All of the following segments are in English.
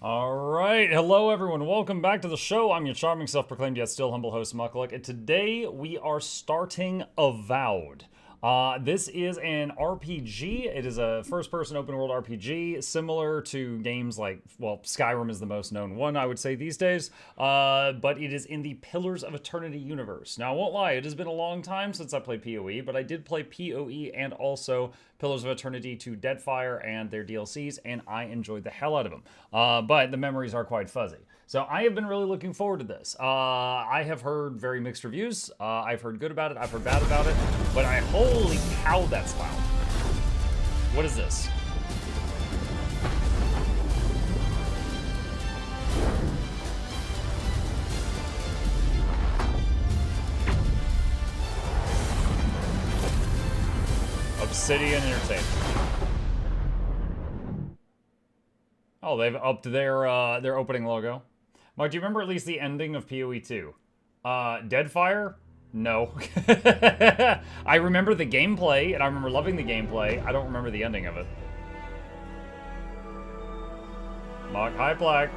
Alright, hello everyone, welcome back to the show. I'm your charming, self-proclaimed yet still humble host, Mukluk, and today we are starting AVOWED. This is an RPG. It is a first-person open-world RPG, similar to games like, well, Skyrim is the most known one, I would say, these days, but it is in the Pillars of Eternity universe. Now, I won't lie, it has been a long time since I played PoE, but I did play PoE and also Pillars of Eternity to Deadfire and their DLCs, and I enjoyed the hell out of them. But the memories are quite fuzzy. So I have been really looking forward to this. I have heard very mixed reviews. I've heard good about it, I've heard bad about it, but holy cow, that's loud. What is this? Obsidian Entertainment. Oh, they've upped their opening logo. Mike, do you remember at least the ending of PoE 2? Deadfire? No. I remember the gameplay, and I remember loving the gameplay. I don't remember the ending of it. Mock High Plaque.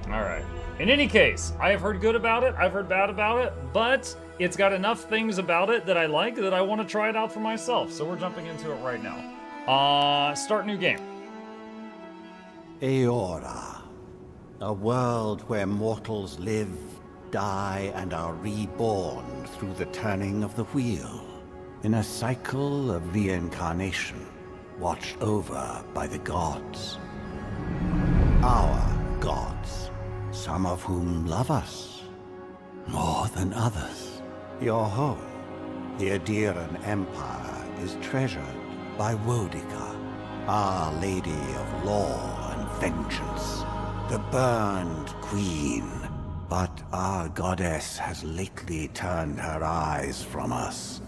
Alright. In any case, I have heard good about it, I've heard bad about it, but it's got enough things about it that I like that I want to try it out for myself. So we're jumping into it right now. Start new game. Ilora, a world where mortals live, die, and are reborn through the turning of the wheel, in a cycle of reincarnation, watched over by the gods. Our gods, some of whom love us more than others. Your home, the Adran Empire, is treasured by Wodica, Our Lady of Law and Vengeance, the burned queen. But our goddess has lately turned her eyes from us,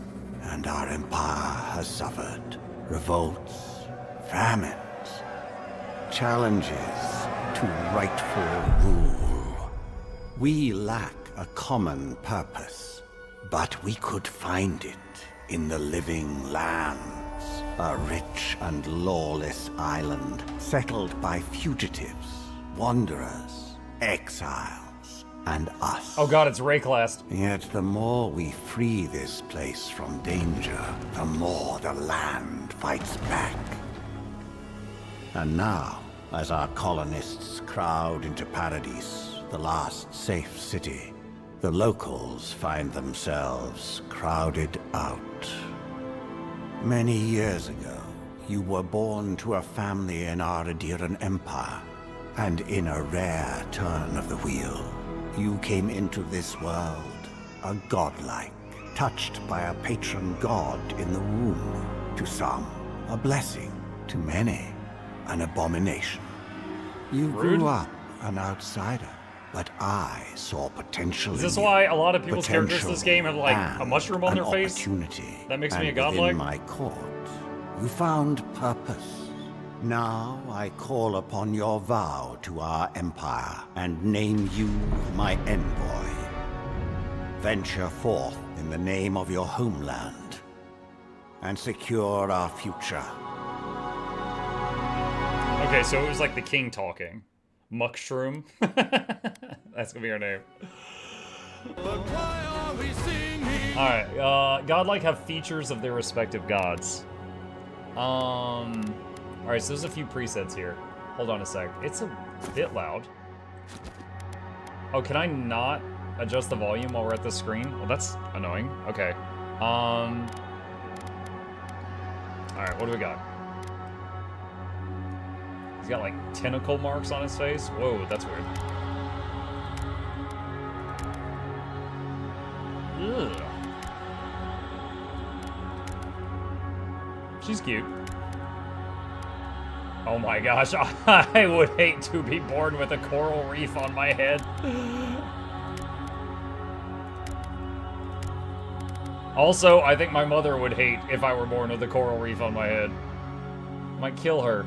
and our empire has suffered revolts, famines, challenges to rightful rule. We lack a common purpose, but we could find it in the living lands, a rich and lawless island settled by fugitives, wanderers, exiles, and us. Oh god, it's Rayclast. Yet the more we free this place from danger, the more the land fights back. And now, as our colonists crowd into Paradis, the last safe city, the locals find themselves crowded out. Many years ago, you were born to a family in our Adran Empire, and in a rare turn of the wheel, you came into this world, a godlike, touched by a patron god in the womb. To some, a blessing. To many, an abomination. You grew up an outsider, but I saw potential. Is this why a lot of people's characters in this game have like a mushroom on their face? That makes me a godlike? In my court, you found purpose. Now I call upon your vow to our empire and name you my envoy. Venture forth in the name of your homeland and secure our future. Okay, so it was like the king talking. Muckshroom. That's gonna be our name. Alright, godlike have features of their respective gods. Alright, so there's a few presets here. Hold on a sec. It's a bit loud. Oh, can I not adjust the volume while we're at the screen? Well, that's annoying. Okay. Alright, what do we got? He's got like tentacle marks on his face. Whoa, that's weird. Ugh. She's cute. Oh my gosh, I would hate to be born with a coral reef on my head. Also, I think my mother would hate if I were born with a coral reef on my head. Might kill her.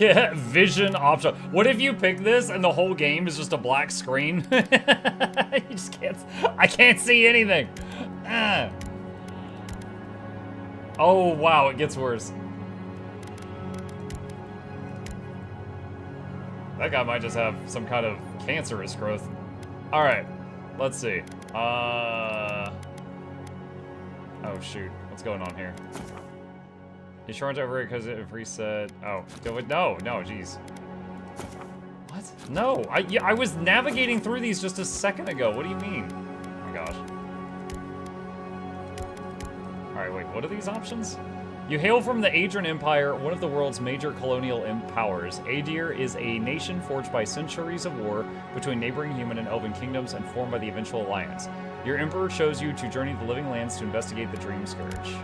Yeah, vision option. What if you pick this and the whole game is just a black screen? You just can't. I can't see anything. Oh wow, it gets worse. That guy might just have some kind of cancerous growth. All right, let's see. Oh shoot, what's going on here? You sure aren't over it because it reset? Oh, no, jeez. What? No, I was navigating through these just a second ago. What do you mean? Oh my gosh. All right, wait, what are these options? You hail from the Adran Empire, one of the world's major colonial powers. Adir is a nation forged by centuries of war between neighboring human and elven kingdoms and formed by the eventual alliance. Your emperor chose you to journey the living lands to investigate the Dream Scourge.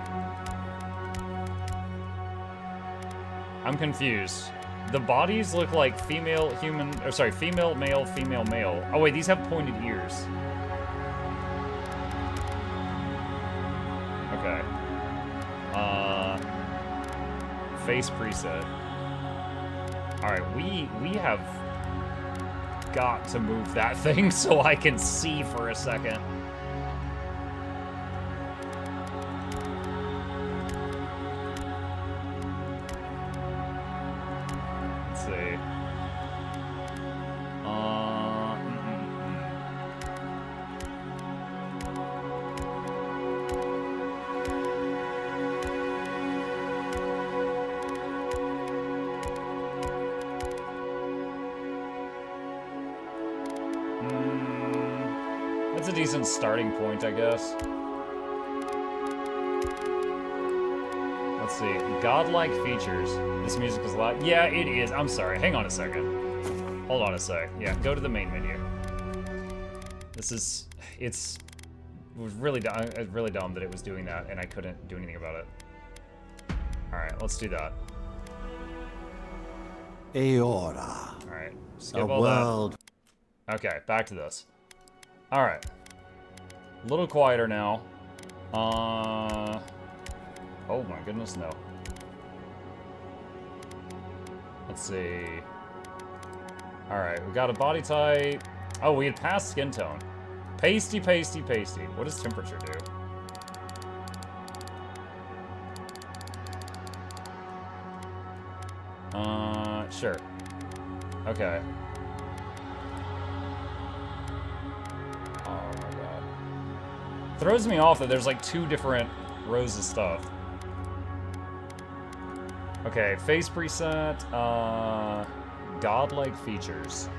I'm confused. The bodies look like female, male, female, male. Oh wait, these have pointed ears. Okay. Face preset. Alright, we have got to move that thing so I can see for a second. Let's see. That's a decent starting point, I guess. Let's see. Godlike features. This music is loud. Yeah, it is. I'm sorry. Hang on a second. Hold on a sec. Yeah, go to the main menu. It was really dumb that it was doing that and I couldn't do anything about it. Alright, let's do that. Ilora. Alright, skip all that. Okay, back to this. Alright. A little quieter now. Oh my goodness, no. Let's see. Alright, we got a body type. Oh, we had passed skin tone. Pasty, pasty, pasty. What does temperature do? Sure. Okay. Oh my god. Throws me off that there's like 2 different rows of stuff. Okay, face preset, godlike features.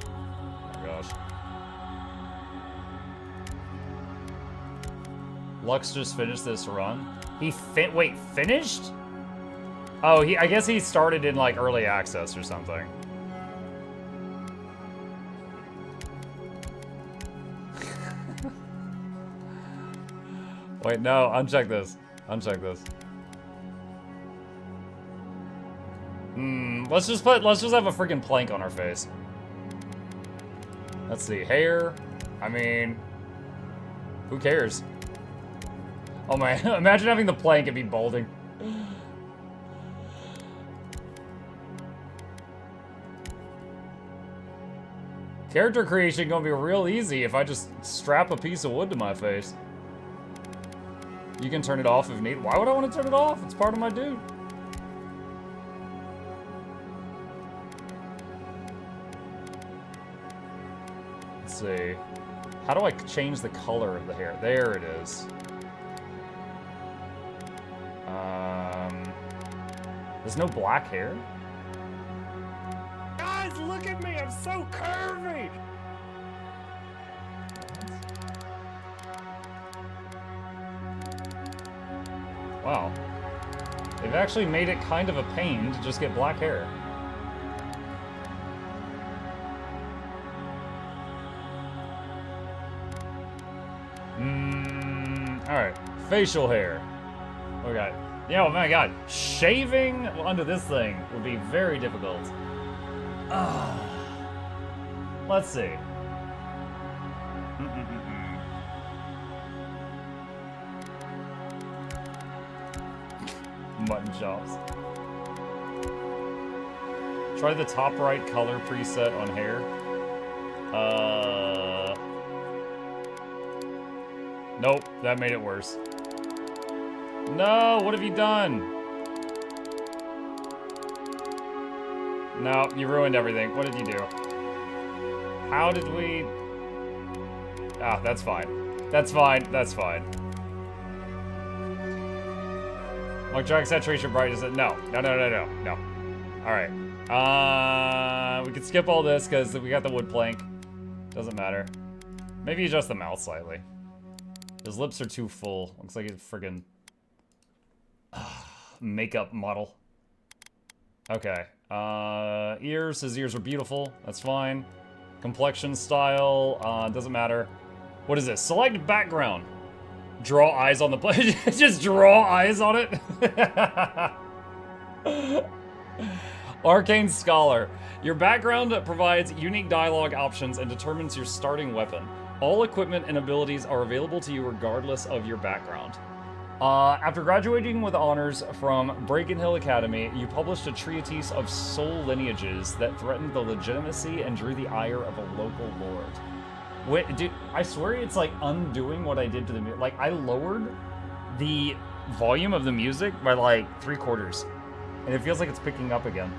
Oh my gosh. Lux just finished this run. Wait, finished? Oh, I guess he started in like early access or something. Wait, no, uncheck this. Uncheck this. Let's just have a freaking plank on our face. Let's see, hair. I mean, who cares? Oh my, imagine having the plank and be balding. Character creation gonna be real easy if I just strap a piece of wood to my face. You can turn it off if need. Why would I want to turn it off? It's part of my dude. Let's see. How do I change the color of the hair? There it is. There's no black hair? Guys, look at me! I'm so curvy! Wow. They've actually made it kind of a pain to just get black hair. Alright. Facial hair. Okay. Yeah, oh my god. Shaving under this thing would be very difficult. Let's see. Mutton chops. Try the top right color preset on hair. Nope, that made it worse. No, what have you done? No, you ruined everything. What did you do? How did we... Ah, that's fine. That's fine, that's fine. Like drag saturation brightness. No. Alright. We can skip all this because we got the wood plank. Doesn't matter. Maybe adjust the mouth slightly. His lips are too full. Looks like he's friggin' makeup model. Okay. Ears. His ears are beautiful. That's fine. Complexion style. Doesn't matter. What is this? Select background. Draw eyes on the plate. Just draw eyes on it. Arcane Scholar. Your background provides unique dialogue options and determines your starting weapon. All equipment and abilities are available to you regardless of your background. After graduating with honors from Breakin' Hill Academy, you published a treatise of soul lineages that threatened the legitimacy and drew the ire of a local lord. Wait, dude, I swear it's like undoing what I did to the music. Like, I lowered the volume of the music by like 3/4, and it feels like it's picking up again.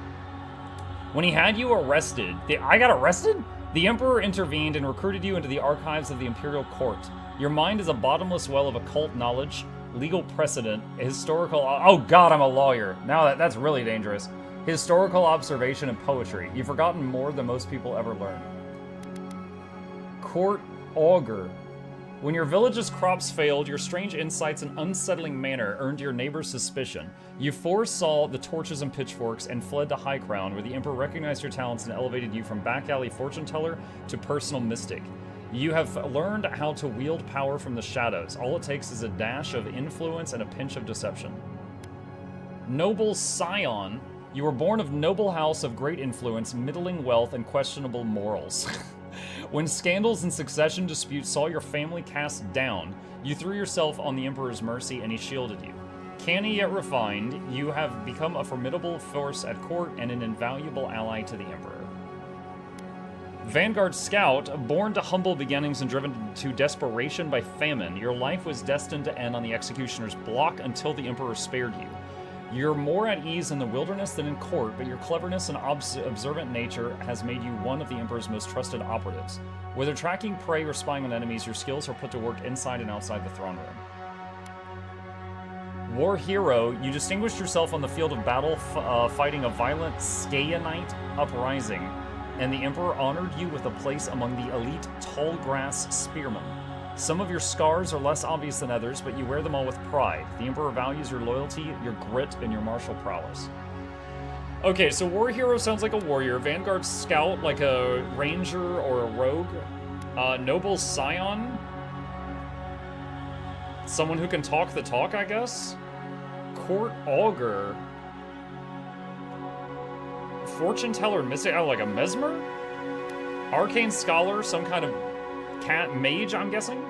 When he had you arrested, I got arrested? The Emperor intervened and recruited you into the archives of the Imperial Court. Your mind is a bottomless well of occult knowledge, legal precedent, historical... Oh god, I'm a lawyer. Now that's really dangerous. Historical observation and poetry. You've forgotten more than most people ever learn. Court Augur. When your village's crops failed, your strange insights and unsettling manner earned your neighbor's suspicion. You foresaw the torches and pitchforks and fled to High Crown, where the Emperor recognized your talents and elevated you from back alley fortune teller to personal mystic. You have learned how to wield power from the shadows. All it takes is a dash of influence and a pinch of deception. Noble Scion. You were born of noble house of great influence, middling wealth, and questionable morals. When scandals and succession disputes saw your family cast down, you threw yourself on the Emperor's mercy and he shielded you. Canny yet refined, you have become a formidable force at court and an invaluable ally to the Emperor. Vanguard Scout, born to humble beginnings and driven to desperation by famine, your life was destined to end on the executioner's block until the Emperor spared you. You're more at ease in the wilderness than in court, but your cleverness and observant nature has made you one of the Emperor's most trusted operatives. Whether tracking prey or spying on enemies, your skills are put to work inside and outside the throne room. War Hero, you distinguished yourself on the field of battle fighting a violent Skayanite uprising, and the Emperor honored you with a place among the elite tall grass spearmen. Some of your scars are less obvious than others, but you wear them all with pride. The Emperor values your loyalty, your grit, and your martial prowess. Okay, so War Hero sounds like a warrior. Vanguard Scout, like a ranger or a rogue. Noble Scion. Someone who can talk the talk, I guess. Court Augur. Fortune Teller, Mystic, oh, like a mesmer? Arcane Scholar, some kind of cat mage, I'm guessing?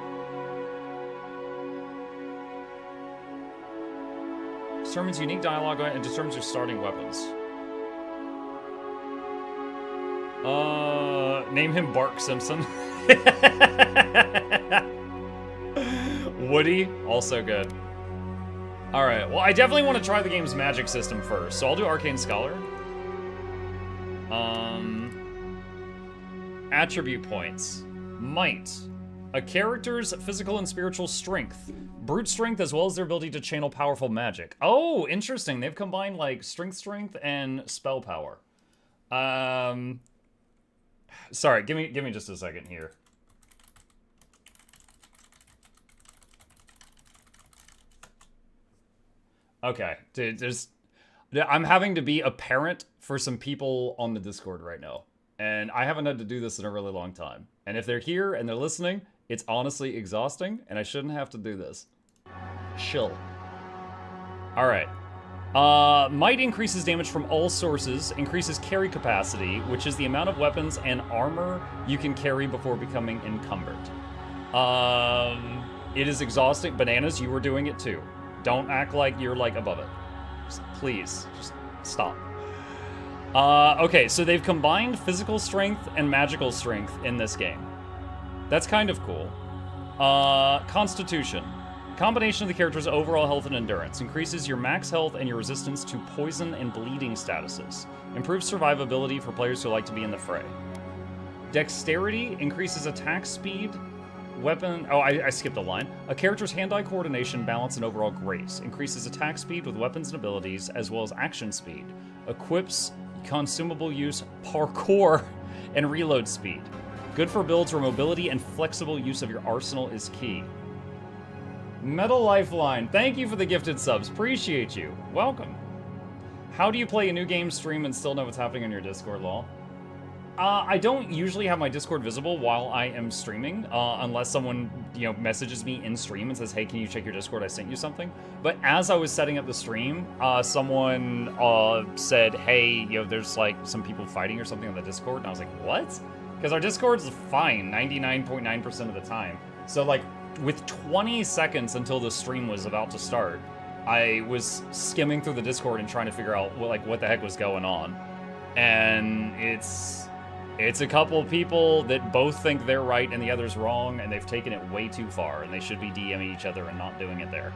Determines unique dialogue and determines your starting weapons. Name him Bark Simpson. Woody, also good. Alright, well, I definitely want to try the game's magic system first, so I'll do Arcane Scholar. Attribute points. Might. A character's physical and spiritual strength. Brute strength as well as their ability to channel powerful magic. Oh, interesting. They've combined like strength and spell power. Sorry, give me just a second here. Okay, dude, I'm having to be a parent for some people on the Discord right now. And I haven't had to do this in a really long time. And if they're here and they're listening, it's honestly exhausting, and I shouldn't have to do this. Chill. Alright. Might increases damage from all sources, increases carry capacity, which is the amount of weapons and armor you can carry before becoming encumbered. It is exhausting. Bananas, you were doing it too. Don't act like you're like above it. Please, just stop. Okay, so they've combined physical strength and magical strength in this game. That's kind of cool. Constitution. Combination of the character's overall health and endurance. Increases your max health and your resistance to poison and bleeding statuses. Improves survivability for players who like to be in the fray. Dexterity increases attack speed, weapon... Oh, I skipped a line. A character's hand-eye coordination, balance, and overall grace. Increases attack speed with weapons and abilities, as well as action speed. Equips consumable use, parkour, and reload speed. Good for builds where mobility and flexible use of your arsenal is key. Metal Lifeline, thank you for the gifted subs. Appreciate you. Welcome. How do you play a new game stream and still know what's happening on your Discord, lol? I don't usually have my Discord visible while I am streaming, unless someone, messages me in stream and says, hey, can you check your Discord? I sent you something. But as I was setting up the stream, someone said, hey, there's like some people fighting or something on the Discord. And I was like, what? Because our Discord's fine 99.9% of the time. So like with 20 seconds until the stream was about to start, I was skimming through the Discord and trying to figure out what the heck was going on. And it's a couple of people that both think they're right and the other's wrong, and they've taken it way too far, and they should be DMing each other and not doing it there.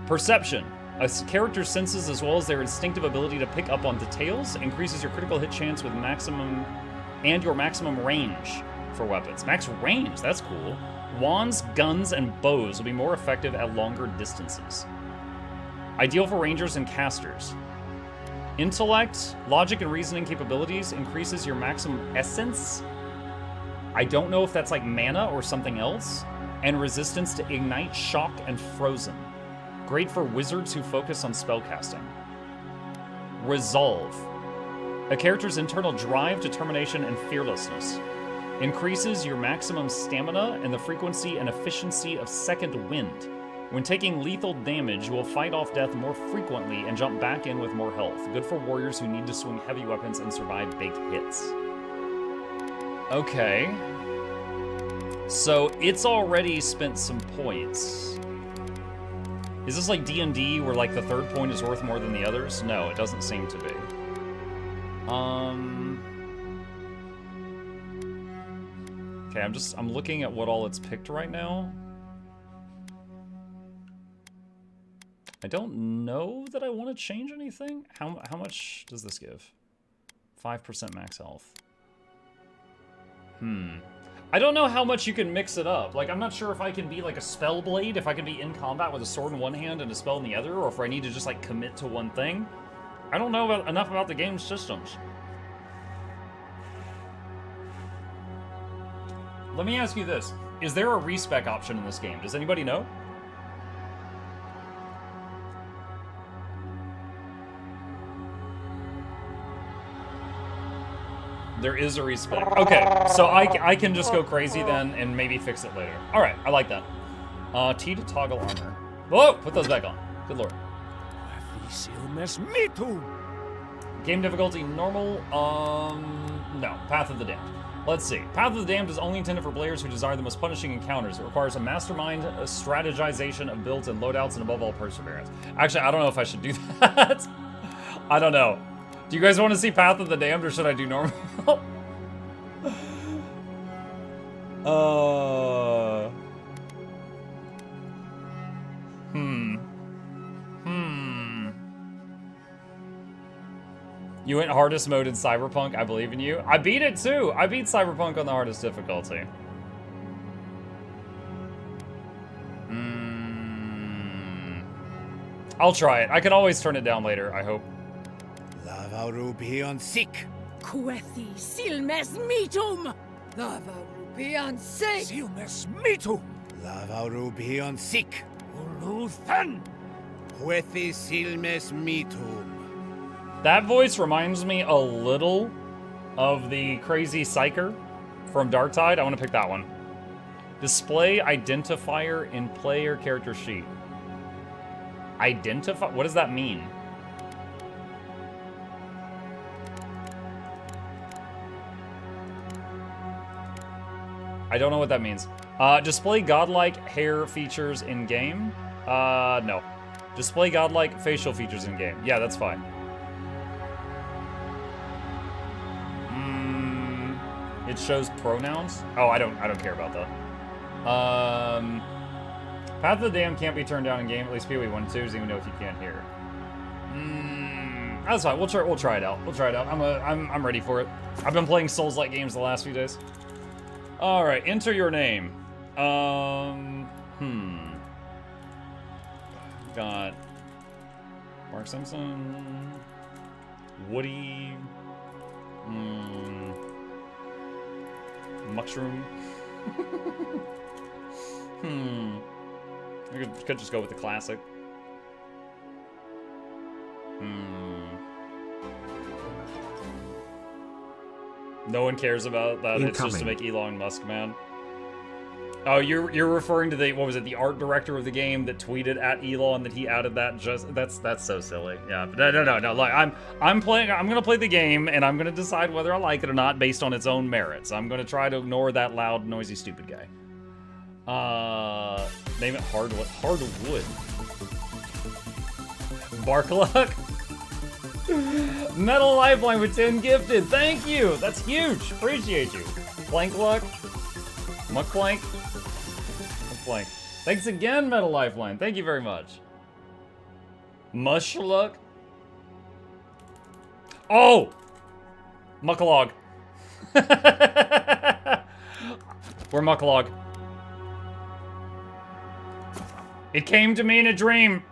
Perception. A character's senses as well as their instinctive ability to pick up on details increases your critical hit chance with maximum and your maximum range for weapons. Max range, that's cool. Wands, guns, and bows will be more effective at longer distances. Ideal for rangers and casters. Intellect, logic, and reasoning capabilities increases your maximum essence. I don't know if that's like mana or something else. And resistance to ignite, shock, and frozen. Great for wizards who focus on spellcasting. Resolve. A character's internal drive, determination, and fearlessness. Increases your maximum stamina and the frequency and efficiency of second wind. When taking lethal damage, you will fight off death more frequently and jump back in with more health. Good for warriors who need to swing heavy weapons and survive big hits. Okay. So it's already spent some points. Is this like D&D where like the third point is worth more than the others? No, it doesn't seem to be. Okay, I'm looking at what all it's picked right now. I don't know that I want to change anything. How much does this give? 5% max health. I don't know how much you can mix it up. Like, I'm not sure if I can be like a spell blade, if I can be in combat with a sword in one hand and a spell in the other, or if I need to just like commit to one thing. I don't know enough about the game's systems. Let me ask you this. Is there a respec option in this game? Does anybody know? There is a respec. Okay, so I can just go crazy then and maybe fix it later. All right, I like that. T to toggle armor. Whoa, put those back on. Good lord. Game difficulty normal. No, Path of the Damned. Let's see. Path of the Damned is only intended for players who desire the most punishing encounters. It requires a mastermind, a strategization of builds and loadouts, and above all, perseverance. Actually, I don't know if I should do that. I don't know. Do you guys want to see Path of the Damned, or should I do normal? You went hardest mode in Cyberpunk, I believe in you. I beat it too! I beat Cyberpunk on the hardest difficulty. I'll try it. I can always turn it down later, I hope. Lavarubion sick. Quethi silmes mitum. Lavarubion sick. Silmes mitum. Lavarubion sick. Uluthan. Quethi silmes mitum. That voice reminds me a little of the crazy psyker from Darktide. I want to pick that one. Display identifier in player character sheet. Identify? What does that mean? I don't know what that means. Display godlike hair features in game. No. Display godlike facial features in game. Yeah, that's fine. It shows pronouns. Oh, I don't care about that. Path of the Damned can't be turned down in game. At least PoE 1 and 2 doesn't even know if you can't hear. That's fine. We'll try it out. We'll try it out. I'm ready for it. I've been playing Souls-like games the last few days. All right, enter your name. Got Mark Simpson, Woody, Mushroom. I could just go with the classic. No one cares about that. It's just to make Elon Musk mad. Oh, you're referring to the, what was it, the art director of the game that tweeted at Elon that he added that? Just that's so silly. Yeah, but no. Like I'm gonna play the game and I'm gonna decide whether I like it or not based on its own merits. I'm gonna try to ignore that loud, noisy, stupid guy. Name it Hardwood. Hardwood. Barkluck. Metal Lifeline with 10 gifted. Thank you. That's huge. Appreciate you. Plank Luck. Muckplank. Muckplank. Thanks again, Metal Lifeline. Thank you very much. Mushluck. Oh! Mucklog. We're Mucklog. It came to me in a dream.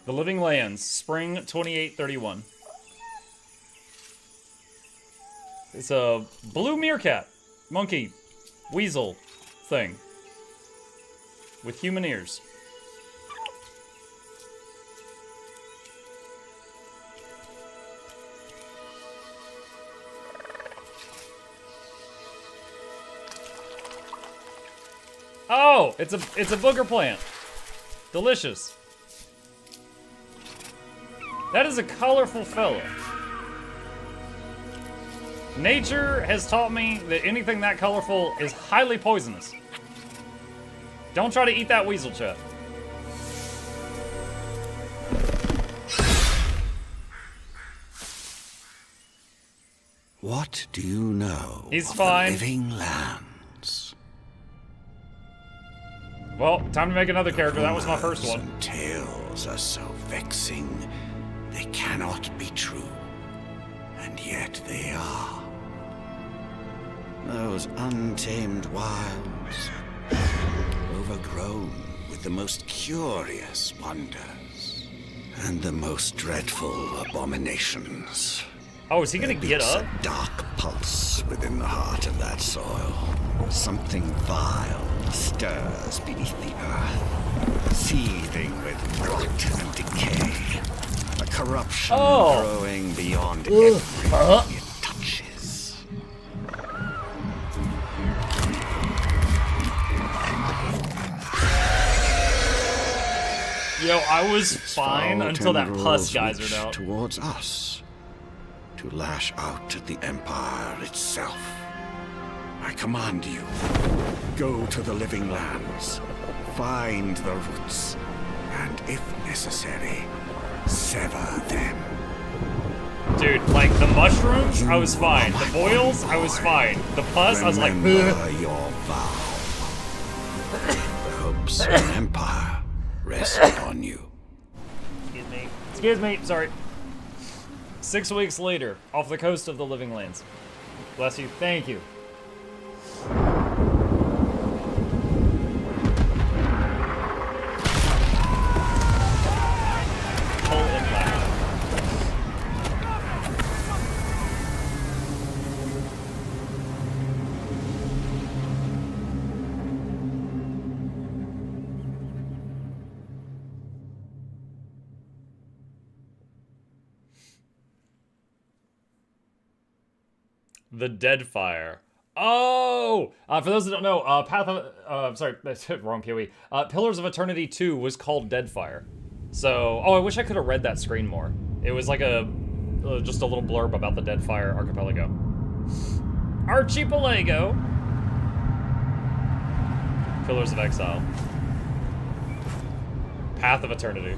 The Living Lands, Spring 2831. It's a blue meerkat, monkey, weasel thing with human ears. Oh, it's a booger plant. Delicious. That is a colorful fellow. Nature has taught me that anything that colorful is highly poisonous. Don't try to eat that weasel, chat. What do you know He's of fine. the living lands? Well, time to make another character. That was my first Rumors one. and tales are so vexing, they cannot be true. And yet they are. Those untamed wilds, overgrown with the most curious wonders and the most dreadful abominations. Oh, is he gonna There get beats up? a dark pulse within the heart of that soil. Something vile stirs beneath the earth, seething with rot and decay. A corruption growing beyond everything it touches. Yo, I was fine Foul until that pus tendrils geysered reach out. towards us, to lash out at the Empire itself. I command you, go to the Living Lands, find the roots, and if necessary, sever them. Dude, like the mushrooms, I was fine. The boils, I was fine. The pus, I was like, Remember ugh. your vow. The hopes of an empire rest on you. Excuse me. Excuse me, sorry. 6 weeks later, off the coast of the Living Lands. Bless you, thank you. Full impact. The Deadfire. Oh! For those that don't know, wrong PoE. Pillars of Eternity 2 was called Deadfire. So, I wish I could have read that screen more. It was like just a little blurb about the Deadfire archipelago. Archipelago! Pillars of Exile. Path of Eternity.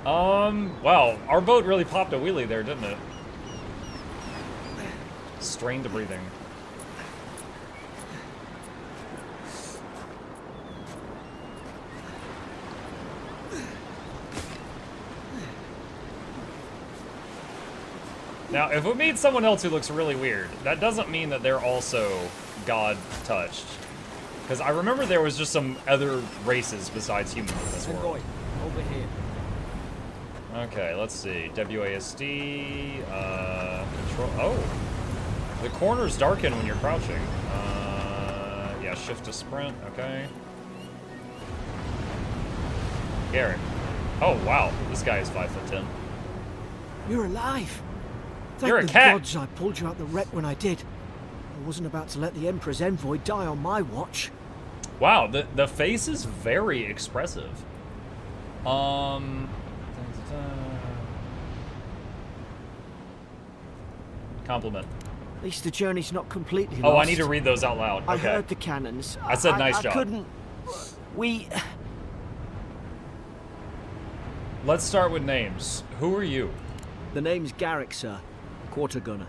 Wow, our boat really popped a wheelie there, didn't it? Strained breathing. Now, if we meet someone else who looks really weird, that doesn't mean that they're also God-touched. Because I remember there was just some other races besides humans in this world. Over here. Okay, let's see. WASD, control. Oh! The corners darken when you're crouching. Yeah, shift to sprint, okay. Garrett. Oh, wow. This guy is 5'10". You're alive. Thank You're a the cat. gods I pulled you out the wreck when I did. I wasn't about to let the Emperor's envoy die on my watch. Wow, the face is very expressive. Compliment. At least the journey's not completely Oh, lost. I need to read those out loud. I Okay. heard the cannons. I said nice I job. couldn't... We... Let's start with names. Who are you? The name's Garrick, sir. Quarter gunner.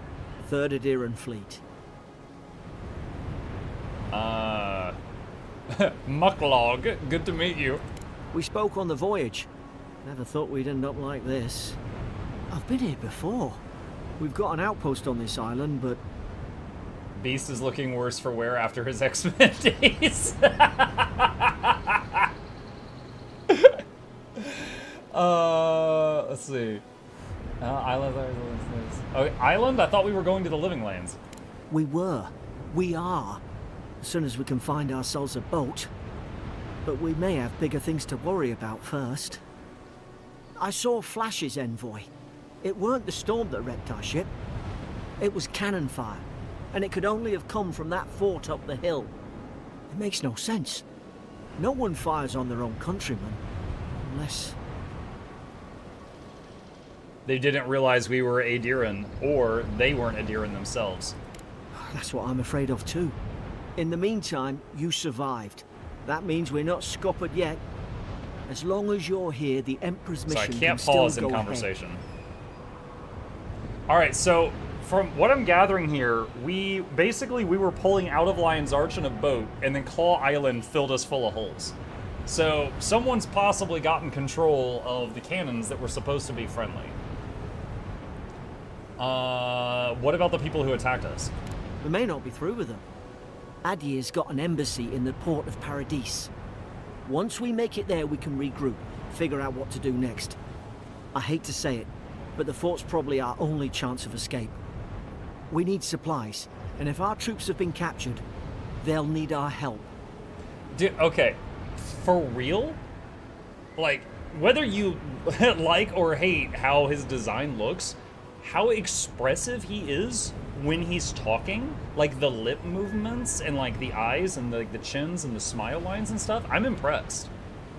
3rd Adiran Fleet. Mukluk, good to meet you. We spoke on the voyage. Never thought we'd end up like this. I've been here before. We've got an outpost on this island, but... Beast is looking worse for wear after his X-Men days. Let's see. Island. Okay, island? I thought we were going to the Living Lands. We were. We are. As soon as we can find ourselves a boat. But we may have bigger things to worry about first. I saw Flash's envoy. It weren't the storm that wrecked our ship. It was cannon fire. And it could only have come from that fort up the hill. It makes no sense. No one fires on their own countrymen. Unless... They didn't realize we were Adiran, or they weren't Adiran themselves. That's what I'm afraid of too. In the meantime, you survived. That means we're not scuppered yet. As long as you're here, the Emperor's So mission I can can't still pause in go ahead. conversation. Alright, so from what I'm gathering here, we were pulling out of Lion's Arch in a boat, and then Claw Island filled us full of holes. So someone's possibly gotten control of the cannons that were supposed to be friendly. What about the people who attacked us? We may not be through with them. Adir's got an embassy in the port of Paradis. Once we make it there, we can regroup, figure out what to do next. I hate to say it, but the fort's probably our only chance of escape. We need supplies, and if our troops have been captured, they'll need our help. Dude, okay, for real? Like, whether you like or hate how his design looks, how expressive he is when he's talking, like the lip movements and like the eyes and the chins and the smile lines and stuff, I'm impressed.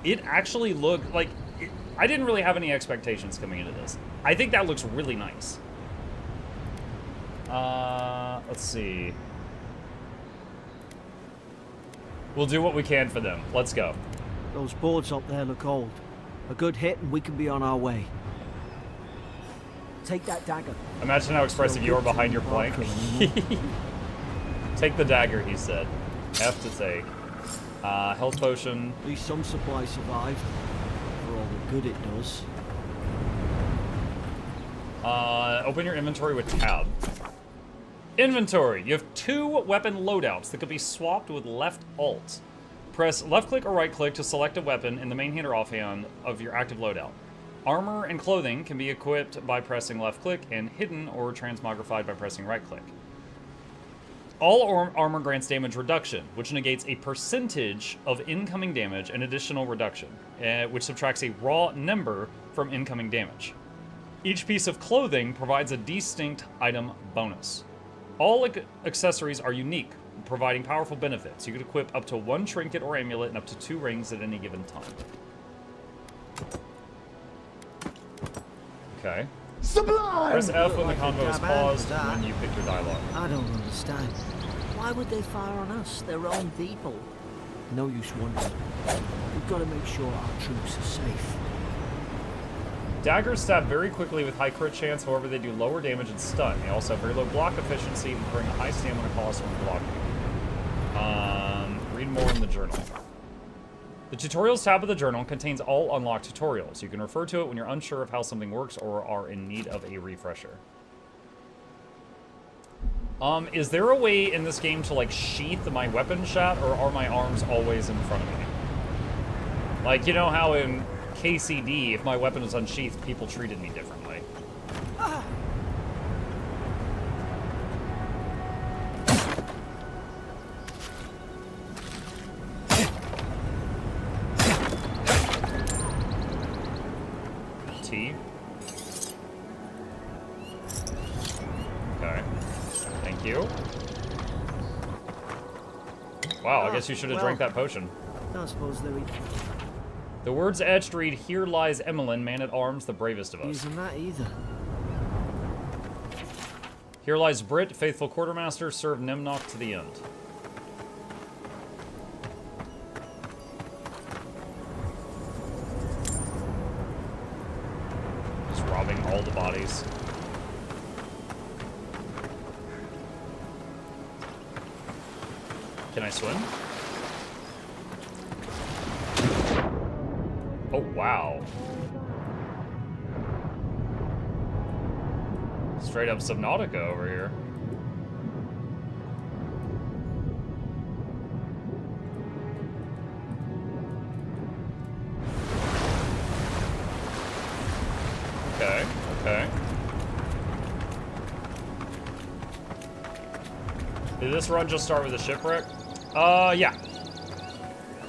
It actually looked like, I didn't really have any expectations coming into this. I think that looks really nice. Let's see. We'll do what we can for them. Let's go. Those boards up there look old. A good hit and we can be on our way. Take that dagger. Imagine how expressive you are behind your plank. Take the dagger, he said. F to take. Health potion. At least some supplies survived. For all the good it does. Open your inventory with tab. Inventory. You have 2 weapon loadouts that could be swapped with left alt. Press left click or right click to select a weapon in the main hand or offhand of your active loadout. Armor and clothing can be equipped by pressing left click and hidden or transmogrified by pressing right click. All armor grants damage reduction, which negates a percentage of incoming damage and additional reduction, which subtracts a raw number from incoming damage. Each piece of clothing provides a distinct item bonus. All accessories are unique, providing powerful benefits. You can equip up to 1 trinket or amulet and up to 2 rings at any given time. Okay. Sublime! Press F when the Like a convo is dab paused and when you pick your dialogue. I don't understand. Why would they fire on us, their own people? No use wondering. We've got to make sure our troops are safe. Daggers stab very quickly with high crit chance, however they do lower damage and stun. They also have very low block efficiency and bring a high stamina cost when blocking. Read more in the journal. The tutorials tab of the journal contains all unlocked tutorials. You can refer to it when you're unsure of how something works or are in need of a refresher. Is there a way in this game to, like, sheath my weapon chat, or are my arms always in front of me? Like, you know how in KCD, if my weapon was unsheathed, people treated me differently. T. Okay. Thank you. Wow, I guess you should have drank that potion. I suppose they're The words etched read, "Here lies Emmeline, man-at-arms, the bravest of us." using that either. Here lies Brit, faithful quartermaster, serve Nimnock to the end. Just robbing all the bodies. Can I swim? Oh, wow. Straight up Subnautica over here. Okay, okay. Did this run just start with a shipwreck? Yeah.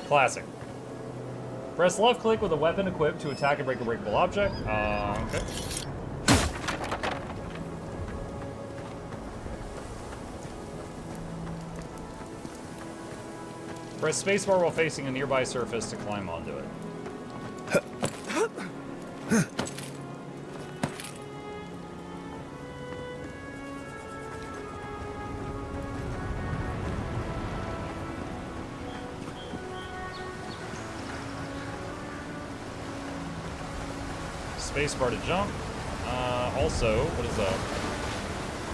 Classic. Press left click with a weapon equipped to attack and break a breakable object. Okay. Press spacebar while facing a nearby surface to climb onto it. Spacebar to jump. Also, what is that?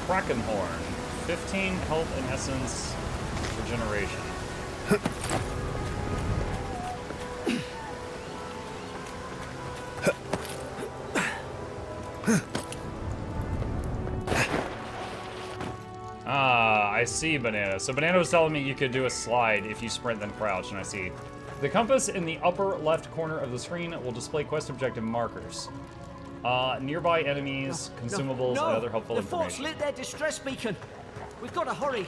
Kraken Horn. 15 health and essence regeneration. I see, Banana. So Banana was telling me you could do a slide if you sprint then crouch, and I see. The compass in the upper left corner of the screen will display quest objective markers. Nearby enemies, consumables, and other helpful the fort's information. lit their distress beacon. We've got to hurry.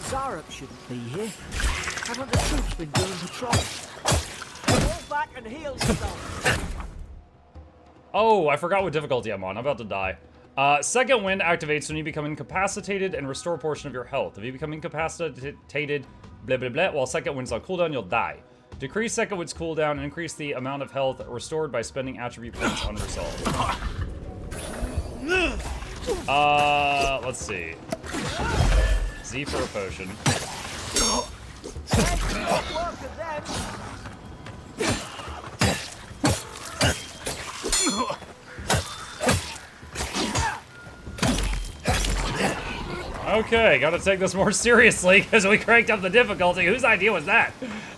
Zarup shouldn't be here. Haven't the troops been doing patrol? Fall back and heal yourself. Oh, I forgot what difficulty I'm on. I'm about to die. Second wind activates when you become incapacitated and restore a portion of your health. If you become incapacitated, blah blah blah, while second wind's on cooldown, you'll die. Decrease second wind's cooldown and increase the amount of health restored by spending attribute points unresolved. Let's see. Z for a potion. Okay, gotta take this more seriously because we cranked up the difficulty. Whose idea was that?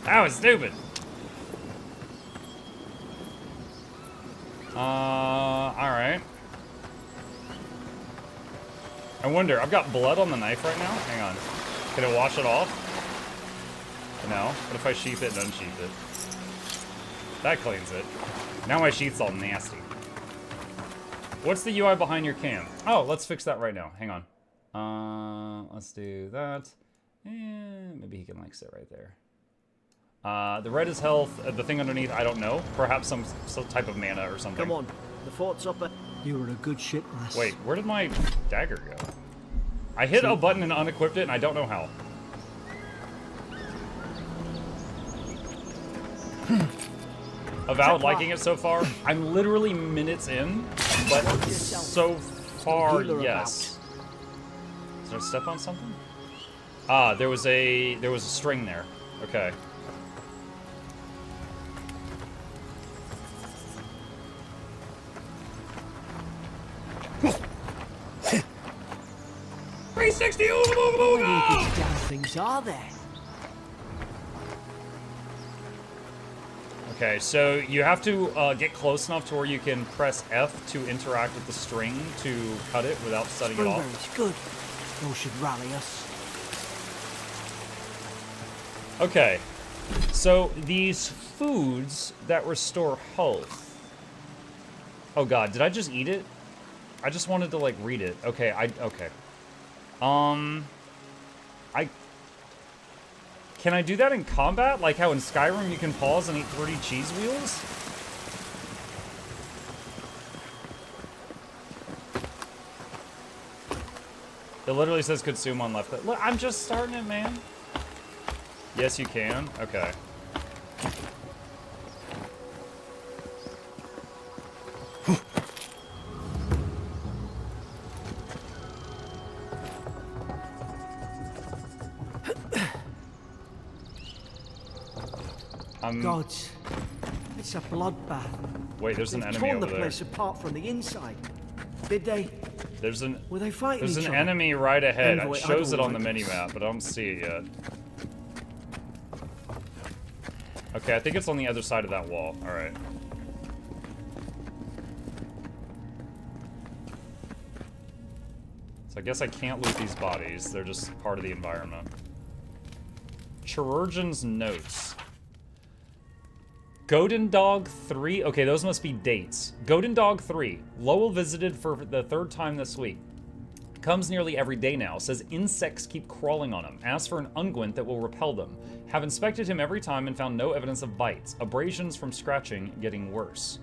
That was stupid. Alright. I wonder, I've got blood on the knife right now? Hang on. Can it wash it off? No. What if I sheath it and unsheath it? That cleans it. Now my sheath's all nasty. What's the UI behind your cam? Oh, let's fix that right now. Hang on. Let's do that. And maybe he can like sit right there. The red is health. The thing underneath, I don't know. Perhaps some type of mana or something. Come on, the fort's up. You were a good ship, lass. Wait, where did my dagger go? I hit a button and unequipped it, and I don't know how. Avowed liking it so far. I'm literally minutes in, but so far, yes. Did I step on something? Ah, there was a string there. Okay. How many of these damn things are there? Okay, so you have to get close enough to where you can press F to interact with the string to cut it without setting it off. Strawberries, good. Those should rally us. Okay, so these foods that restore health. Oh god, did I just eat it? I just wanted to like read it. Okay, okay. Can I do that in combat? Like how in Skyrim you can pause and eat 30 cheese wheels? It literally says consume on left. Look, I'm just starting it, man. Yes, you can. Okay. Gods, it's a bloodbath. Wait, there's an They've enemy torn over the there. place apart from the inside. Did they? Were they fighting There's each an other? enemy right ahead. Envoy, It shows it on the Adra. mini-map, but I don't see it yet. Okay, I think it's on the other side of that wall. Alright. So I guess I can't loot these bodies. They're just part of the environment. Chirurgeon's notes. Godin Dog 3. Okay, those must be dates. Godin Dog 3. Lowell visited for the 3rd time this week. Comes nearly every day now. Says insects keep crawling on him. Asks for an unguent that will repel them. Have inspected him every time and found no evidence of bites. Abrasions from scratching getting worse.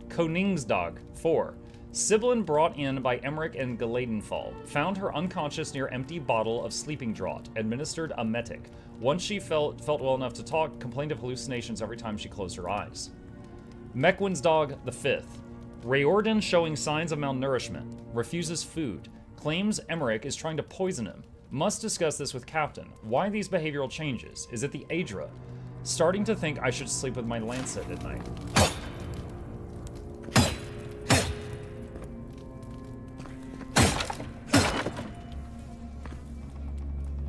Koningsdag 4. Sibyllin brought in by Emmerich and Galadenfall. Found her unconscious near empty bottle of sleeping draught. Administered a metic. Once she felt well enough to talk, complained of hallucinations every time she closed her eyes. Meckwin's dog the 5th. Rayordan showing signs of malnourishment. Refuses food. Claims Emmerich is trying to poison him. Must discuss this with Captain. Why these behavioral changes? Is it the Adra? Starting to think I should sleep with my lancet at night.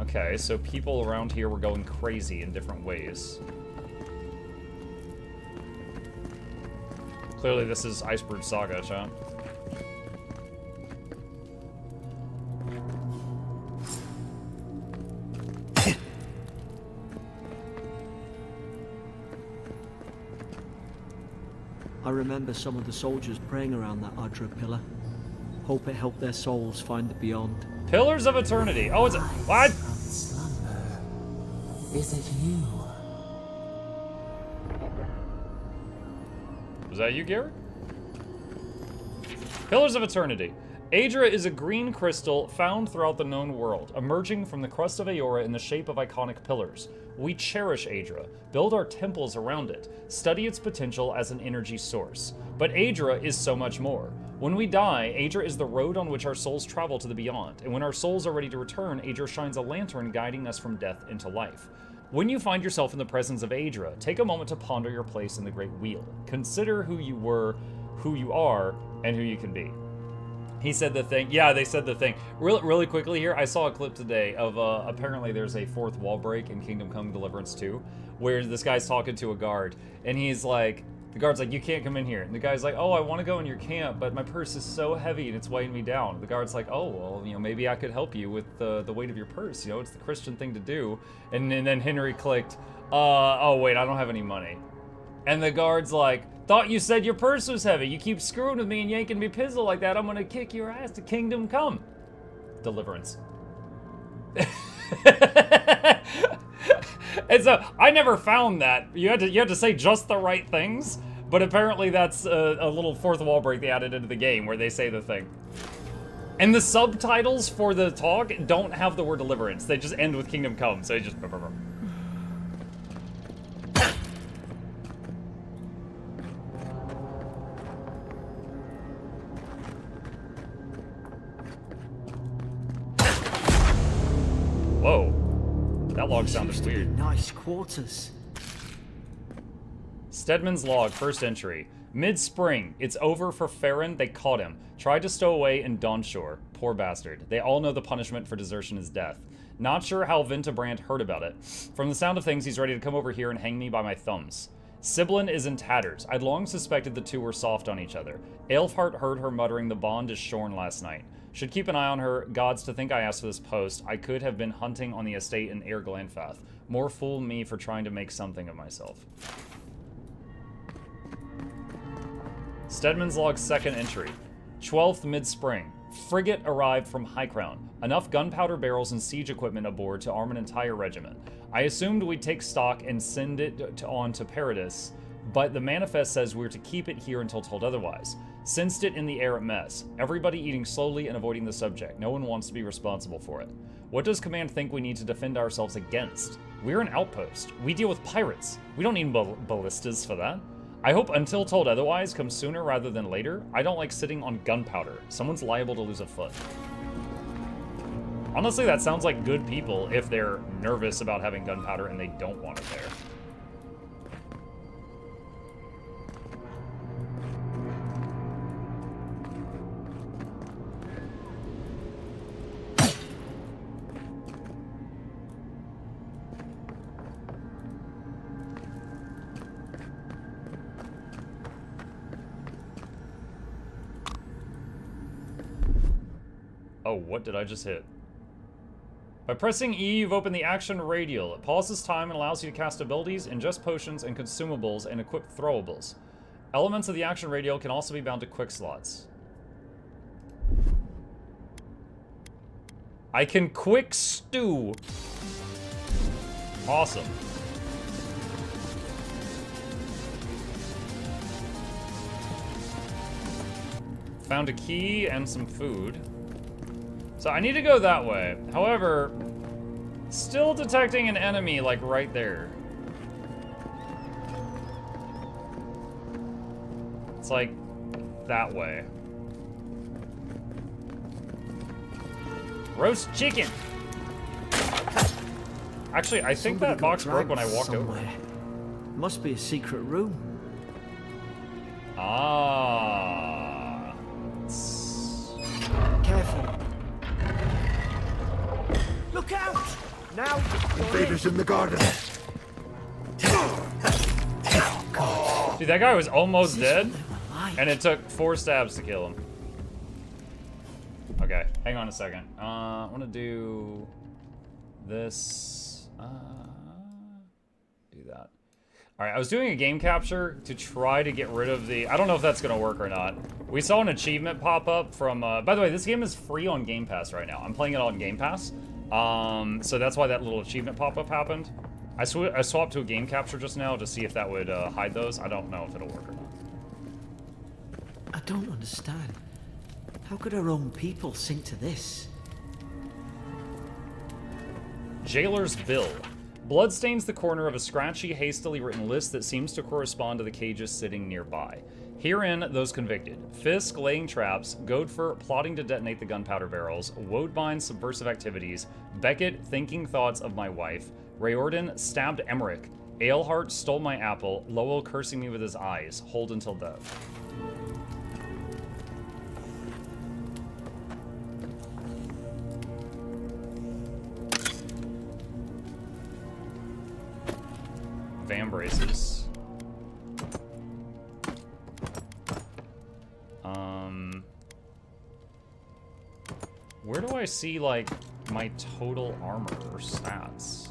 Okay, so people around here were going crazy in different ways. Clearly this is Iceberg Saga, chat. I remember some of the soldiers praying around that Adra pillar. Hope it helped their souls find the beyond. Pillars of Eternity. Oh, it's a... What? Is it you? Was that you, Garrett? Pillars of Eternity. Adra is a green crystal found throughout the known world, emerging from the crust of Ilora in the shape of iconic pillars. We cherish Adra, build our temples around it, study its potential as an energy source. But Adra is so much more. When we die, Adra is the road on which our souls travel to the beyond, and when our souls are ready to return, Adra shines a lantern guiding us from death into life. When you find yourself in the presence of Adra, take a moment to ponder your place in the Great Wheel. Consider who you were, who you are, and who you can be. He said the thing. Yeah, they said the thing. Really quickly here, I saw a clip today of apparently there's a 4th wall break in Kingdom Come Deliverance 2, where this guy's talking to a guard, and he's like, the guard's like, you can't come in here. And the guy's like, oh, I want to go in your camp, but my purse is so heavy and it's weighing me down. The guard's like, oh, well, you know, maybe I could help you with the weight of your purse. You know, it's the Christian thing to do. And then Henry clicked, oh, wait, I don't have any money. And the guard's like, thought you said your purse was heavy. You keep screwing with me and yanking me pizzle like that. I'm going to kick your ass to Kingdom Come. Deliverance. And so I never found that. You had to say just the right things, but apparently that's a little 4th wall break they added into the game where they say the thing. And the subtitles for the talk don't have the word deliverance. They just end with Kingdom Come. So they just... Whoa. That log These sounded used to be weird. nice quarters. Stedman's log, first entry. Mid-spring. It's over for Farron. They caught him. Tried to stow away in Dawnshore. Poor bastard. They all know the punishment for desertion is death. Not sure how Vintebrand heard about it. From the sound of things, he's ready to come over here and hang me by my thumbs. Siblin is in tatters. I'd long suspected the two were soft on each other. Aelfhart heard her muttering the bond is shorn last night. Should keep an eye on her. Gods, to think I asked for this post. I could have been hunting on the estate in Air Glanfath. More fool me for trying to make something of myself. Stedman's log, second entry. 12th mid-spring. Frigate arrived from High Crown. Enough gunpowder barrels and siege equipment aboard to arm an entire regiment. I assumed we'd take stock and send it on to Paradis, but the manifest says we're to keep it here until told otherwise. Sensed it in the air at mess. Everybody eating slowly and avoiding the subject. No one wants to be responsible for it. What does Command think we need to defend ourselves against? We're an outpost. We deal with pirates. We don't need ballistas for that. I hope until told otherwise comes sooner rather than later. I don't like sitting on gunpowder. Someone's liable to lose a foot. Honestly, that sounds like good people if they're nervous about having gunpowder and they don't want it there. Oh, what did I just hit? By pressing E, you've opened the action radial. It pauses time and allows you to cast abilities, ingest potions and consumables, and equip throwables. Elements of the action radial can also be bound to quick slots. I can quick stew. Awesome. Found a key and some food. So I need to go that way. However, still detecting an enemy like right there. It's like that way. Roast chicken. Actually, I think Somebody that box got broke when I dragged walked over. somewhere. Must be a secret room. Ah. Careful. Look out! Now Invaders in the garden. Dude, that guy was almost dead, They were alive. and it took 4 stabs to kill him. Okay, hang on a second. I want to do this. Do that. All right, I was doing a game capture to try to get rid of the... I don't know if that's going to work or not. We saw an achievement pop up from... by the way, this game is free on Game Pass right now. I'm playing it on Game Pass. So that's why that little achievement pop-up happened. I swapped to a game capture just now to see if that would hide those. I don't know if it'll work or not. I don't understand. How could our own people sink to this? Jailer's Bill. Blood stains the corner of a scratchy, hastily written list that seems to correspond to the cages sitting nearby. Herein, those convicted. Fisk laying traps, Godfer plotting to detonate the gunpowder barrels, Wodebine's subversive activities, Beckett thinking thoughts of my wife, Rayordan stabbed Emmerich, Aelhart stole my apple, Lowell cursing me with his eyes, hold until death. Van braces. Where do I see, like, my total armor or stats?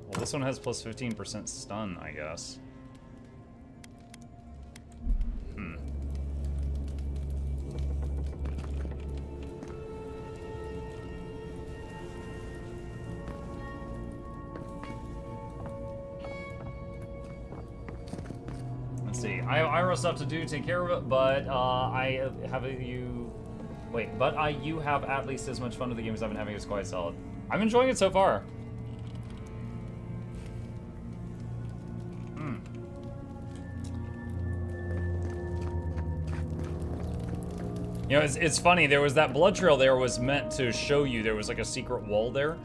Well, this one has plus 15% stun, I guess. Let's see. I have IRL stuff to do, take care of it, but I have you have at least as much fun with the game as I've been having. It's quite solid. I'm enjoying it so far. You know, it's funny, there was that blood trail there was meant to show you there was like a secret wall there.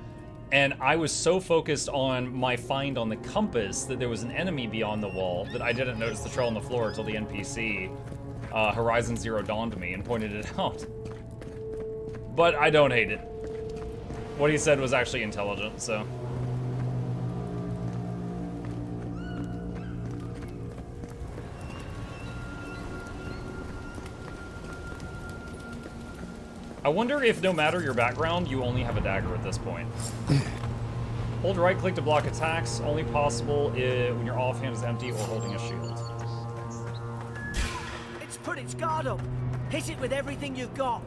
And I was so focused on my find on the compass that there was an enemy beyond the wall that I didn't notice the trail on the floor until the NPC, Horizon Zero, dawned to me and pointed it out. But I don't hate it. What he said was actually intelligent, so. I wonder if no matter your background, you only have a dagger at this point. Hold right click to block attacks, only possible when your offhand is empty or holding a shield. It's put its guard up. Hit it with everything you've got.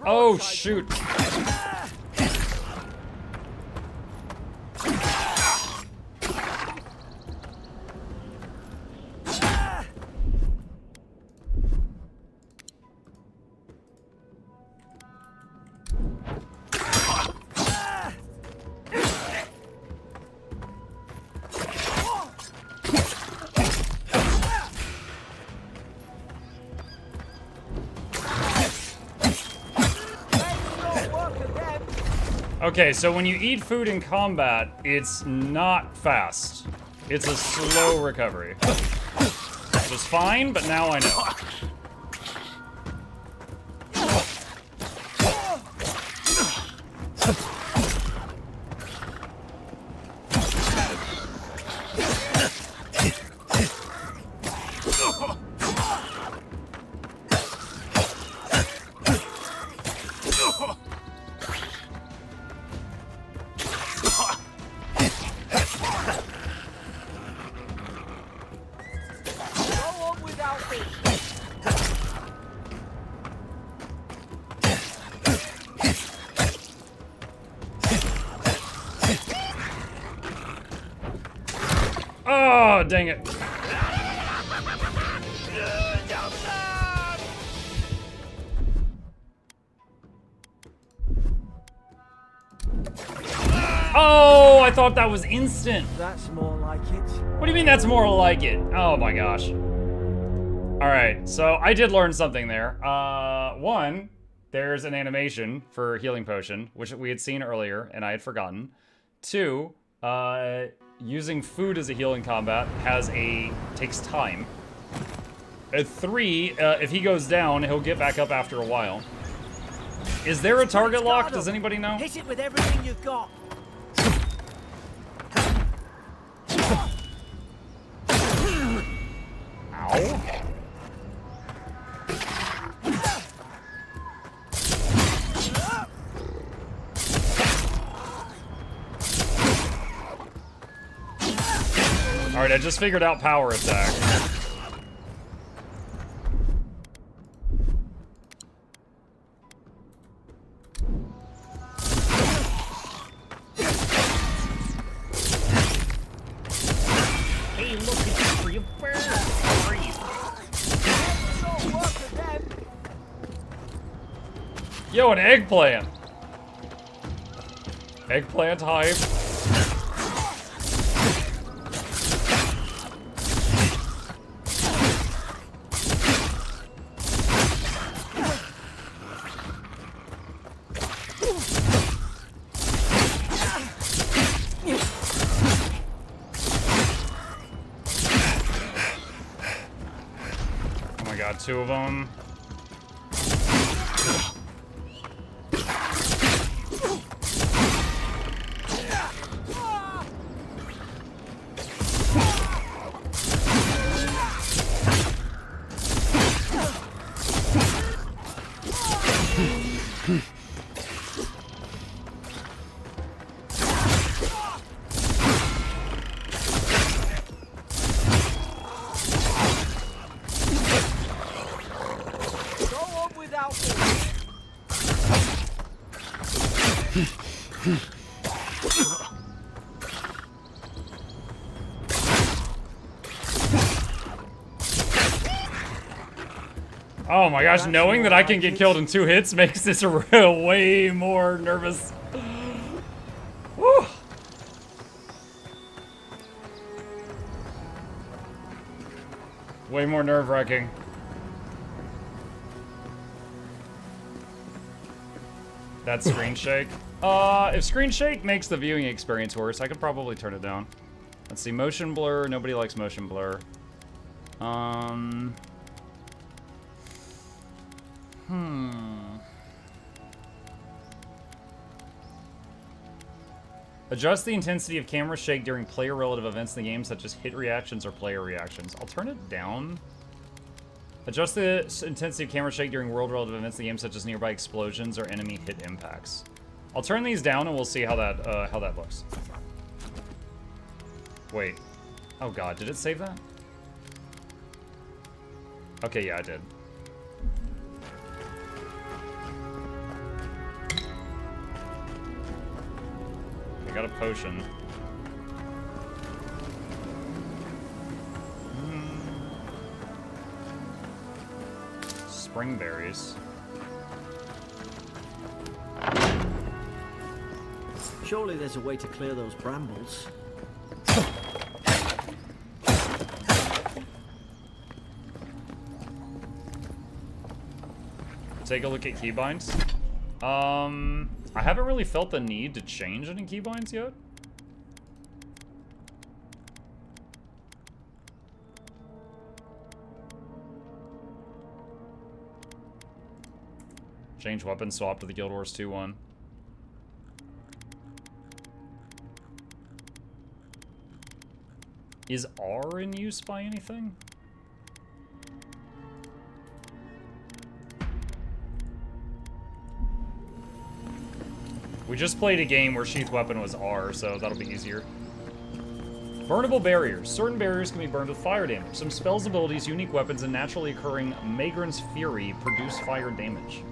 Oh, shoot. Okay, so when you eat food in combat, it's not fast. It's a slow recovery. Which is fine, but now I know. Oh, dang it. Oh, I thought that was instant. That's more like it. What do you mean that's more like it? Oh my gosh. All right, so I did learn something there. One, there's an animation for healing potion, which we had seen earlier and I had forgotten. Two, using food as a heal in combat takes time. Three, if he goes down, he'll get back up after a while. Is there a target lock? Does anybody know? Hit it with everything you've got. Ow. Alright, I just figured out power attack. Hey, look at you for your bird. Yo, an eggplant. Eggplant hype. Oh my god, two of them. Oh my gosh, knowing that I can get killed in 2 hits makes this way more nervous. Woo. Way more nerve-wracking. That screen shake. If screen shake makes the viewing experience worse, I could probably turn it down. Let's see, motion blur. Nobody likes motion blur. Adjust the intensity of camera shake during player-relative events in the game, such as hit reactions or player reactions. I'll turn it down. Adjust the intensity of camera shake during world-relative events in the game, such as nearby explosions or enemy hit impacts. I'll turn these down and we'll see how that looks. Wait. Oh god, did it save that? Okay, yeah, I did. I got a potion. Spring berries. Surely there's a way to clear those brambles. Take a look at keybinds. I haven't really felt the need to change any keybinds yet. Change weapon swap to the Guild Wars 2 one. Is R in use by anything? We just played a game where sheath weapon was R, so that'll be easier. Burnable barriers. Certain barriers can be burned with fire damage. Some spells, abilities, unique weapons, and naturally occurring Magran's Fury produce fire damage.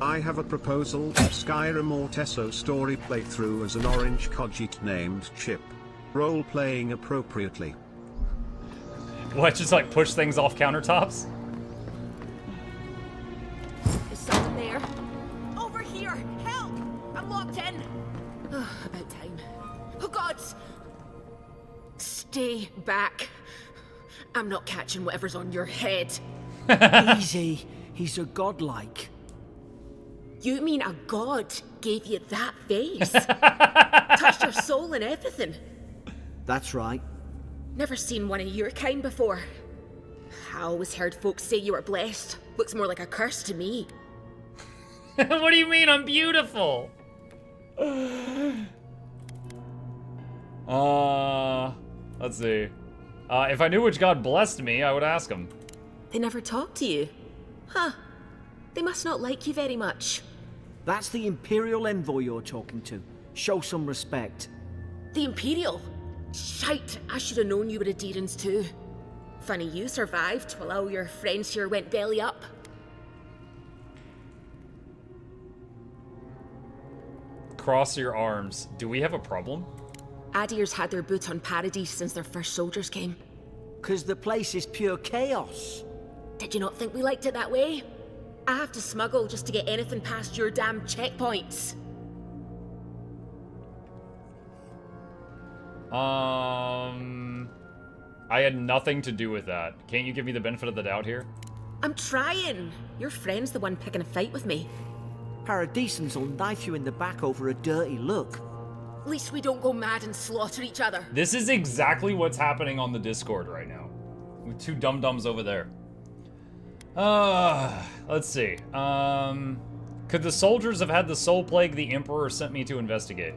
I have a proposal: Skyrim or Tesso story playthrough as an orange Khajiit named Chip. Role-playing appropriately. What, just like push things off countertops? Is someone there? Over here! Help! I'm locked in! About time. Oh gods! Stay back. I'm not catching whatever's on your head. Easy. He's a godlike. You mean a god gave you that face? Touched your soul and everything. That's right. Never seen one of your kind before. I always heard folks say you were blessed. Looks more like a curse to me. What do you mean? I'm beautiful. Let's see. If I knew which god blessed me, I would ask him. They never talk to you. Huh. They must not like you very much. That's the Imperial envoy you're talking to. Show some respect. The Imperial? Shite, I should have known you were Adherans too. Funny you survived while all your friends here went belly up. Cross your arms. Do we have a problem? Adir's had their boot on Paradis since their first soldiers came. 'Cause the place is pure chaos. Did you not think we liked it that way? I have to smuggle just to get anything past your damn checkpoints. I had nothing to do with that. Can't you give me the benefit of the doubt here? I'm trying. Your friend's the one picking a fight with me. Paradisans will knife you in the back over a dirty look. At least we don't go mad and slaughter each other. This is exactly what's happening on the Discord right now. With 2 dum-dums over there. Let's see. Could the soldiers have had the soul plague the Emperor sent me to investigate?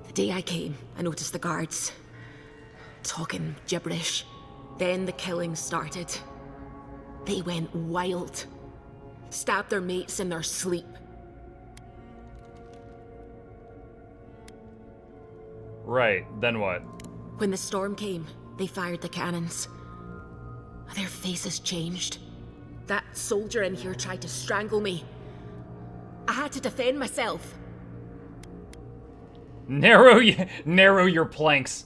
The day I came, I noticed the guards talking gibberish. Then the killing started. They went wild. Stabbed their mates in their sleep. Right, then what? When the storm came, they fired the cannons. Their faces changed. That soldier in here tried to strangle me. I had to defend myself. Narrow your planks.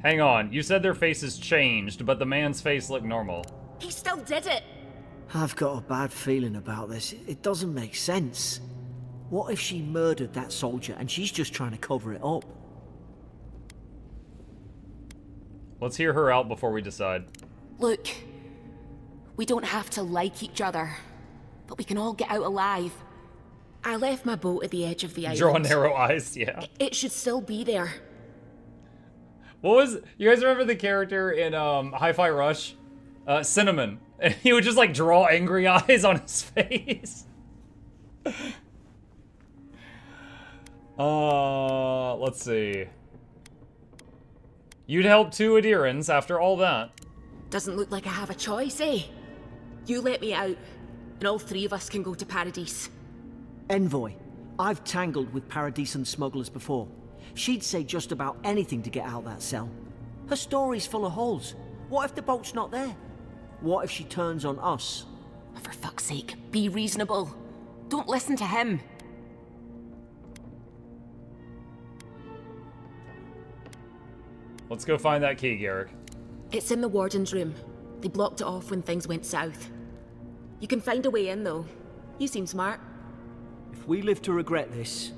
Hang on, you said their faces changed, but the man's face looked normal. He still did it! I've got a bad feeling about this. It doesn't make sense. What if she murdered that soldier and she's just trying to cover it up? Let's hear her out before we decide. Look, we don't have to like each other, but we can all get out alive. I left my boat at the edge of the island. Draw narrow eyes, yeah. It should still be there. What was... You guys remember the character in Hi-Fi Rush? Cinnamon. And he would just, like, draw angry eyes on his face. Let's see. You'd help 2 Adirans after all that. Doesn't look like I have a choice, eh? You let me out, and all 3 of us can go to Paradis. Envoy, I've tangled with Paradis and smugglers before. She'd say just about anything to get out of that cell. Her story's full of holes. What if the boat's not there? What if she turns on us? For fuck's sake, be reasonable. Don't listen to him. Let's go find that key, Garrick. It's in the warden's room. They blocked it off when things went south. You can find a way in, though. You seem smart. If we live to regret this...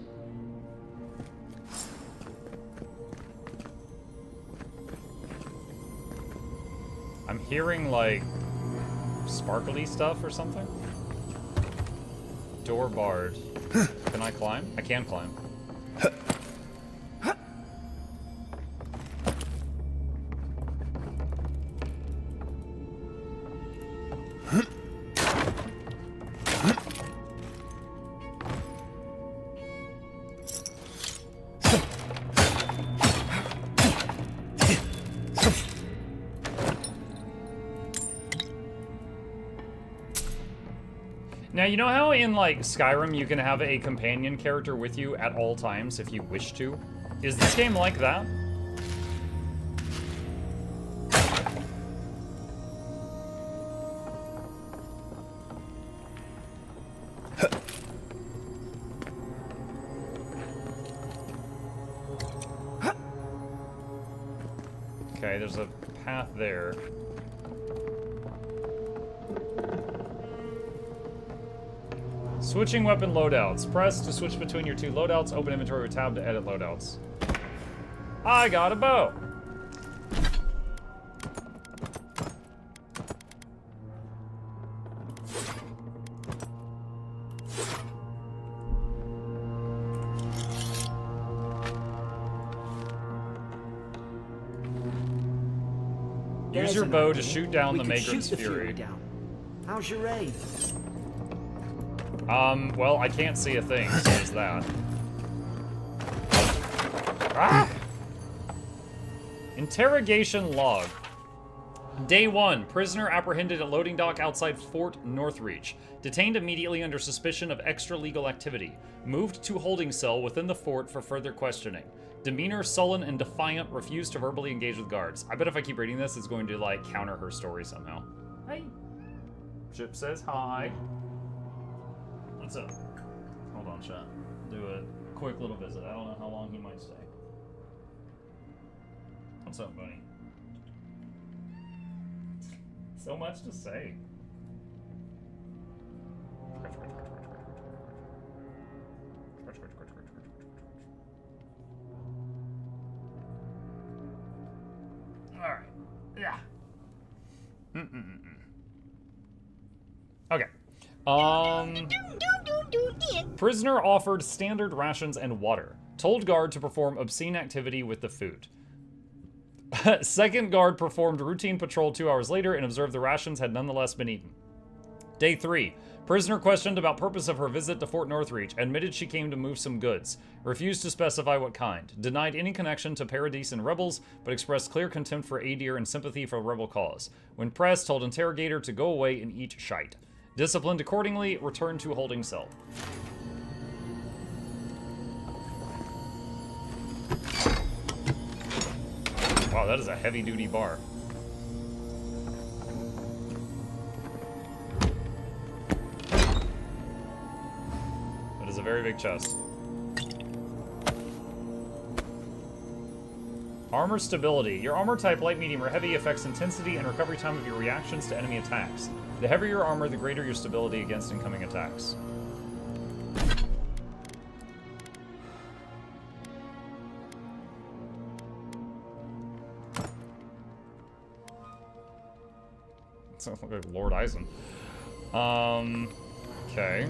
I'm hearing, like, sparkly stuff or something. Door barred. Can I climb? I can climb. Now, you know how in, like, Skyrim you can have a companion character with you at all times if you wish to? Is this game like that? Okay, there's a path there. Switching weapon loadouts. Press to switch between your 2 loadouts. Open inventory with tab to edit loadouts. I got a bow. Use your bow to shoot down the Maker's Fury. How's your aim? Well, I can't see a thing, so there's that. Ah! Interrogation log. Day 1. Prisoner apprehended at loading dock outside Fort Northreach. Detained immediately under suspicion of extra-legal activity. Moved to holding cell within the fort for further questioning. Demeanor sullen and defiant, refused to verbally engage with guards. I bet if I keep reading this, it's going to, like, counter her story somehow. Hey. Ship says hi. What's up? Hold on, chat. Do a quick little visit. I don't know how long he might stay. What's up, buddy? So much to say. Alright. Yeah. Okay. Prisoner offered standard rations and water. Told guard to perform obscene activity with the food. Second guard performed routine patrol 2 hours later and observed the rations had nonetheless been eaten. Day 3. Prisoner questioned about purpose of her visit to Fort Northreach. Admitted she came to move some goods. Refused to specify what kind. Denied any connection to Paradis and rebels, but expressed clear contempt for Adir and sympathy for rebel cause. When pressed, told interrogator to go away and eat shite. Disciplined accordingly, returned to holding cell. Wow, that is a heavy-duty bar. That is a very big chest. Armor stability. Your armor type, light, medium, or heavy, affects intensity and recovery time of your reactions to enemy attacks. The heavier your armor, the greater your stability against incoming attacks. Sounds like Lord Eisen. Okay.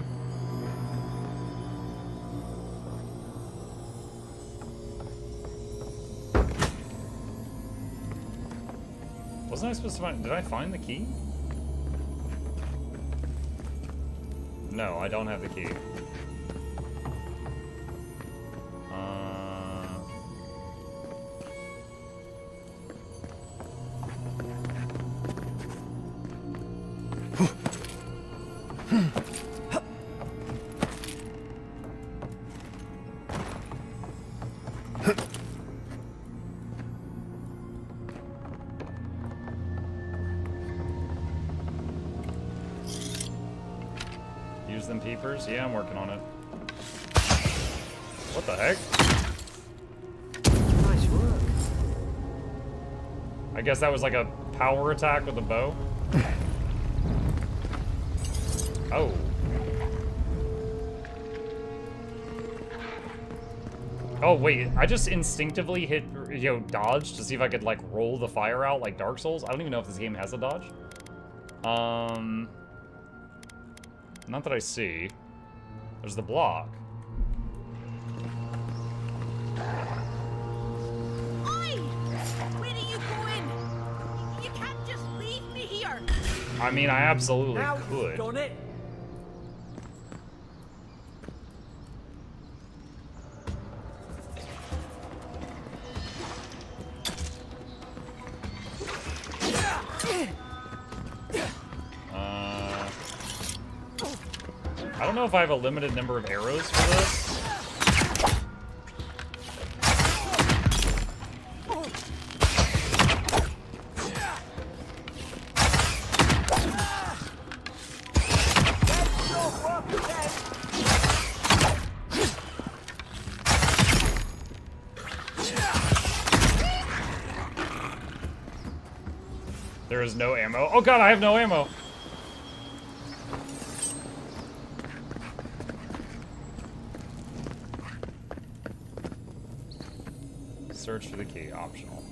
Wasn't I supposed to find... Did I find the key? No, I don't have the key. Use them peepers? Yeah, I'm working on it. What the heck? Nice work. I guess that was like a power attack with a bow. Oh. Oh, wait. I just instinctively hit, dodge to see if I could, like, roll the fire out like Dark Souls. I don't even know if this game has a dodge. Not that I see. There's the block. Oi! Where are you going? You can't just leave me here. I mean, I absolutely Now could. done it. I don't know if I have a limited number of arrows for this. There is no ammo. Oh god, I have no ammo. Search for the key, optional.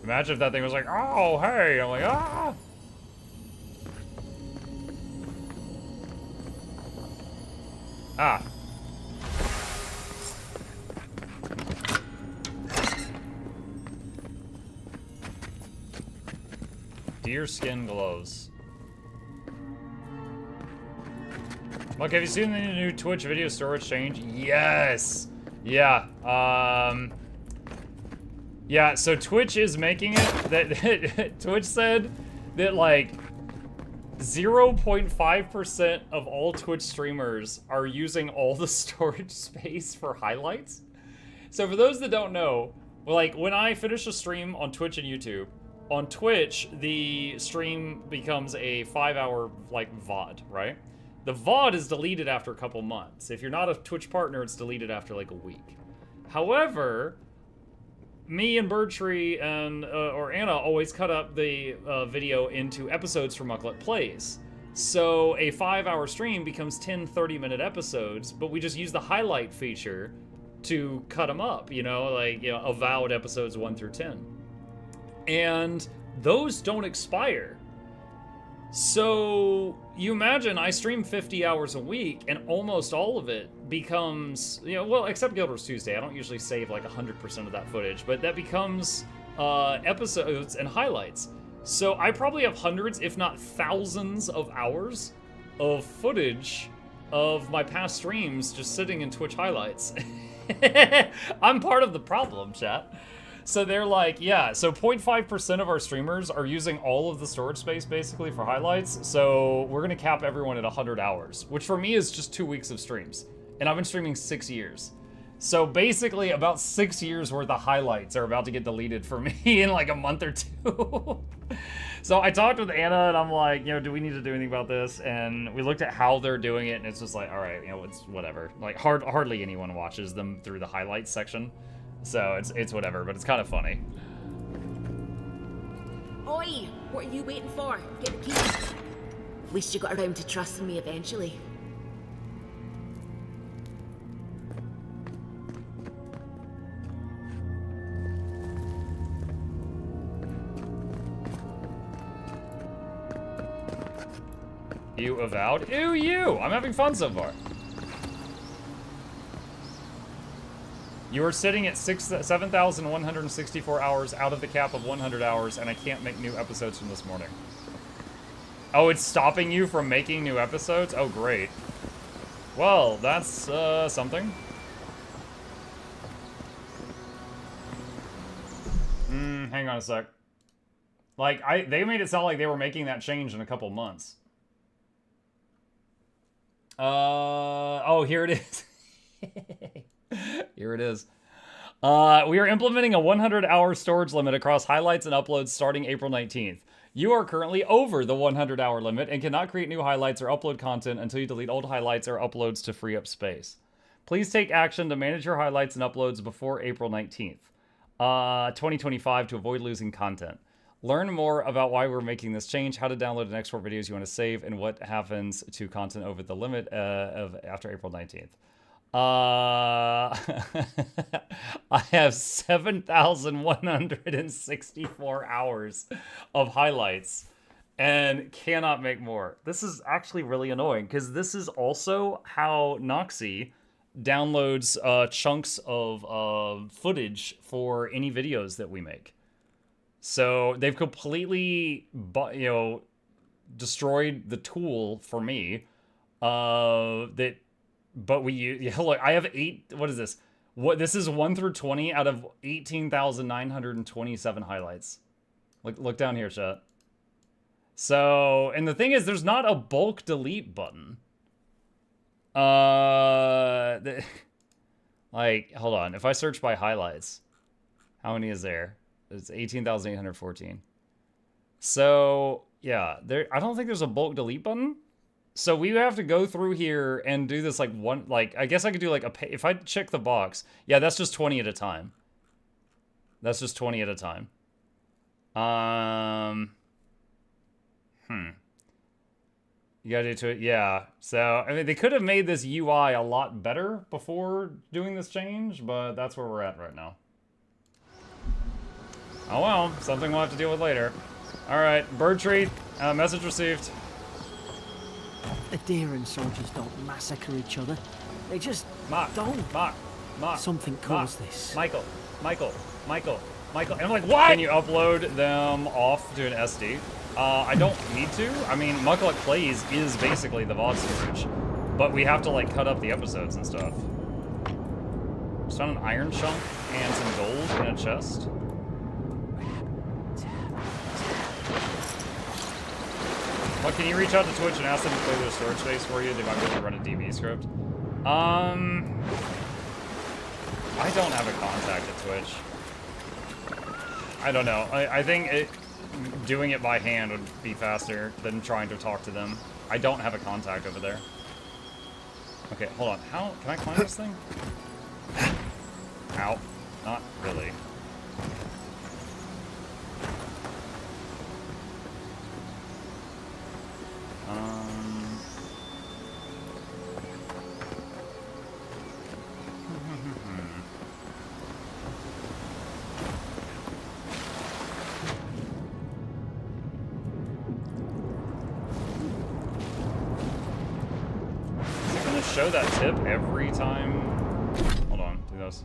Imagine if that thing was like, oh, hey, I'm like, ah! Ah. Deer skin gloves. Look, have you seen the new Twitch video storage change? Yes! Yeah, yeah, so Twitch is making it that Twitch said that like 0.5% of all Twitch streamers are using all the storage space for highlights. So for those that don't know, like when I finish a stream on Twitch and YouTube, on Twitch, the stream becomes a 5-hour, like, VOD, right? The VOD is deleted after a couple months. If you're not a Twitch partner, it's deleted after, like, a week. However, me and Birdtree and, or Anna always cut up the video into episodes for Mukluk Plays. So a 5-hour stream becomes 10 30-minute episodes, but we just use the highlight feature to cut them up, like, AVOWED episodes 1 through 10. And those don't expire. So you imagine I stream 50 hours a week and almost all of it becomes, well, except Guild Wars Tuesday. I don't usually save like 100% of that footage, but that becomes episodes and highlights. So I probably have hundreds, if not thousands of hours of footage of my past streams just sitting in Twitch highlights. I'm part of the problem, chat. So they're like, yeah, so 0.5% of our streamers are using all of the storage space basically for highlights. So we're gonna cap everyone at 100 hours, which for me is just 2 weeks of streams. And I've been streaming 6 years. So basically about 6 years worth of highlights are about to get deleted for me in like a month or two. So I talked with Anna, and I'm like, you know, do we need to do anything about this? And we looked at how they're doing it, and it's just like, all right, you know, it's whatever. Like, hardly anyone watches them through the highlights section, so it's whatever. But it's kind of funny. Oi! What are you waiting for? Get the keys. At least you got around to trusting me eventually. You avowed? Ew, you! I'm having fun so far. You are sitting at 7,164 hours out of the cap of 100 hours, and I can't make new episodes from this morning. Oh, it's stopping you from making new episodes? Oh, great. Well, that's, something. Hang on a sec. Like, they made it sound like they were making that change in a couple months. Oh, here it is. Here it is. We are implementing a 100-hour storage limit across highlights and uploads starting April 19th. You are currently over the 100-hour limit and cannot create new highlights or upload content until you delete old highlights or uploads to free up space. Please take action to manage your highlights and uploads before April 19th, 2025 to avoid losing content. Learn more about why we're making this change, how to download and export videos you want to save, and what happens to content over the limit of after April 19th. I have 7,164 hours of highlights and cannot make more. This is actually really annoying because this is also how Noxxi downloads chunks of footage for any videos that we make. So they've completely, destroyed the tool for me. But look, I have 8. What is this? This is 1 through 20 out of 18,927 highlights. Look down here, chat. So, and the thing is, there's not a bulk delete button. Hold on. If I search by highlights, how many is there? It's 18,814. So, yeah, I don't think there's a bulk delete button. So we have to go through here and do this I guess I could do if I check the box. Yeah, that's just 20 at a time. That's just 20 at a time. You gotta do it, yeah. So, I mean, they could have made this UI a lot better before doing this change, but that's where we're at right now. Oh well, something we'll have to deal with later. Alright, bird treat, message received. Adra soldiers don't massacre each other. They just don't. Mark. Something caused this. Michael. And I'm like, what? Can you upload them off to an SD? I don't need to. I mean, Mukluk Plays is basically the VOD storage. But we have to, cut up the episodes and stuff. Just found an iron chunk and some gold in a chest. Well, can you reach out to Twitch and ask them to play their storage space for you? They might be able to run a DB script. I don't have a contact at Twitch. I don't know. I think doing it by hand would be faster than trying to talk to them. I don't have a contact over there. Okay, hold on. How can I climb this thing? Ow. Not really. Show that tip every time. Hold on, do those.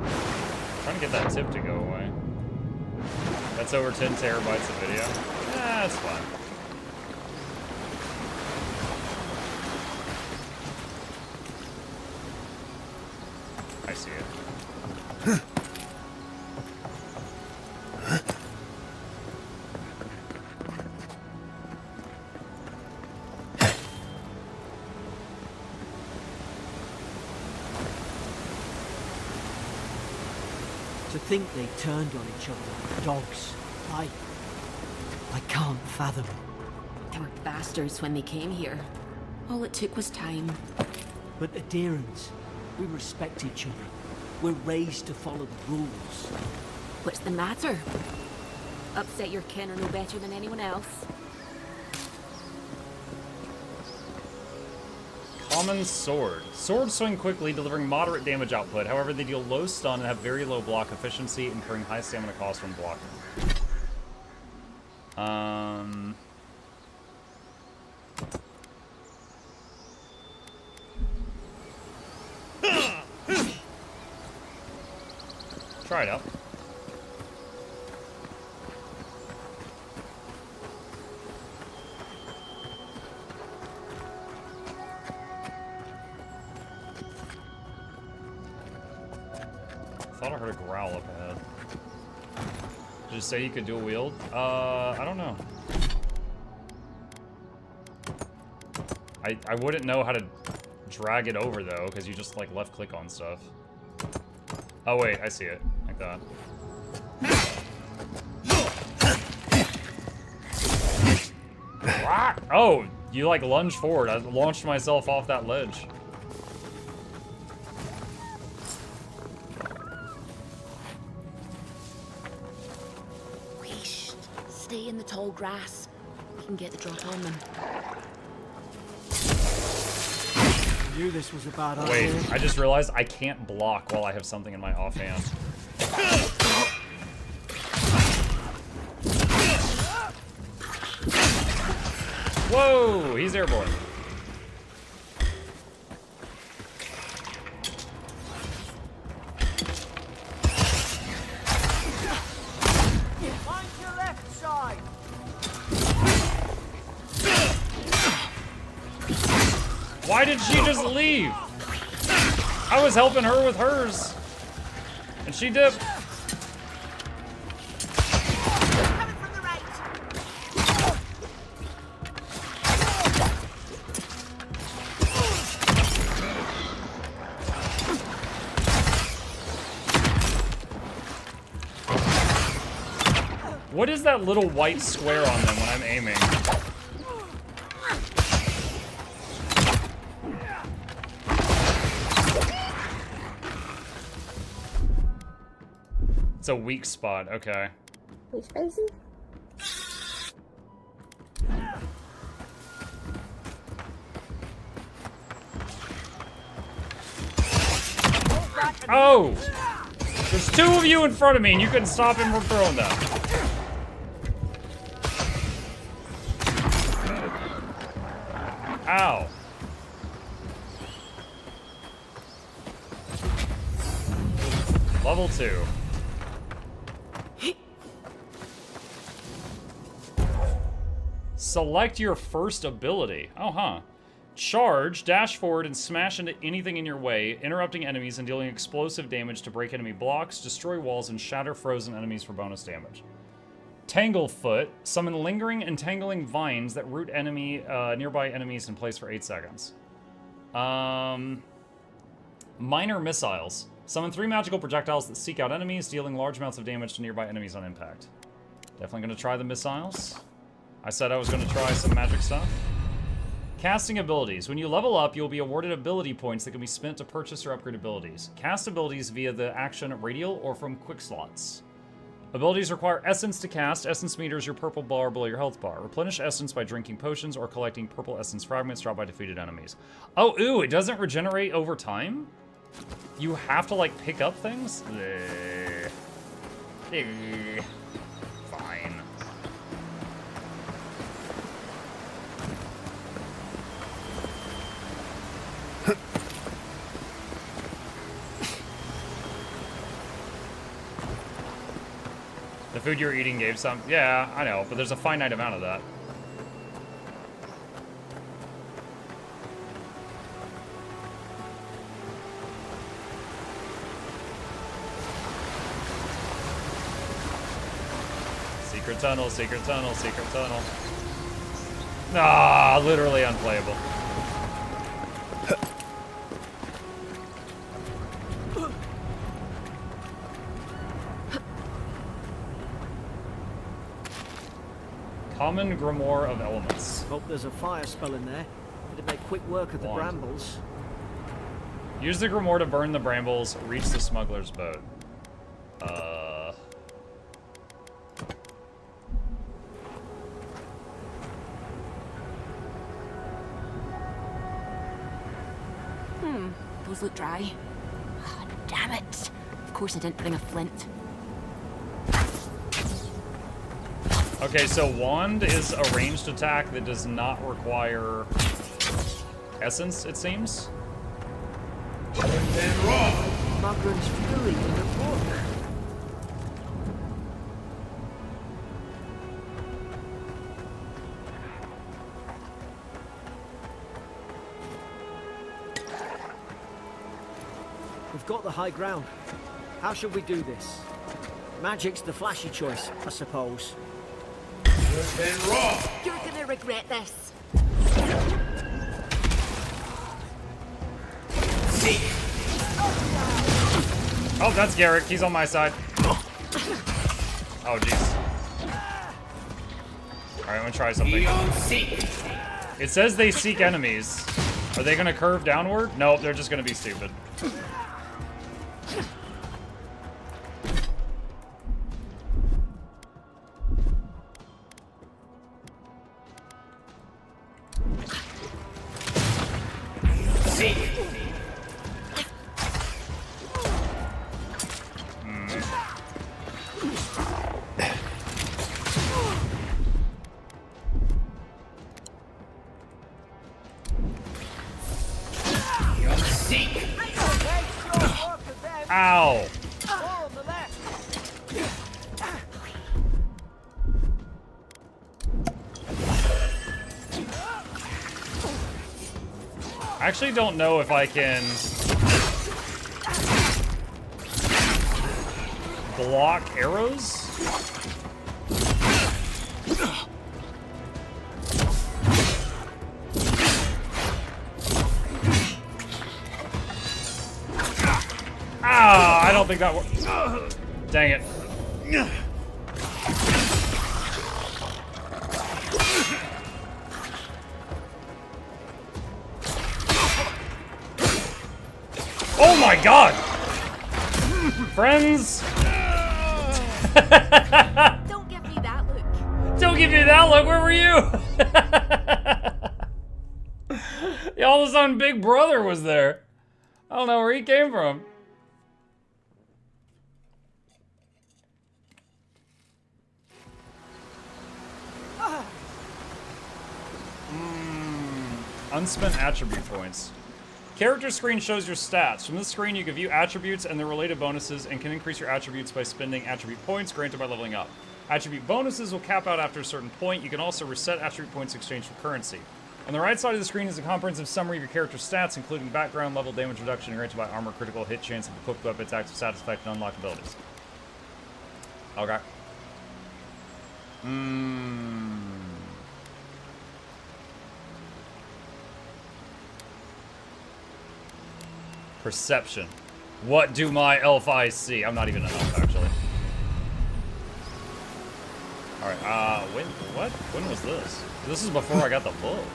I'm trying to get that tip to go away. That's over 10 terabytes of video. That's fine. I see it. To think they turned on each other like dogs. I can't fathom. They were bastards when they came here. All it took was time. But Adirans, we respect each other. We're raised to follow the rules. What's the matter? Upset your kin are no better than anyone else. Common sword. Swords swing quickly, delivering moderate damage output. However, they deal low stun and have very low block efficiency, incurring high stamina cost when blocking. Try it out. Thought I heard a growl up ahead. Did it say you could dual wield? I don't know. I wouldn't know how to drag it over though, because you just like left click on stuff. Oh wait, I see it. Like that. Oh, you like lunged forward. I launched myself off that ledge. Stay in the tall grass. We can get the drop on them. I knew this was a bad idea. Wait, I just realized I can't block while I have something in my offhand. Whoa, he's airborne. Why did she just leave? I was helping her with hers. And she dipped. Coming from the right. What is that little white square on them when I'm aiming? It's a weak spot, okay. Wait, spicy? Oh! There's two of you in front of me and you couldn't stop him from throwing them. Ow. Level 2. Select your first ability. Oh, huh. Charge, dash forward, and smash into anything in your way, interrupting enemies and dealing explosive damage to break enemy blocks, destroy walls, and shatter frozen enemies for bonus damage. Tanglefoot, summon lingering, entangling vines that root nearby enemies in place for 8 seconds. Minor missiles. Summon 3 magical projectiles that seek out enemies, dealing large amounts of damage to nearby enemies on impact. Definitely going to try the missiles. I said I was going to try some magic stuff. Casting abilities. When you level up, you'll be awarded ability points that can be spent to purchase or upgrade abilities. Cast abilities via the action radial or from quick slots. Abilities require essence to cast. Essence meter is your purple bar below your health bar. Replenish essence by drinking potions or collecting purple essence fragments dropped by defeated enemies. Oh, ooh, it doesn't regenerate over time? You have to, like, pick up things? Fine. The food you were eating gave some... Yeah, I know, but there's a finite amount of that. Secret tunnel, secret tunnel, secret tunnel. Ah, literally unplayable. Common Grimoire of Elements. Hope there's a fire spell in there. It'd make quick work of the Wand. brambles. Use the Grimoire to burn the brambles. Reach the smuggler's boat. Those look dry. Oh, damn it. Of course I didn't bring a flint. Okay, so Wand is a ranged attack that does not require essence, it seems. Mugren's Fury in the book. We've got the high ground. How should we do this? Magic's the flashy choice, I suppose. You're gonna regret this. Oh, that's Garrick. He's on my side. Oh, jeez. Alright, I'm gonna try something. It says they seek enemies. Are they gonna curve downward? Nope, they're just gonna be stupid. Ow! I actually don't know if I can block arrows. Ah, I don't think that works. Dang it. Oh my god! Friends! Don't give me that look. Don't give me that look, where were you? Yeah, all of a sudden Big Brother was there. I don't know where he came from. Unspent attribute points. Character screen shows your stats. From this screen, you can view attributes and their related bonuses and can increase your attributes by spending attribute points granted by leveling up. Attribute bonuses will cap out after a certain point. You can also reset attribute points in exchange for currency. On the right side of the screen is a comprehensive summary of your character's stats, including background, level, damage reduction, granted by armor, critical hit chance, and equipped weapons, active status effect, and unlocked abilities. Okay. Perception. What do my elf eyes see? I'm not even an elf, actually. Alright, what? When was this? This is before I got the book.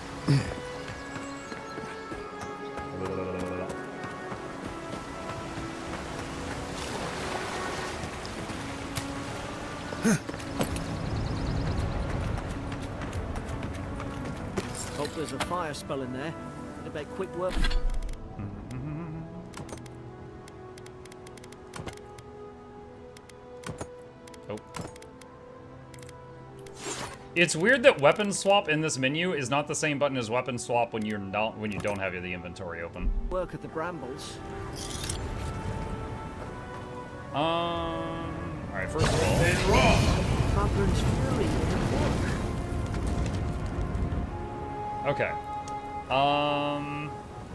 Hope there's a fire spell in there. It'd make quick work. Oh. It's weird that weapon swap in this menu is not the same button as weapon swap when you don't have the inventory open. Work at the brambles. Alright, first of all. Mugren's Fury in the book. Okay.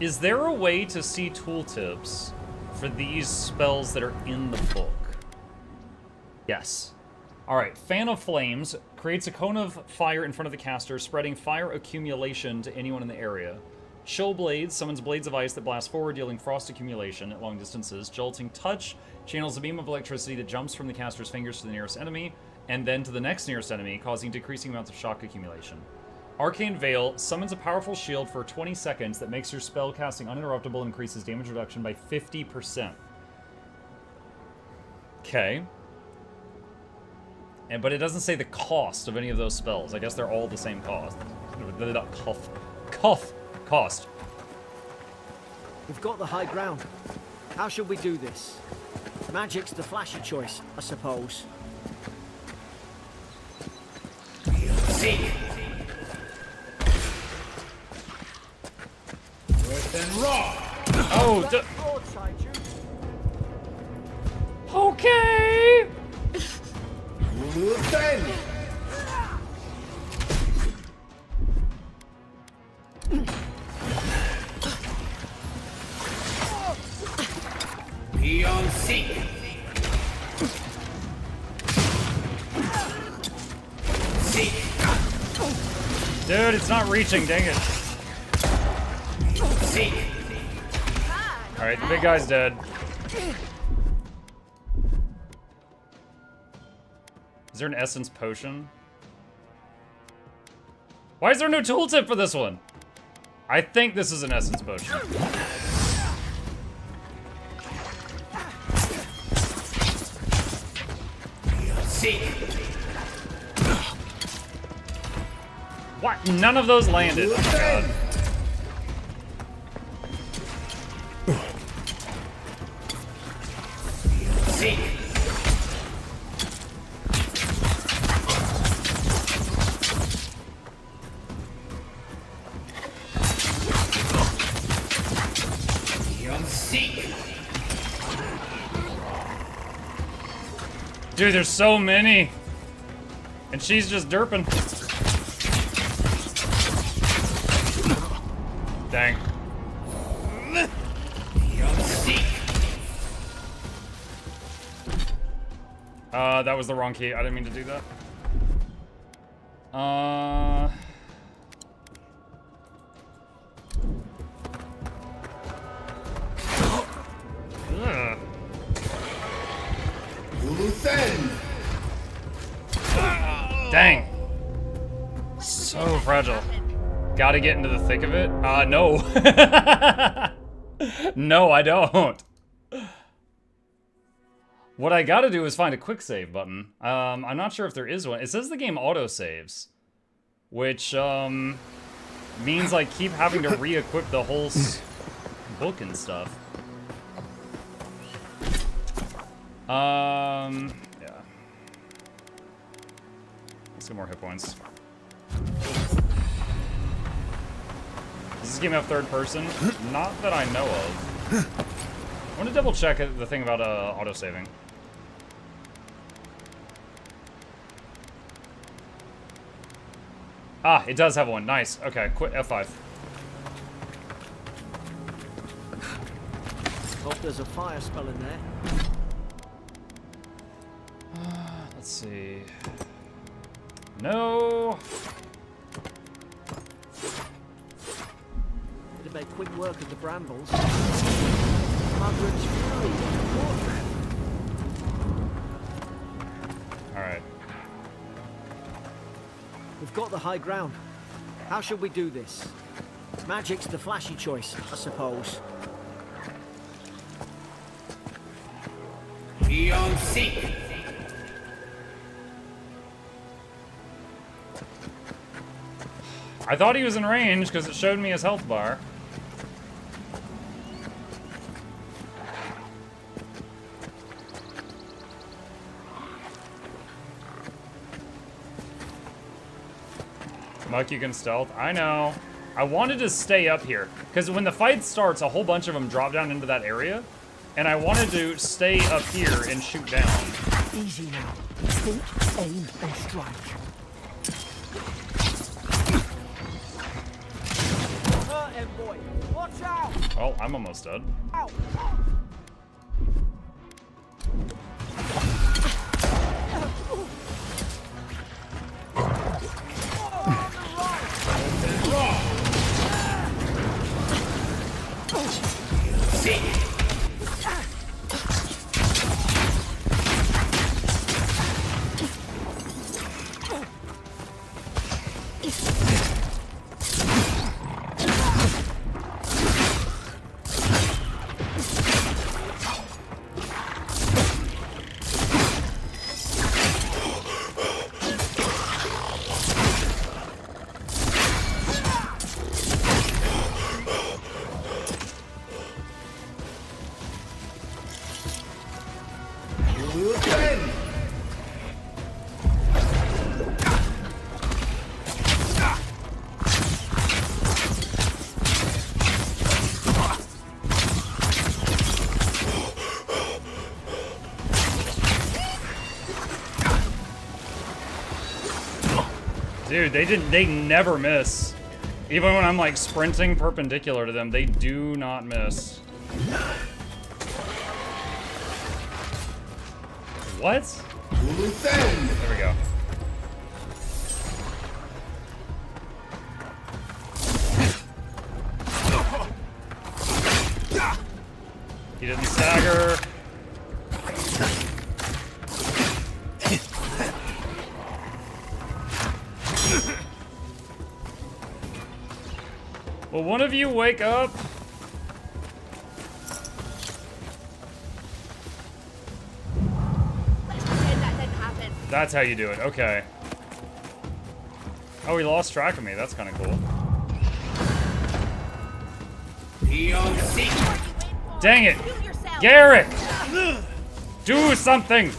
Is there a way to see tooltips for these spells that are in the book? Yes. Alright, Fan of Flames creates a cone of fire in front of the caster, spreading fire accumulation to anyone in the area. Chill Blades summons blades of ice that blast forward, dealing frost accumulation at long distances. Jolting Touch channels a beam of electricity that jumps from the caster's fingers to the nearest enemy. and then to the next nearest enemy, causing decreasing amounts of shock accumulation. Arcane Veil summons a powerful shield for 20 seconds that makes your spell casting uninterruptible and increases damage reduction by 50%. Okay. But it doesn't say the cost of any of those spells. I guess they're all the same cost. Cost. We've got the high ground. How should we do this? Magic's the flashy choice, I suppose. Seek. Worse than raw. Oh, okay. Listen. Beyond seek. Seek. Dude, it's not reaching, dang it. Seek. Alright, the big guy's dead. Is there an essence potion? Why is there no tooltip for this one? I think this is an essence potion. Seek. What? None of those landed. Oh my god. Seek. Beyond seek. Dude, there's so many. And she's just derping. Dang. Beyond seek. That was the wrong key. I didn't mean to do that. Ugh. Luthen. Dang. So fragile. Gotta get into the thick of it? No. No, I don't. What I gotta do is find a quick save button. I'm not sure if there is one. It says the game auto-saves, which, means I keep having to re-equip the whole book and stuff. Yeah. Let's get more hit points. Does this game have third person? Not that I know of. I want to double check the thing about auto-saving. Ah, it does have one. Nice. Okay, quit F5. Hope there's a fire spell in there. Let's see. No. It'd make quick work of the brambles. Margaret's fury. Alright. We've got the high ground. How should we do this? Magic's the flashy choice, I suppose. Beyond seek. I thought he was in range because it showed me his health bar. Muck, you can stealth. I know. I wanted to stay up here because when the fight starts, a whole bunch of them drop down into that area, and I wanted to stay up here and shoot down. Easy now. Think, aim, and strike. Boy. Watch out! Oh, I'm almost dead. Ow. Dude, they never miss. Even when I'm like sprinting perpendicular to them, they do not miss. What? There we go. He didn't stagger. Will one of you wake up? Let's pretend that didn't happen. That's how you do it. Okay. Oh, he lost track of me. That's kind of cool. Be on seek. Dang it. Do yourself. Garrick! Do something!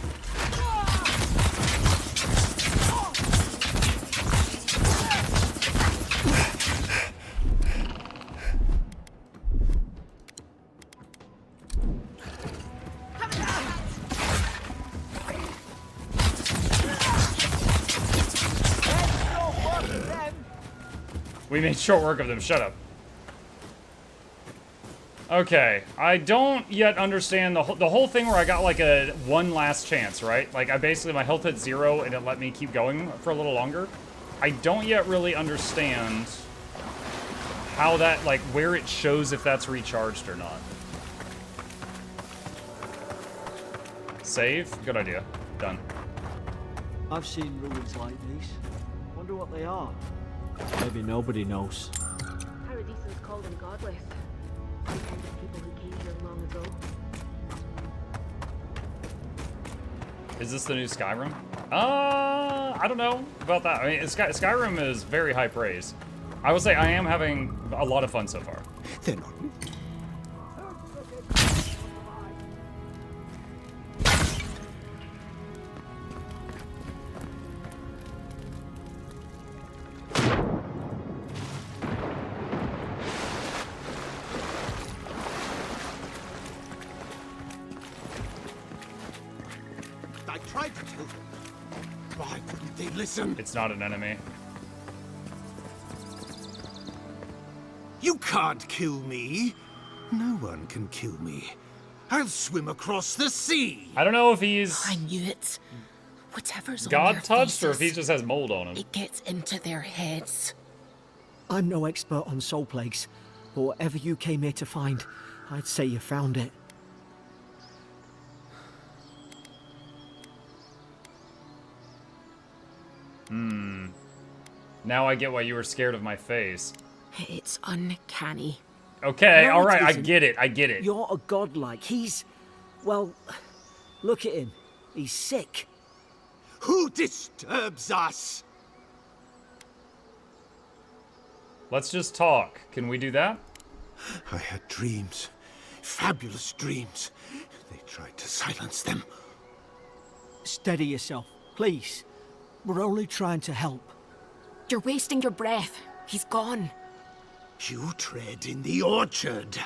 We made short work of them. Shut up. Okay, I don't yet understand the whole thing where I got like a one last chance, right? Like I basically, my health hit 0 and it let me keep going for a little longer. I don't yet really understand how that, like where it shows if that's recharged or not. Save? Good idea. Done. I've seen ruins like these. Wonder what they are. Maybe nobody knows. Paradis is called them godless. The kind of people who came here long ago. Is this the new Skyrim? I don't know about that. I mean, Skyrim is very high praise. I would say I am having a lot of fun so far. They're not. I tried to tell them. Why wouldn't they listen? It's not an enemy. You can't kill me. No one can kill me. I'll swim across the sea. I don't know if he's I knew it. Whatever's on God their touched or if he faces, just has mold on him. it gets into their heads. I'm no expert on soul plagues, but whatever you came here to find, I'd say you found it. Now I get why you were scared of my face. It's uncanny. Okay, No, all it right, I isn't. get it, I get it. You're a godlike. He's... well, look at him. He's sick. Who disturbs us? Let's just talk. Can we do that? I had dreams. Fabulous dreams. They tried to silence them. Steady yourself, please. We're only trying to help. You're wasting your breath. He's gone. You tread in the orchard.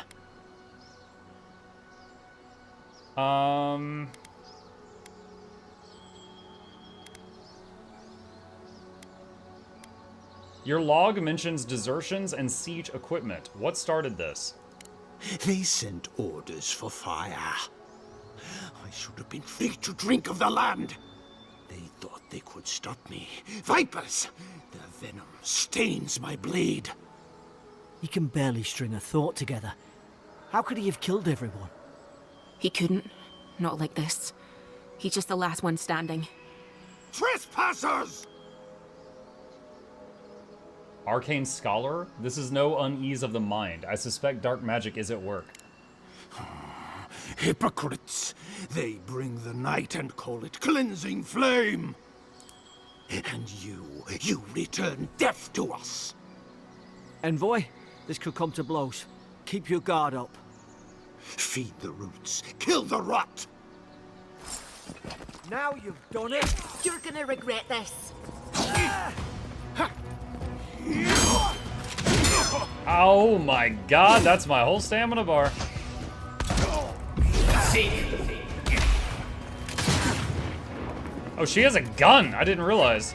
Your log mentions desertions and siege equipment. What started this? They sent orders for fire. I should have been free to drink of the land. They thought they could stop me. Vipers! Their venom stains my blade. He can barely string a thought together. How could he have killed everyone? He couldn't. Not like this. He's just the last one standing. Trespassers! Arcane Scholar? This is no unease of the mind. I suspect dark magic is at work. Hypocrites! They bring the night and call it cleansing flame! And you return death to us! Envoy, this could come to blows. Keep your guard up. Feed the roots, kill the rot! Now you've done it! You're gonna regret this. Oh my god, that's my whole stamina bar. Seek. Oh, she has a gun. I didn't realize.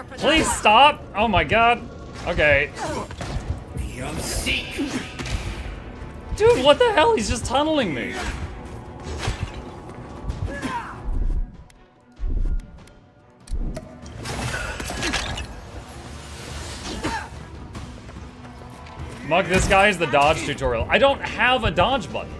for Please that. stop! Oh my god. Okay. You'll seek. Dude, what the hell? He's just tunneling me. Mug, this guy is the dodge tutorial. I don't have a dodge button.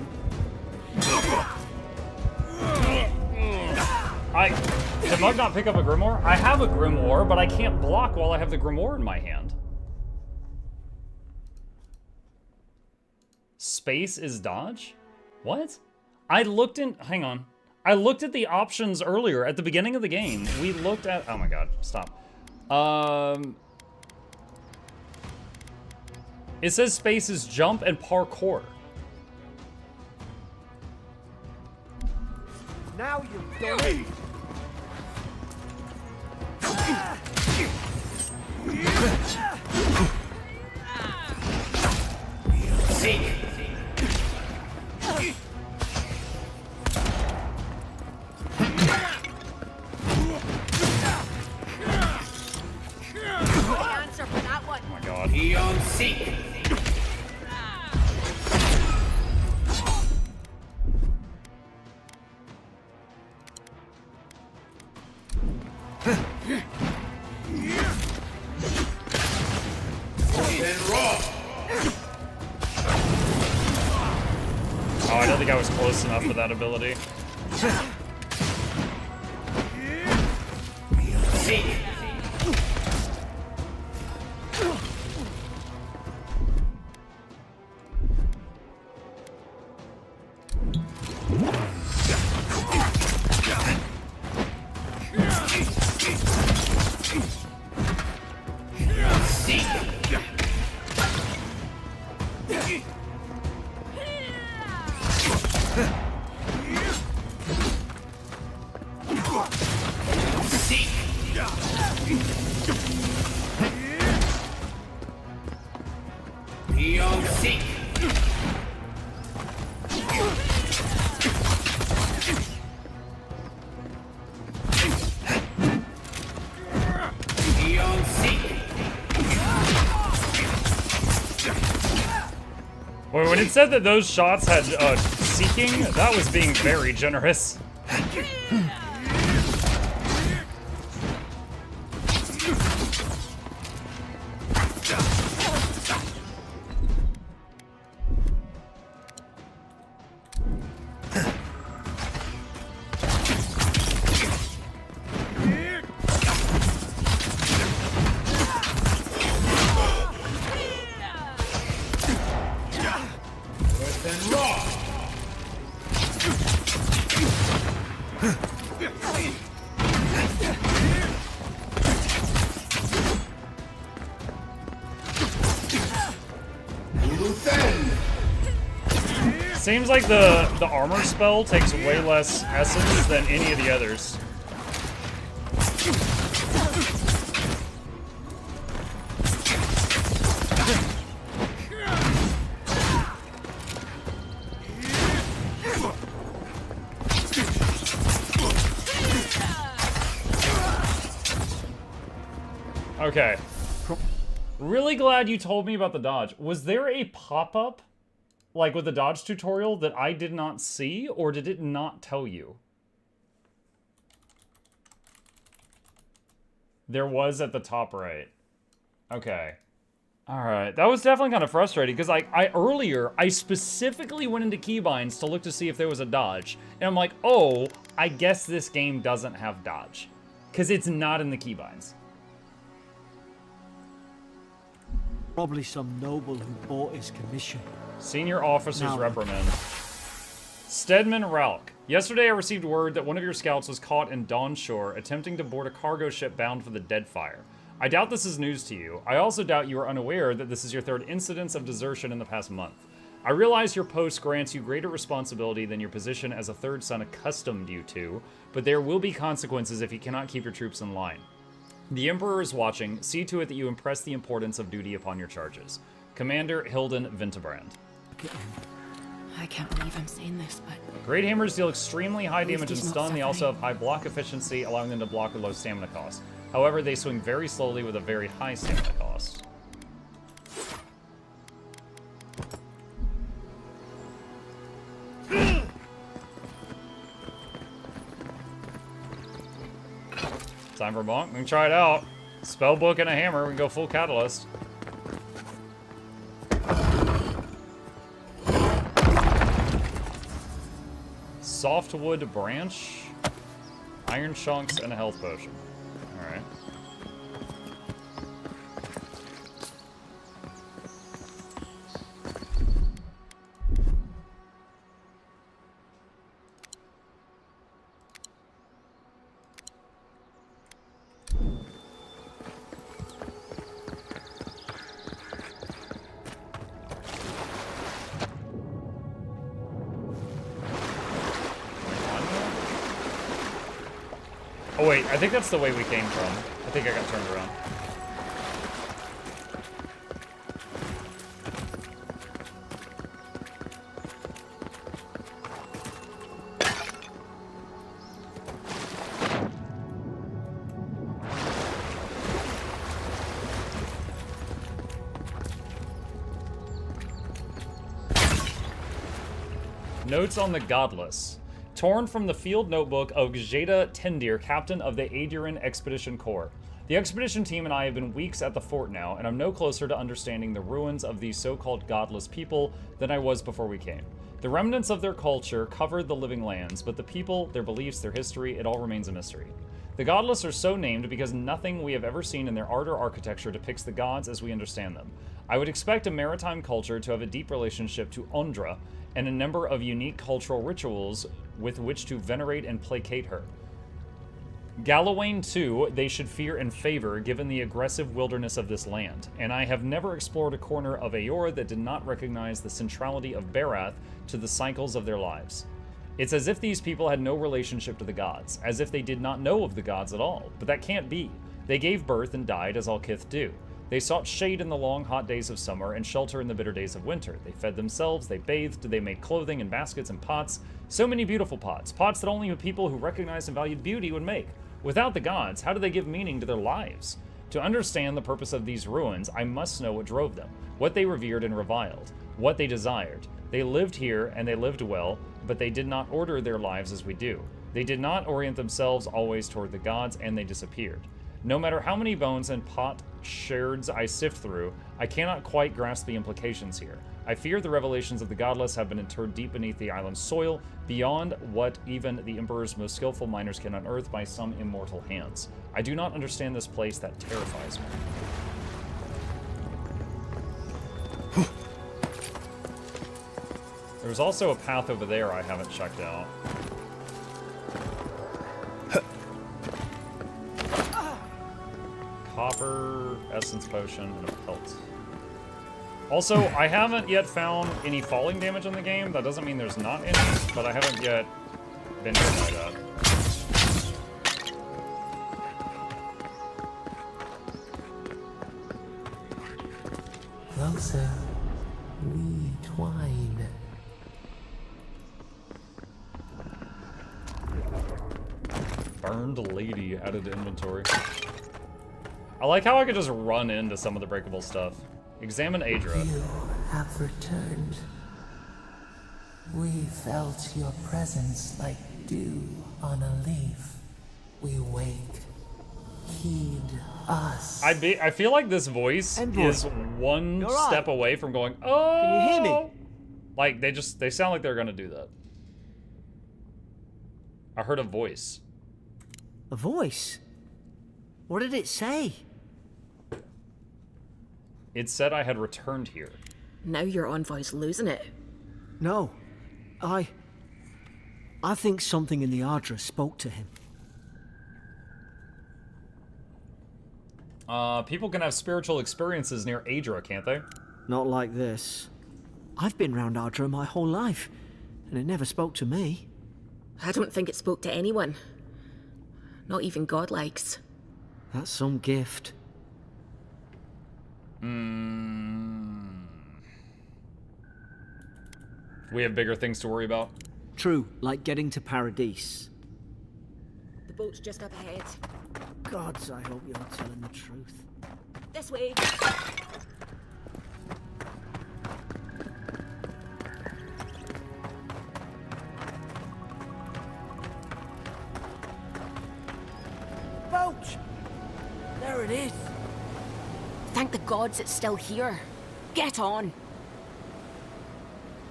Did Mug not pick up a grimoire? I have a grimoire, but I can't block while I have the grimoire in my hand. Space is dodge? What? I looked in, hang on. I looked at the options earlier at the beginning of the game. We looked at, oh my god, stop. It says space is jump and parkour. Now you've done it. Seek. The answer for that one. Oh my god. You'll seek. Then raw. Oh, I don't think I was close enough for that ability. Seek. You'll seek. You'll seek. Wait, when it said that those shots had seeking, that was being very generous. Then raw. Seems like the armor spell takes way less essence than any of the others. Okay. Really glad you told me about the dodge. Was there a pop-up, like with the dodge tutorial, that I did not see, or did it not tell you? There was at the top right. Okay. Alright, that was definitely kind of frustrating, because earlier, I specifically went into keybinds to look to see if there was a dodge, and I'm like, oh, I guess this game doesn't have dodge, because it's not in the keybinds. Probably some noble who bought his commission. Senior officer's Now- reprimand. Stedman Ralk. Yesterday I received word that one of your scouts was caught in Dawnshore attempting to board a cargo ship bound for the Deadfire. I doubt this is news to you. I also doubt you are unaware that this is your third incidence of desertion in the past month. I realize your post grants you greater responsibility than your position as a third son accustomed you to, but there will be consequences if you cannot keep your troops in line. The Emperor is watching. See to it that you impress the importance of duty upon your charges. Commander Hilden Vintebrand. I can't believe I'm saying this, but Great hammers deal extremely high least damage and he's not stun. They also have suffering. high block efficiency, allowing them to block with low stamina cost. However, they swing very slowly with a very high stamina cost. Time for bonk. We can try it out. Spellbook and a hammer. We can go full catalyst. Softwood branch, iron chunks, and a health potion. Alright. Oh wait, I think that's the way we came from. I think I got turned around. Notes on the Godless. Torn from the field notebook of Gjeda Tendir, captain of the Adiran Expedition Corps. The expedition team and I have been weeks at the fort now, and I'm no closer to understanding the ruins of these so-called godless people than I was before we came. The remnants of their culture covered the living lands, but the people, their beliefs, their history, it all remains a mystery. The godless are so named because nothing we have ever seen in their art or architecture depicts the gods as we understand them. I would expect a maritime culture to have a deep relationship to Ondra, and a number of unique cultural rituals with which to venerate and placate her. Galawain, too, they should fear and favor, given the aggressive wilderness of this land, and I have never explored a corner of Aora that did not recognize the centrality of Barath to the cycles of their lives. It's as if these people had no relationship to the gods, as if they did not know of the gods at all, but that can't be. They gave birth and died as all Kith do. They sought shade in the long, hot days of summer and shelter in the bitter days of winter. They fed themselves, they bathed, they made clothing and baskets and pots. So many beautiful pots. Pots that only people who recognized and valued beauty would make. Without the gods, how do they give meaning to their lives? To understand the purpose of these ruins, I must know what drove them, what they revered and reviled, what they desired. They lived here and they lived well, but they did not order their lives as we do. They did not orient themselves always toward the gods, and they disappeared. No matter how many bones and pot sherds I sift through, I cannot quite grasp the implications here. I fear the revelations of the godless have been interred deep beneath the island's soil, beyond what even the Emperor's most skillful miners can unearth by some immortal hands. I do not understand this place that terrifies me. There's also a path over there I haven't checked out. Copper, essence potion, and a pelt. Also, I haven't yet found any falling damage in the game. That doesn't mean there's not any, but I haven't yet been hit by that. Closer, we twine. Burned lady added to inventory. I like how I could just run into some of the breakable stuff. Examine Adra. You have returned. We felt your presence like dew on a leaf. We wake. Heed us. I feel like this voice Envoy. is one You're step right. away from going, oh! Can you hear me? Like, they sound like they're gonna do that. I heard a voice. A voice? What did it say? It said I had returned here. now your envoy's losing it. No. I think something in the Adra spoke to him. People can have spiritual experiences near Adra, can't they? Not like this. I've been round Adra my whole life, and it never spoke to me. I don't think it spoke to anyone. Not even godlikes. That's some gift. We have bigger things to worry about. True, like getting to Paradis. The boat's just up ahead. Gods, I hope you're telling the truth. This way. Boat! There it is. Thank the gods it's still here. Get on.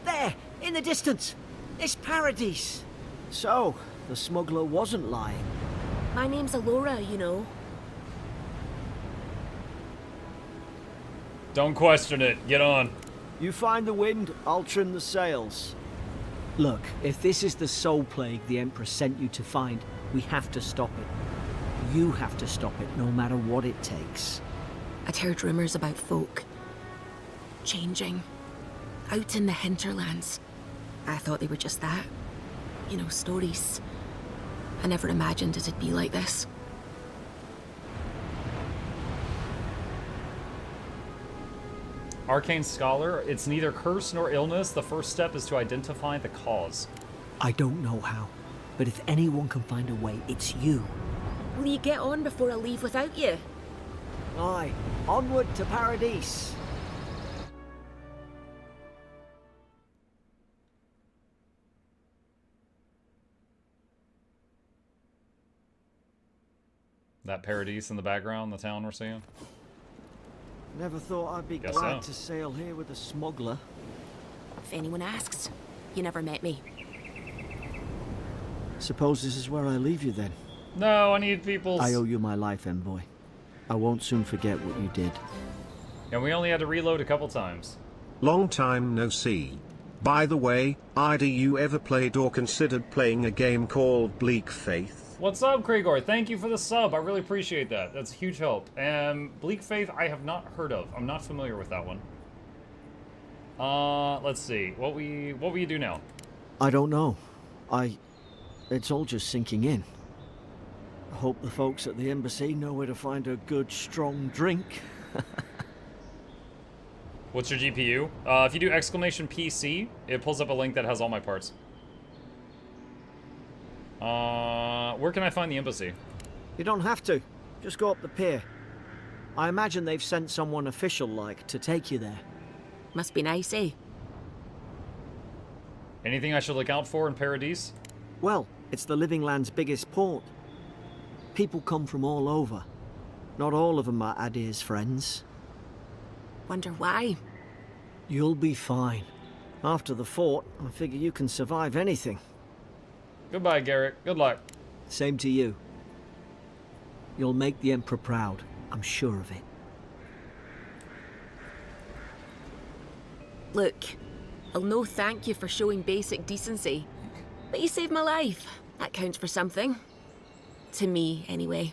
There, in the distance. It's Paradis. So, the smuggler wasn't lying. My name's Ilora, you know. Don't question it. Get on. You find the wind, I'll trim the sails. Look, if this is the soul plague the Emperor sent you to find, we have to stop it. You have to stop it, no matter what it takes. I'd heard rumors about folk changing out in the hinterlands. I thought they were just that. You know, stories. I never imagined it'd be like this. Arcane Scholar, it's neither curse nor illness. The first step is to identify the cause. I don't know how, but if anyone can find a way, it's you. Will you get on before I leave without you? Aye, onward to Paradis. That Paradis in the background, the town we're seeing. Never thought I'd be Guess glad so. to sail here with a smuggler. If anyone asks, you never met me. Suppose this is where I leave you then. No, I need people's... I owe you my life, envoy. I won't soon forget what you did. And we only had to reload a couple times. Long time no see. By the way, either you ever played or considered playing a game called Bleak Faith? What's up, Kragor? Thank you for the sub. I really appreciate that. That's a huge help. Bleak Faith, I have not heard of. I'm not familiar with that one. Let's see. What will you do now? I don't know. It's all just sinking in. I hope the folks at the embassy know where to find a good, strong drink. What's your GPU? If you do exclamation PC, it pulls up a link that has all my parts. Where can I find the embassy? You don't have to. Just go up the pier. I imagine they've sent someone official-like to take you there. Must be nice, eh? Anything I should look out for in Paradis? Well, it's the Living Land's biggest port. People come from all over. Not all of them are Adir's friends. Wonder why? You'll be fine. After the fort, I figure you can survive anything. Goodbye, Garrett. Good luck. Same to you. You'll make the Emperor proud. I'm sure of it. Look, I'll no thank you for showing basic decency. But you saved my life. That counts for something. To me, anyway.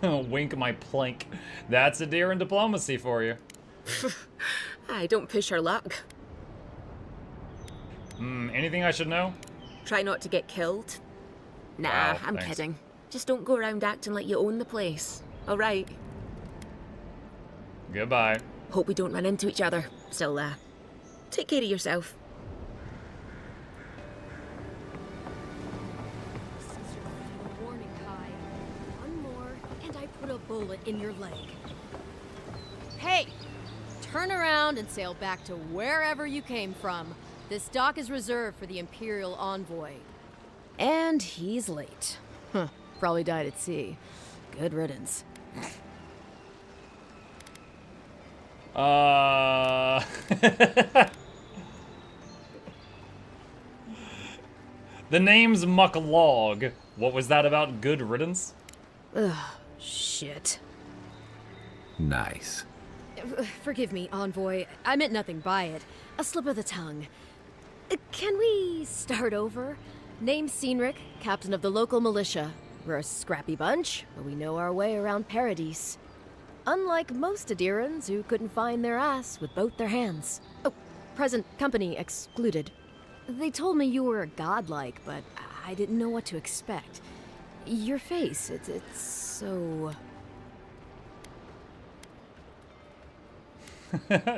Wink my plank. That's a deer in diplomacy for you. I don't push her luck. Anything I should know? Try not to get killed. Nah, Wow, I'm thanks. kidding. Just don't go around acting like you own the place. All right. Goodbye. Hope we don't run into each other. Still, take care of yourself. Warning, Kai. One more, and I put a bullet in your leg. Hey! Turn around and sail back to wherever you came from. This dock is reserved for the Imperial envoy. And he's late. Huh. Probably died at sea. Good riddance. The name's Mukluk. What was that about good riddance? Ugh, shit. Nice. Forgive me, envoy. I meant nothing by it. A slip of the tongue. Can we start over? Name's Cynric, captain of the local militia. We're a scrappy bunch, but we know our way around Paradis. Unlike most Adirans who couldn't find their ass with both their hands. Oh, present company excluded. They told me you were godlike, but I didn't know what to expect. Your face, it's so...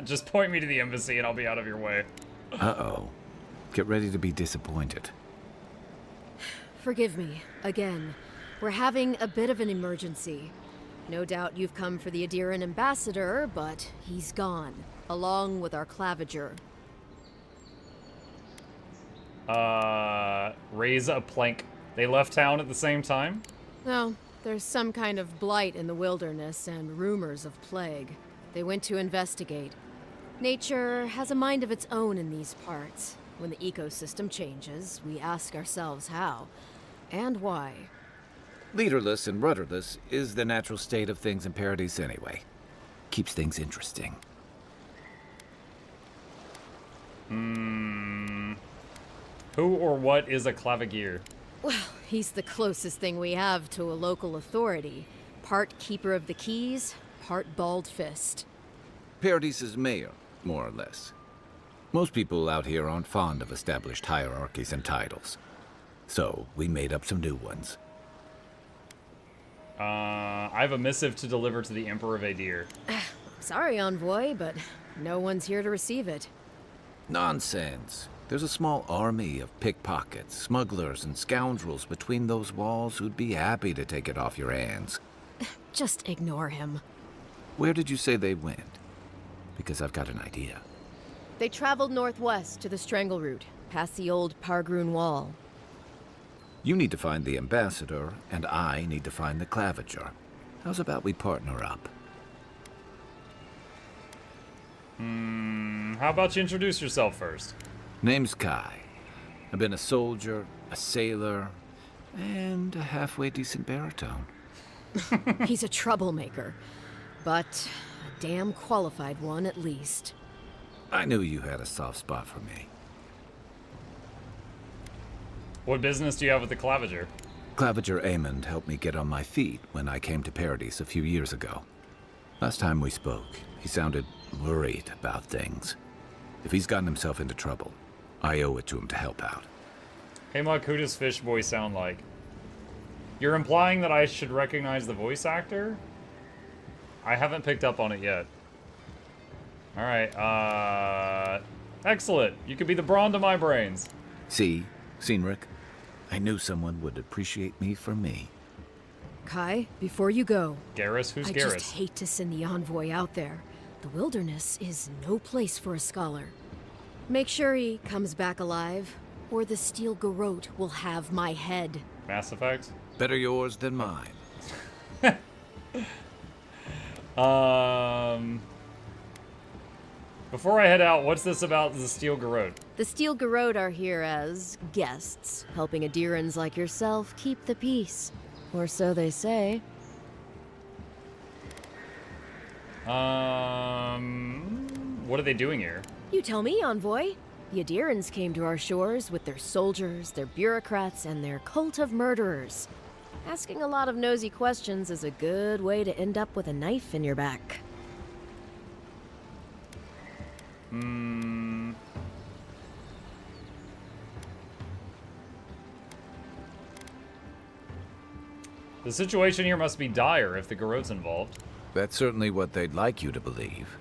Just point me to the embassy and I'll be out of your way. Uh-oh. Get ready to be disappointed. Forgive me, again. We're having a bit of an emergency. No doubt you've come for the Adiran ambassador, but he's gone, along with our claviger. Raise a plank. They left town at the same time? No, there's some kind of blight in the wilderness and rumors of plague. They went to investigate. Nature has a mind of its own in these parts. When the ecosystem changes, we ask ourselves how and why. Leaderless and rudderless is the natural state of things in Paradis anyway. Keeps things interesting. Who or what is a claviger? Well, he's the closest thing we have to a local authority. Part keeper of the keys, part bald fist. Paradis' mayor, more or less. Most people out here aren't fond of established hierarchies and titles. So, we made up some new ones. I have a missive to deliver to the Emperor of Adir. Sorry, Envoy, but no one's here to receive it. Nonsense. There's a small army of pickpockets, smugglers, and scoundrels between those walls who'd be happy to take it off your hands. Just ignore him. Where did you say they went? Because I've got an idea. They traveled northwest to the Strangle Route, past the old Pargroon Wall. You need to find the ambassador, and I need to find the claviger. How's about we partner up? How about you introduce yourself first? Name's Kai. I've been a soldier, a sailor, and a halfway decent baritone. He's a troublemaker, but a damn qualified one at least. I knew you had a soft spot for me. What business do you have with the claviger? Claviger Amond helped me get on my feet when I came to Paradis a few years ago. Last time we spoke, he sounded worried about things. If he's gotten himself into trouble, I owe it to him to help out. Hey, Muck, who does Fish Boy sound like? You're implying that I should recognize the voice actor? I haven't picked up on it yet. Alright, excellent. You could be the brawn to my brains. See, Scenric, I knew someone would appreciate me for me. Kai, before you go... Garrus? Who's I Garrus? just hate to send the envoy out there. The wilderness is no place for a scholar. Make sure he comes back alive, or the Steel Garrote will have my head. Mass Effect? Better yours than mine. Before I head out, what's this about the Steel Garrote? The Steel Garrote are here as guests, helping Adirans like yourself keep the peace. Or so they say. What are they doing here? You tell me, Envoy. The Adirans came to our shores with their soldiers, their bureaucrats, and their cult of murderers. Asking a lot of nosy questions is a good way to end up with a knife in your back. The situation here must be dire if the Garrote's involved. That's certainly what they'd like you to believe.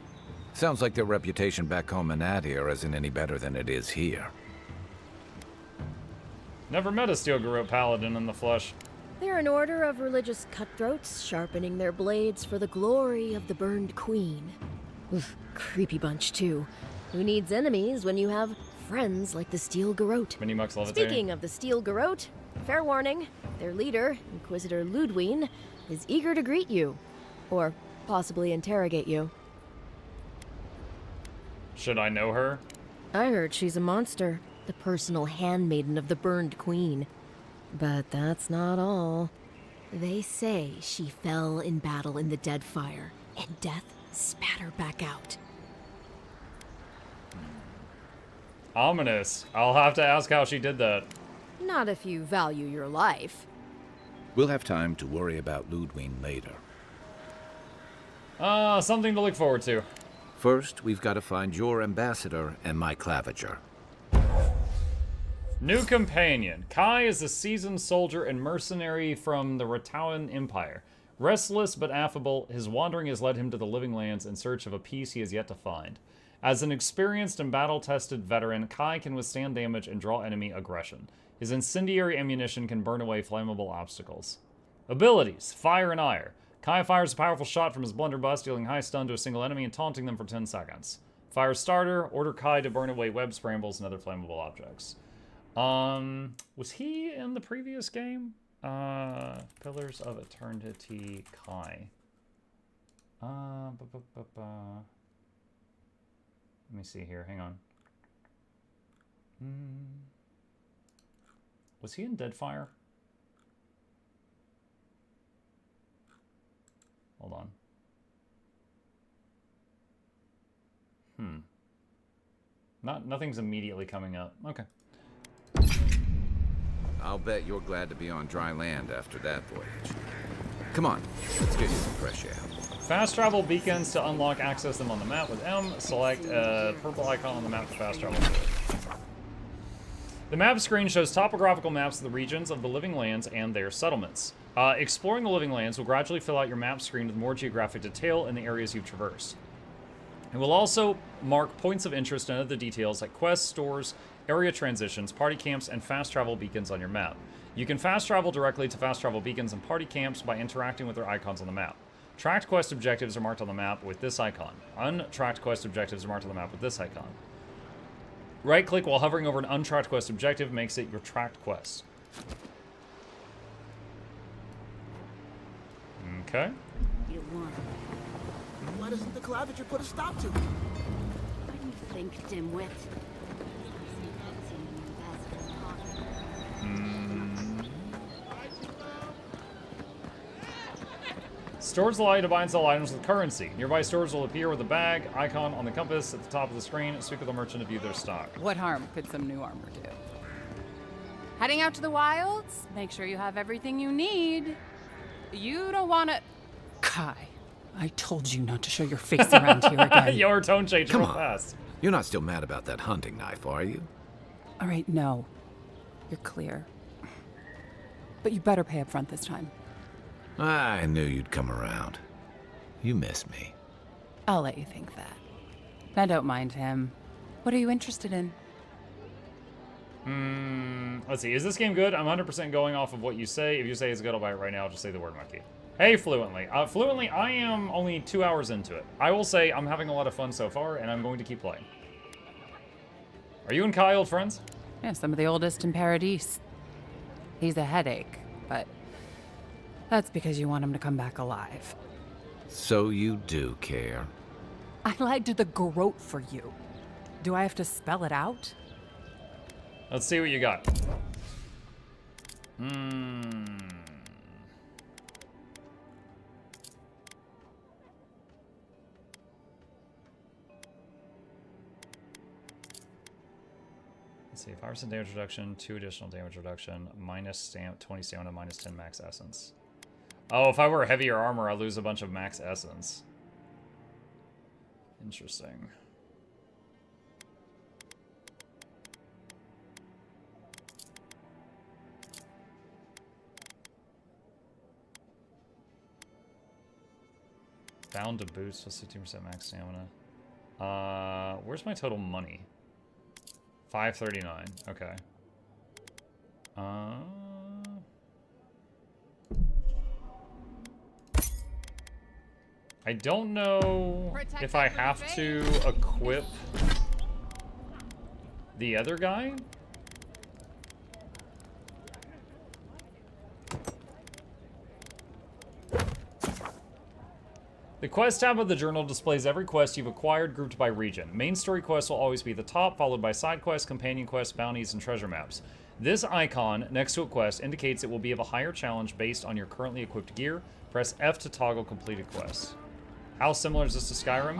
Sounds like their reputation back home in Adir isn't any better than it is here. Never met a Steel Garrote paladin in the flesh. They're an order of religious cutthroats, sharpening their blades for the glory of the burned queen. Oof, creepy bunch, too. Who needs enemies when you have friends like the Steel Garrote? Mini Muck's levitating. Speaking of the Steel Garrote, fair warning, their leader, Inquisitor Ludwine, is eager to greet you. Or possibly interrogate you. Should I know her? I heard she's a monster, the personal handmaiden of the burned queen. But that's not all. They say she fell in battle in the Deadfire, and death spat her back out. Ominous. I'll have to ask how she did that. Not if you value your life. We'll have time to worry about Ludwine later. Something to look forward to. First, we've got to find your ambassador and my claviger. New companion. Kai is a seasoned soldier and mercenary from the Ratauan Empire. Restless but affable, his wandering has led him to the Living Lands in search of a peace he has yet to find. As an experienced and battle-tested veteran, Kai can withstand damage and draw enemy aggression. His incendiary ammunition can burn away flammable obstacles. Abilities: Fire and Ire. Kai fires a powerful shot from his blunderbuss, dealing high stun to a single enemy and taunting them for 10 seconds. Fire Starter: Order Kai to burn away web scrambles and other flammable objects. Was he in the previous game? Pillars of Eternity Kai. Let me see here, hang on. Was he in Deadfire? Hold on. Nothing's immediately coming up. Okay. I'll bet you're glad to be on dry land after that voyage. Come on, let's get you some fresh air. Fast travel beacons. To unlock, access them on the map with M. Select a purple icon on the map for fast travel. The map screen shows topographical maps of the regions of the Living Lands and their settlements. Exploring the Living Lands will gradually fill out your map screen with more geographic detail in the areas you've traversed. It will also mark points of interest and other details like quests, stores, area transitions, party camps, and fast travel beacons on your map. You can fast travel directly to fast travel beacons and party camps by interacting with their icons on the map. Tracked quest objectives are marked on the map with this icon. Untracked quest objectives are marked on the map with this icon. Right-click while hovering over an untracked quest objective makes it your tracked quest. Okay. Why doesn't the claviger put a stop to it? What do you think, dimwit? Stores allow you to buy and sell items with currency. Nearby stores will appear with a bag icon on the compass at the top of the screen. Speak with the merchant to view their stock. What harm could some new armor do? Heading out to the wilds? Make sure you have everything you need. You don't want to... Kai, I told you not to show your face around here again. Your tone changed real Come on. fast. You're not still mad about that hunting knife, are you? All right, no. You're clear. But you better pay up front this time. I knew you'd come around. You miss me. I'll let you think that. I don't mind him. What are you interested in? Let's see. Is this game good? I'm 100% going off of what you say. If you say it's good, I'll buy it right now. I'll just say the word monkey. Hey, Fluently. Fluently, I am only 2 hours into it. I will say I'm having a lot of fun so far, and I'm going to keep playing. Are you and Kai old friends? Yeah, some of the oldest in Paradis. He's a headache, but that's because you want him to come back alive. So you do care. I lied to the Garrote for you. Do I have to spell it out? Let's see what you got. Let's see, 5% damage reduction, 2 additional damage reduction, minus 20 stamina, minus 10 max essence. Oh, if I wear heavier armor, I lose a bunch of max essence. Interesting. Bound to boost, plus 15% max stamina. Where's my total money? 539. Okay. I don't know if I have to equip the other guy. The quest tab of the journal displays every quest you've acquired grouped by region. Main story quests will always be the top, followed by side quests, companion quests, bounties, and treasure maps. This icon next to a quest indicates it will be of a higher challenge based on your currently equipped gear. Press F to toggle completed quests. How similar is this to Skyrim?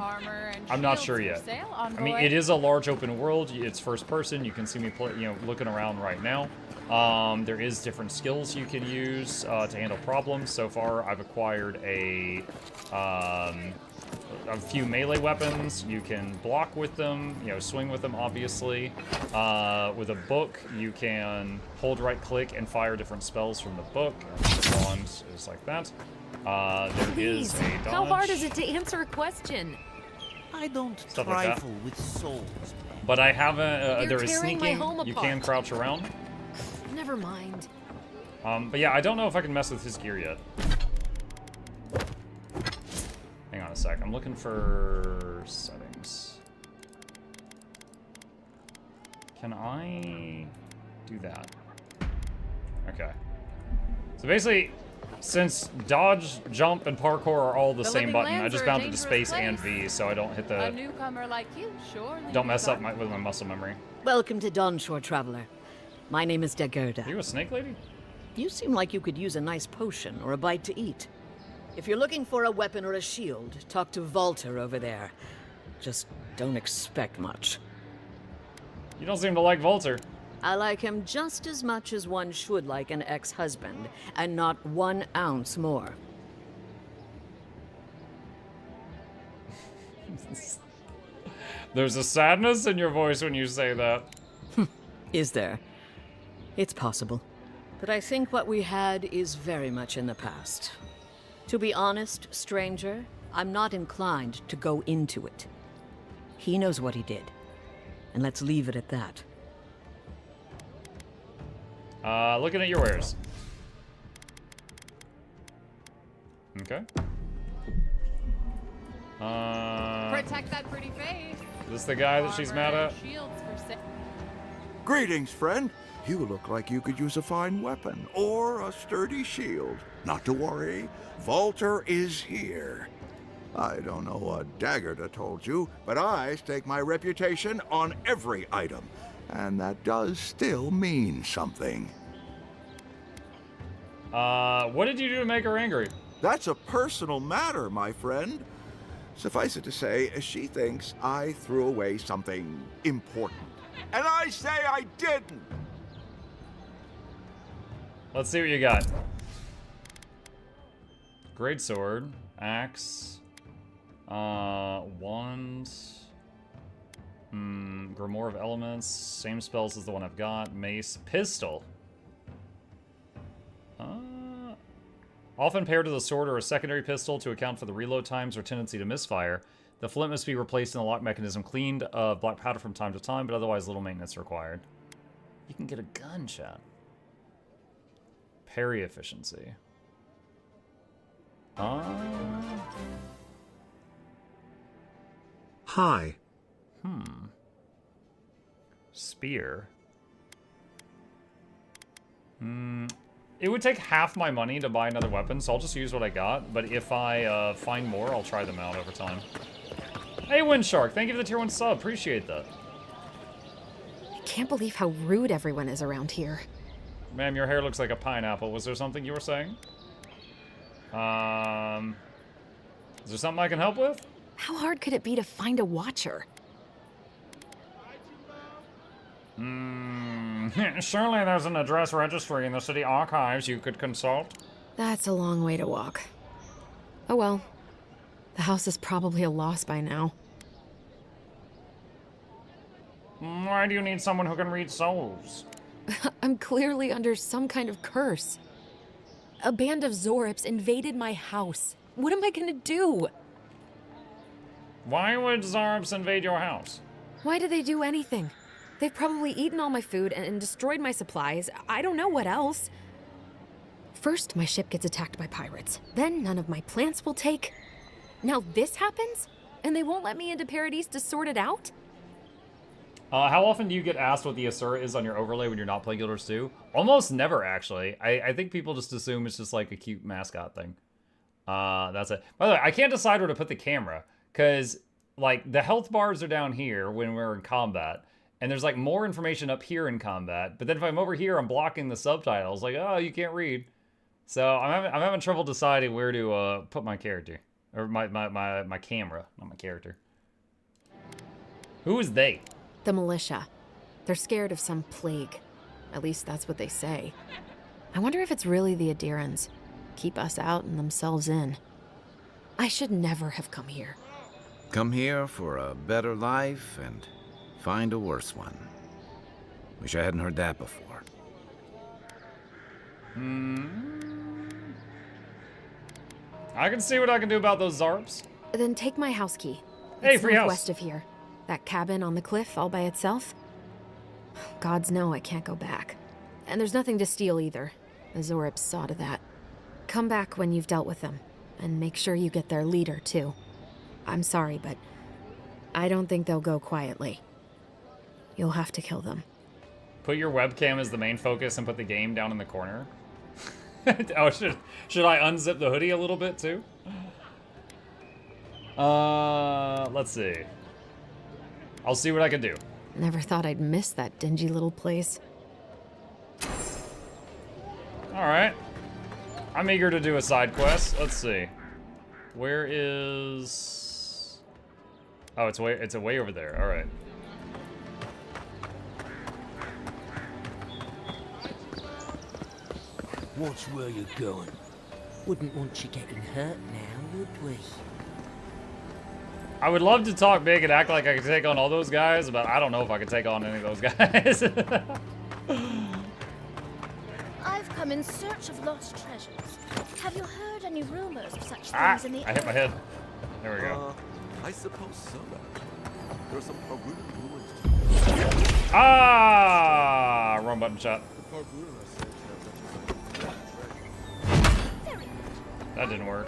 I'm not sure yet. I mean, it is a large open world. It's first person. You can see me play, looking around right now. There is different skills you can use to handle problems. So far, I've acquired a few melee weapons. You can block with them, swing with them, obviously. With a book, you can hold right-click and fire different spells from the book. And wand is like that. There Please, is a dodge. how hard is it to answer a question? I don't Stuff like that. trifle with souls. But I haven't. You're There is tearing my sneaking. home You apart. can crouch around. Never mind. But yeah, I don't know if I can mess with his gear yet. Hang on a sec. I'm looking for settings. Can I do that? Okay. So basically, since dodge, jump, and parkour are all the same living button, I lands just are a bound to the dangerous space and place. V, so I don't hit A the. newcomer like you, surely. Don't mess up with my muscle memory. Welcome to Dawnshore, traveler. My name is Dagerda. Are you a snake lady? You seem like you could use a nice potion or a bite to eat. If you're looking for a weapon or a shield, talk to Walter over there. Just don't expect much. You don't seem to like Volter. I like him just as much as one should like an ex-husband, and not 1 ounce more. There's a sadness in your voice when you say that. Is there? It's possible. But I think what we had is very much in the past. To be honest, stranger, I'm not inclined to go into it. He knows what he did. And let's leave it at that. Looking at your wares. Okay. Protect that pretty face. Is this the guy that she's mad at? Shields for Greetings, friend. You look like you could use a fine weapon or a sturdy shield. Not to worry, Walter is here. I don't know what Dagerda told you, but I stake my reputation on every item, and that does still mean something. What did you do to make her angry? That's a personal matter, my friend. Suffice it to say, she thinks I threw away something important. And I say I didn't! Let's see what you got. Great sword, axe, wand, Grimoire of Elements, same spells as the one I've got, mace, pistol. Often paired with a sword or a secondary pistol to account for the reload times or tendency to misfire. The flint must be replaced in the lock mechanism, cleaned of black powder from time to time, but otherwise little maintenance required. You can get a gunshot. Parry efficiency. Hi. Spear. It would take half my money to buy another weapon, so I'll just use what I got. But if I find more, I'll try them out over time. Hey, Windshark, thank you for the tier 1 sub. Appreciate that. I can't believe how rude everyone is around here. Ma'am, your hair looks like a pineapple. Was there something you were saying? Is there something I can help with? How hard could it be to find a watcher? Surely there's an address registry in the city archives you could consult. That's a long way to walk. Oh well. The house is probably a loss by now. Why do you need someone who can read souls? I'm clearly under some kind of curse. A band of Zorips invaded my house. What am I gonna do? Why would Zarbs invade your house? Why do they do anything? They've probably eaten all my food and destroyed my supplies. I don't know what else. First, my ship gets attacked by pirates. Then none of my plants will take. Now this happens? And they won't let me into Paradis to sort it out? How often do you get asked what the Asura is on your overlay when you're not playing Guild Wars 2? Almost never, actually. I think people just assume it's just like a cute mascot thing. That's it. By the way, I can't decide where to put the camera, because like the health bars are down here when we're in combat, and there's like more information up here in combat, but then if I'm over here, I'm blocking the subtitles, like, oh, you can't read. So I'm having trouble deciding where to put my character. Or my camera, not my character. Who is they? The militia. They're scared of some plague. At least that's what they say. I wonder if it's really the Adirans. Keep us out and themselves in. I should never have come here. Come here for a better life and find a worse one. Wish I hadn't heard that before. I can see what I can do about those Zarps. Then take my house key. Hey, It's free house. northwest of here. That cabin on the cliff all by itself. Gods know I can't go back. And there's nothing to steal either. The Zoribs saw to that. Come back when you've dealt with them. And make sure you get their leader, too. I'm sorry, but I don't think they'll go quietly. You'll have to kill them. Put your webcam as the main focus and put the game down in the corner. Oh, should I unzip the hoodie a little bit, too? Let's see. I'll see what I can do. Never thought I'd miss that dingy little place. Alright. I'm eager to do a side quest. Let's see. Where is... Oh, it's way over there. Alright. Watch where you're going. Wouldn't want you getting hurt now, would we? I would love to talk big and act like I could take on all those guys, but I don't know if I could take on any of those guys. I've come in search of lost treasures. Have you heard any rumors of such Ah, things in the I hit my head. There we go. I suppose so. There's some Paradis ruins. Ah! Wrong button shot. That didn't work.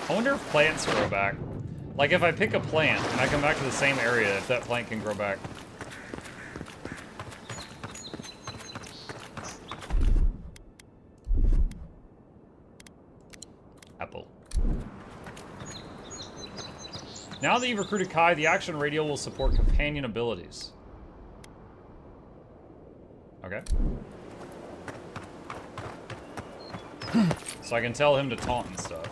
I wonder if plants grow back. Like if I pick a plant and I come back to the same area, if that plant can grow back. Apple. Now that you've recruited Kai, the action radio will support companion abilities. Okay. So I can tell him to taunt and stuff.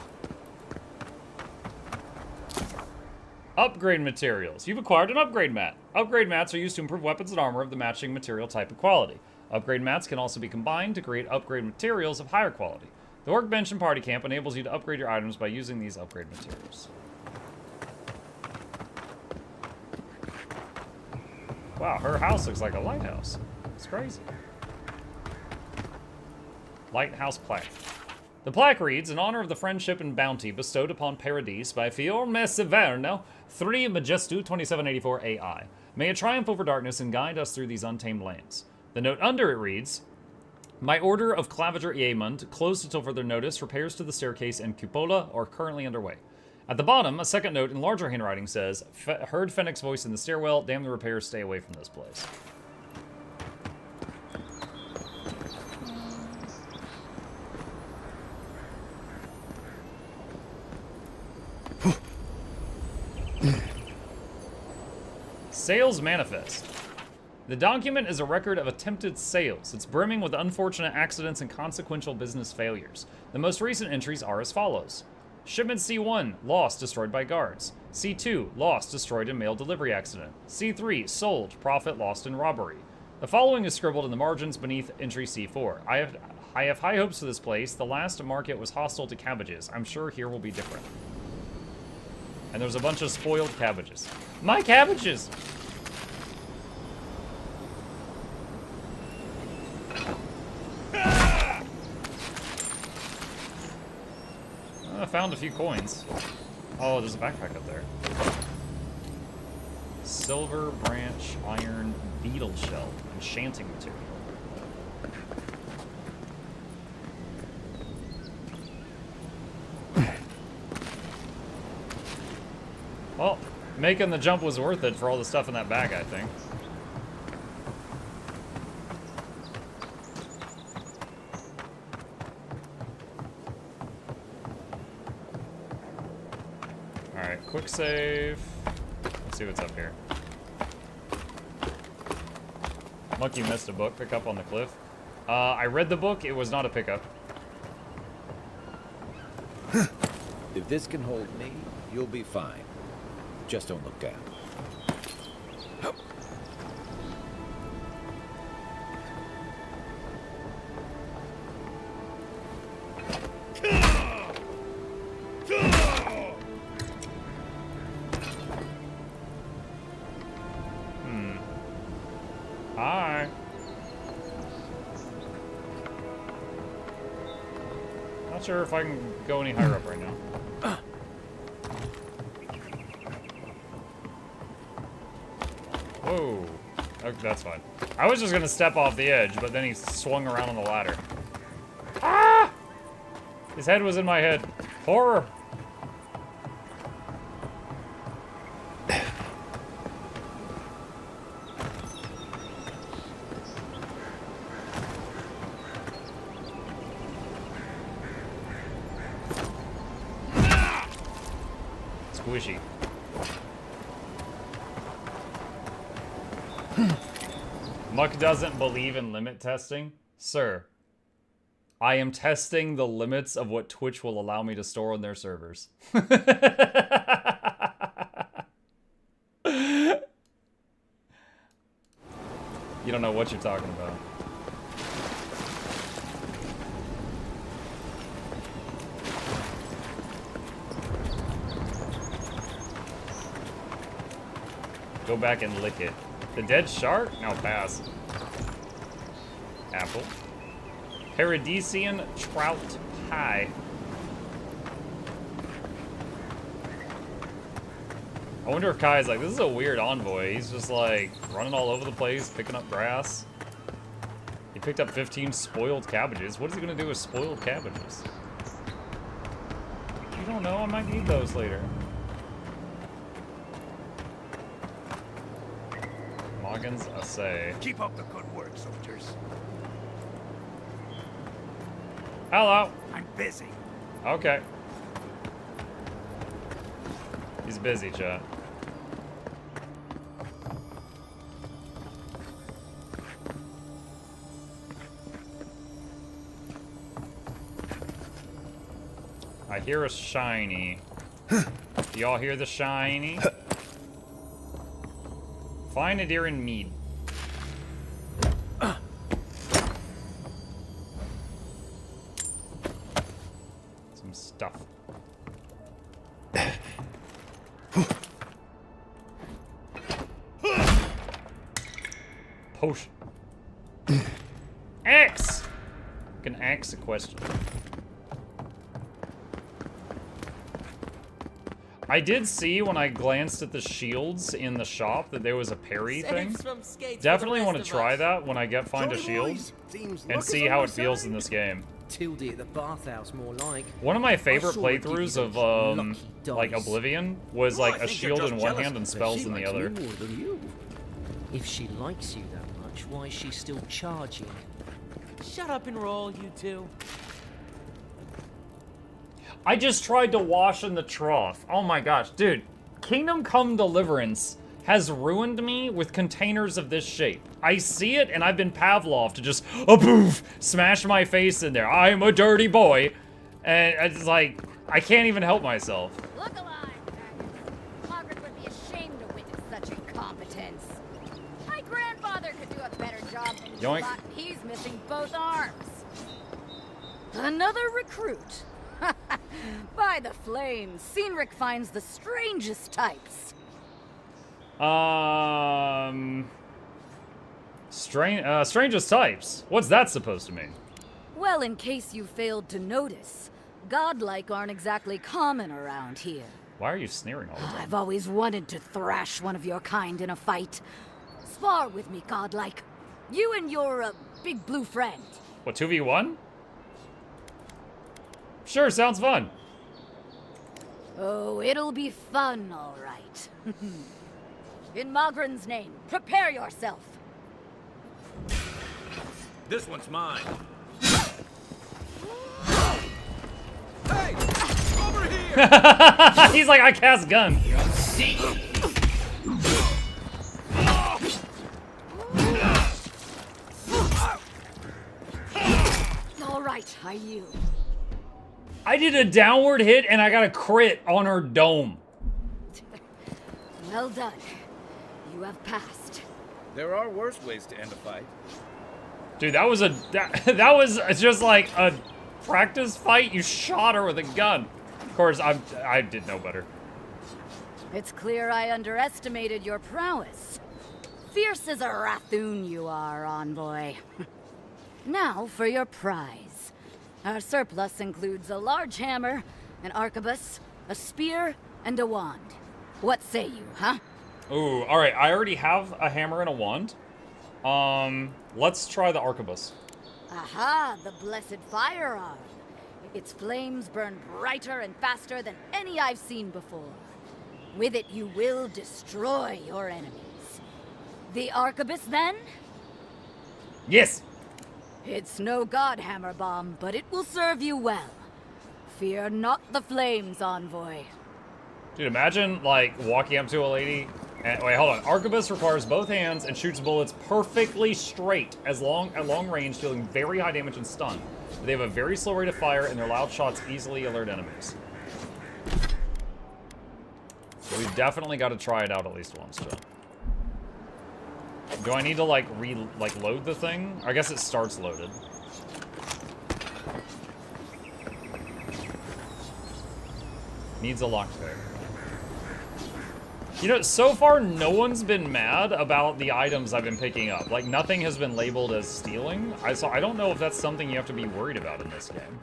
Upgrade materials. You've acquired an upgrade mat. Upgrade mats are used to improve weapons and armor of the matching material type and quality. Upgrade mats can also be combined to create upgrade materials of higher quality. The workbench and party camp enables you to upgrade your items by using these upgrade materials. Wow, her house looks like a lighthouse. It's crazy. Lighthouse plaque. The plaque reads, in honor of the friendship and bounty bestowed upon Paradis by Fiorme Severno, 3 Majestu 2784 AI. May it triumph over darkness and guide us through these untamed lands. The note under it reads, my order of Claviger Iemund, closed until further notice, repairs to the staircase and cupola are currently underway. At the bottom, a second note in larger handwriting says, heard Fennec's voice in the stairwell, damn the repairs, stay away from this place. Sales manifest. The document is a record of attempted sales. It's brimming with unfortunate accidents and consequential business failures. The most recent entries are as follows. Shipment C1, lost, destroyed by guards. C2, lost, destroyed in mail delivery accident. C3, sold, profit lost in robbery. The following is scribbled in the margins beneath entry C4. I have high hopes for this place. The last market was hostile to cabbages. I'm sure here will be different. And there's a bunch of spoiled cabbages. My cabbages! I found a few coins. Oh, there's a backpack up there. Silver, branch, iron, beetle shell, enchanting material. Well, making the jump was worth it for all the stuff in that bag, I think. Alright, quick save. Let's see what's up here. Monkey missed a book. Pick up on the cliff. I read the book. It was not a pickup. If this can hold me, you'll be fine. Just don't look down. Not sure if I can go any higher up right now. Whoa. Okay, that's fine. I was just gonna step off the edge, but then he swung around on the ladder. Ah! His head was in my head. Horror! Squishy. Muck doesn't believe in limit testing. Sir, I am testing the limits of what Twitch will allow me to store on their servers. You don't know what you're talking about. Go back and lick it. The dead shark? Now pass. Apple. Paradisian trout pie. I wonder if Kai's like, this is a weird envoy. He's just like running all over the place, picking up grass. He picked up 15 spoiled cabbages. What is he gonna do with spoiled cabbages? You don't know, I might need those later. Moggins Assay. Keep up the good work, soldiers. Hello. I'm busy. Okay. He's busy, chat. I hear a shiny. Do y'all hear the shiny? Find a deer in mead. Some stuff. Potion. Axe! I can axe a question. I did see when I glanced at the shields in the shop that there was a parry thing. Definitely want to try that when I find a shield and see how it feels in this game. Tildy at the bathhouse, more like. One of my favorite playthroughs of like Oblivion was like a shield in one hand and spells in the other. If she likes you that much, why is she still charging? Shut up and roll, you two. I just tried to wash in the trough. Oh my gosh, dude. Kingdom Come Deliverance has ruined me with containers of this shape. I see it and I've been Pavlov to just, poof, smash my face in there. I'm a dirty boy. And it's like, I can't even help myself. Look alive, Margaret would be ashamed to witness such incompetence. My grandfather could do a better job than Yoink. Scott. He's missing both arms. Another recruit. By the flames, Cynric finds the strangest types. Strangest types? What's that supposed to mean? Well, in case you failed to notice, godlike aren't exactly common around here. Why are you sneering all the time? I've always wanted to thrash one of your kind in a fight. Spar with me, godlike. You and your, big blue friend. What, 2v1? Sure, sounds fun. Oh, it'll be fun, all right. In Magran's name, prepare yourself. This one's mine. Hey! Over here! He's like, I cast gun. All right, I yield. I did a downward hit and I got a crit on her dome. Well done. You have passed. There are worse ways to end a fight. Dude, that was that was just like a practice fight. You shot her with a gun. Of course, I did know better. It's clear I underestimated your prowess. Fierce as a Rathoon you are, envoy. Now for your prize. Our surplus includes a large hammer, an arquebus, a spear, and a wand. What say you, huh? Ooh, alright, I already have a hammer and a wand. Let's try the arquebus. Aha, the blessed firearm. Its flames burn brighter and faster than any I've seen before. With it, you will destroy your enemies. The arquebus, then? Yes! It's no godhammer bomb, but it will serve you well. Fear not the flames, Envoy. Dude, imagine, like, walking up to a lady and... Wait, hold on. Arquebus requires both hands and shoots bullets perfectly straight at long range, dealing very high damage and stun. They have a very slow rate of fire, and their loud shots easily alert enemies. So we've definitely got to try it out at least once, Joe. Do I need to, like, load the thing? I guess it starts loaded. Needs a lockpick. You know, so far, no one's been mad about the items I've been picking up. Like, nothing has been labeled as stealing. So I don't know if that's something you have to be worried about in this game.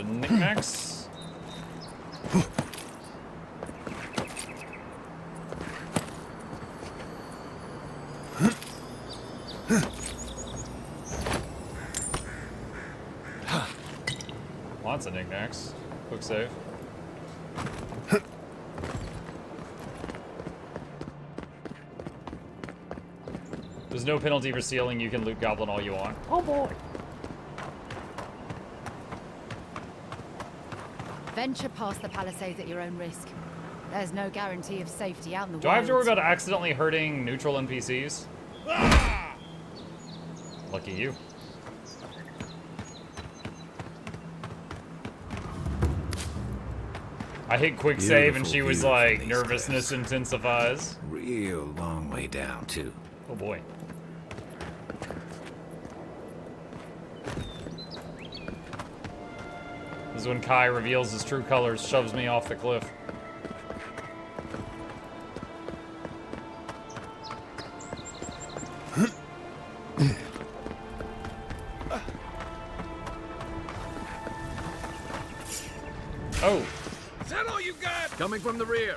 Knickknacks. Lots of knickknacks. Quick save. There's no penalty for stealing. You can loot goblin all you want. Oh boy. Venture past the palisades at your own risk. There's no guarantee of safety out in the Do I have to worry wilds. about accidentally hurting neutral NPCs? Lucky you. I hit quick save and she was like, nervousness intensifies. Real long way down, too. Oh boy. This is when Kai reveals his true colors, shoves me off the cliff. Oh. Is that all you got? Coming from the rear.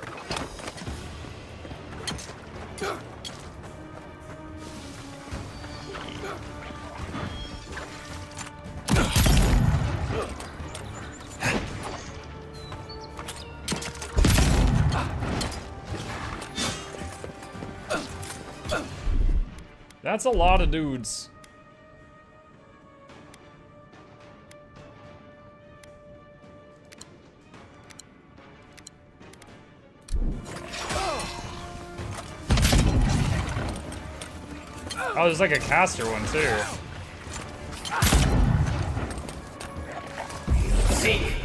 That's a lot of dudes. Oh, there's like a caster one too. Seek.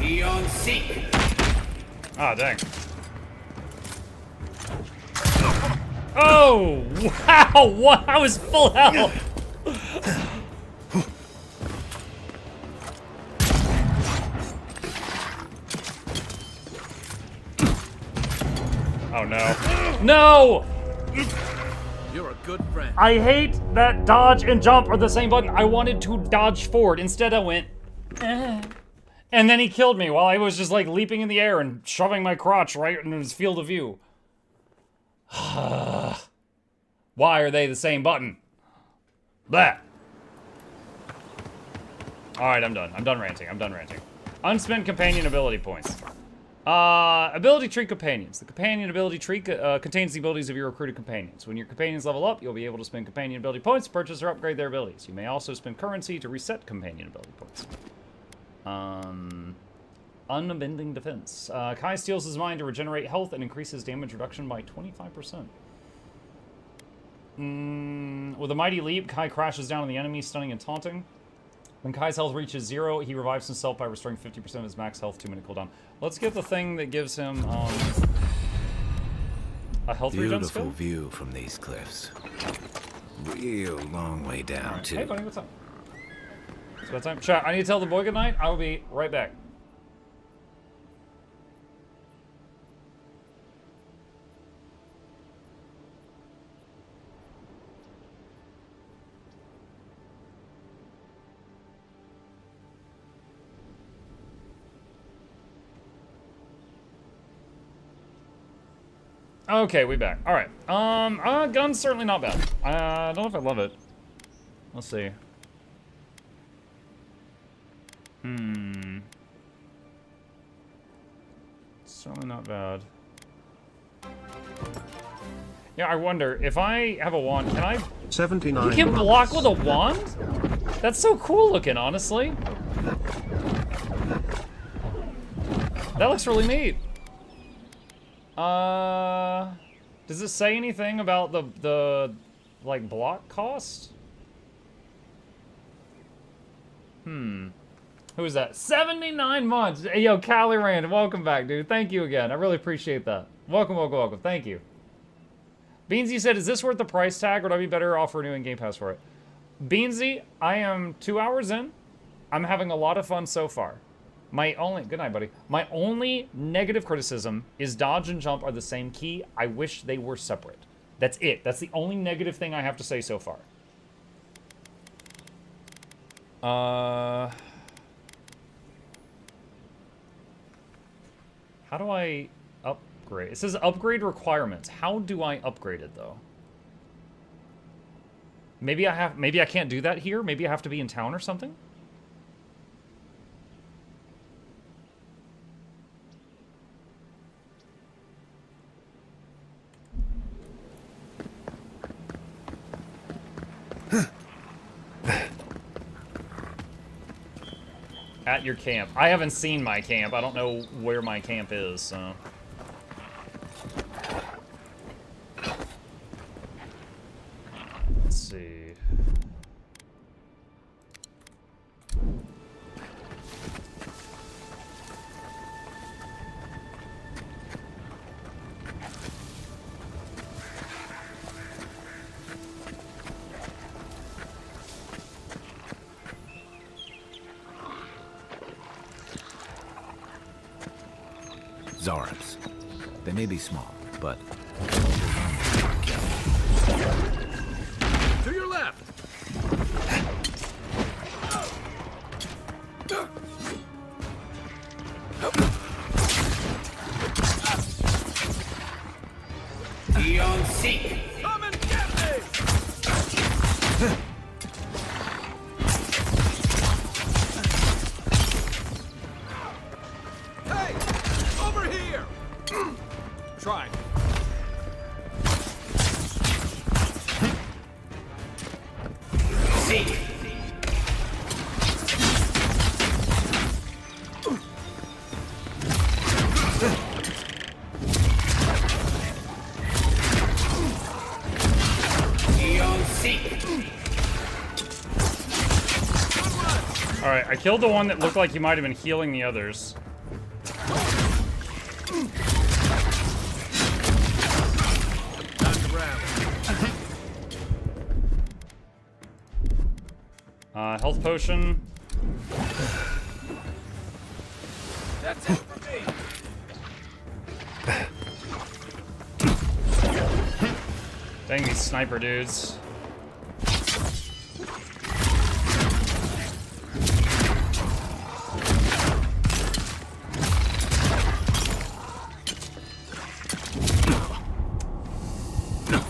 Beyond seek. Ah, dang. Oh, wow! What? I was full health! Oh no. No! You're a good friend. I hate that dodge and jump are the same button. I wanted to dodge forward. Instead I went, eh. And then he killed me while I was just like leaping in the air and shoving my crotch right in his field of view. Why are they the same button? Blah. Alright, I'm done. I'm done ranting. I'm done ranting. Unspent companion ability points. Ability tree companions. The companion ability tree contains the abilities of your recruited companions. When your companions level up, you'll be able to spend companion ability points to purchase or upgrade their abilities. You may also spend currency to reset companion ability points. Unbending defense. Kai steals his mind to regenerate health and increases damage reduction by 25%. With a mighty leap, Kai crashes down on the enemy, stunning and taunting. When Kai's health reaches 0, he revives himself by restoring 50% of his max health, 2-minute cooldown. Let's get the thing that gives him a health regen skill. Beautiful view from these cliffs. Real long way down, too. Hey, buddy, what's up? It's about time. Chat, I need to tell the boy goodnight. I will be right back. Okay, we back. All right. Gun's certainly not bad. I don't know if I love it. Let's see. Certainly not bad. Yeah, I wonder if I have a wand, can I? 79. You can block with a wand? That's so cool looking, honestly. That looks really neat. Does it say anything about the like block cost? Who is that? 79 months. Hey, yo, Callie Rand, welcome back, dude. Thank you again. I really appreciate that. Welcome, welcome, welcome. Thank you. Beansy said, is this worth the price tag, or would I be better off renewing Game Pass for it? Beansy, I am 2 hours in. I'm having a lot of fun so far. Good night, buddy. My only negative criticism is dodge and jump are the same key. I wish they were separate. That's it. That's the only negative thing I have to say so far. How do I upgrade? It says upgrade requirements. How do I upgrade it though? Maybe I can't do that here. Maybe I have to be in town or something. At your camp. I haven't seen my camp. I don't know where my camp is, so. Let's see. Zarabs. They may be small, but... To your left! Beyond seek! Come and get me! Hey! Over here! Try. Seek! Beyond seek! Alright, I killed the one that looked like he might have been healing the others. Health potion. That's it for me! Dang these sniper dudes.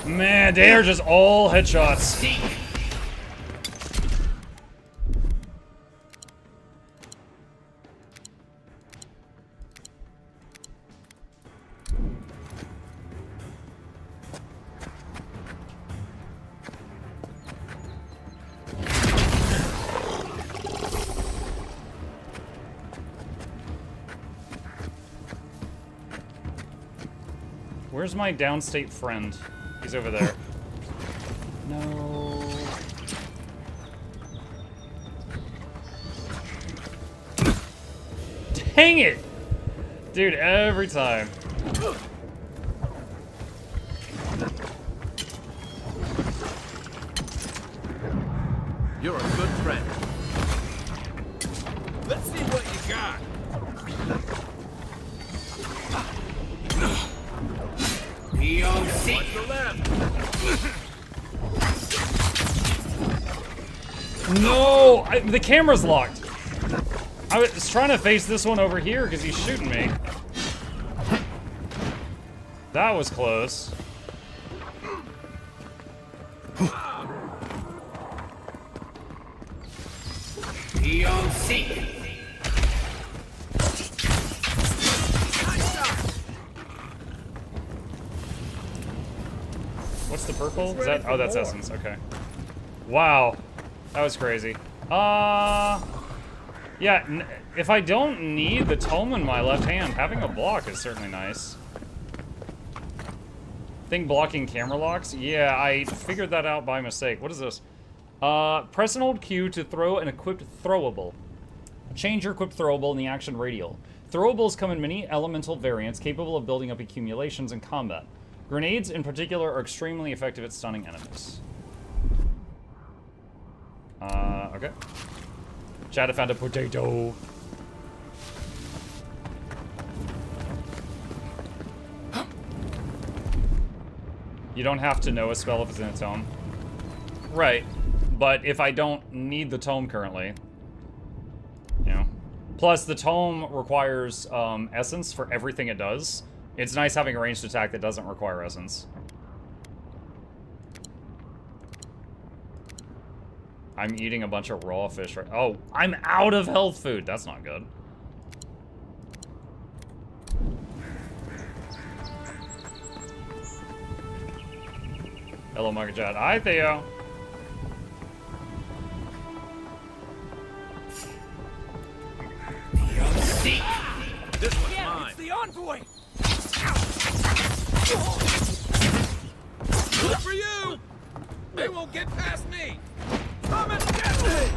Man, they are just all headshots. Where's my downstate friend? He's over there. No. Dang it! Dude, every time. You're a good friend. Let's see what you got. Watch the left. No! The camera's locked. I was trying to face this one over here because he's shooting me. That was close. What's the purple? Is that? Oh, that's essence. Okay. Wow, that was crazy. Yeah. If I don't need the tome in my left hand, having a block is certainly nice. Think blocking camera locks? Yeah, I figured that out by mistake. What is this? Press and hold Q to throw an equipped throwable. Change your equipped throwable in the action radial. Throwables come in many elemental variants capable of building up accumulations in combat. Grenades, in particular, are extremely effective at stunning enemies. Okay. Chad, I found a potato. You don't have to know a spell if it's in a tome. Right. But if I don't need the tome currently, you know. Plus, the tome requires essence for everything it does. It's nice having a ranged attack that doesn't require essence. I'm eating a bunch of raw fish right. Oh, I'm out of health food. That's not good. Hello, Market Chat. Hi, Theo. This one's mine. It's the envoy. Good for you. They won't get past me. Come and get me.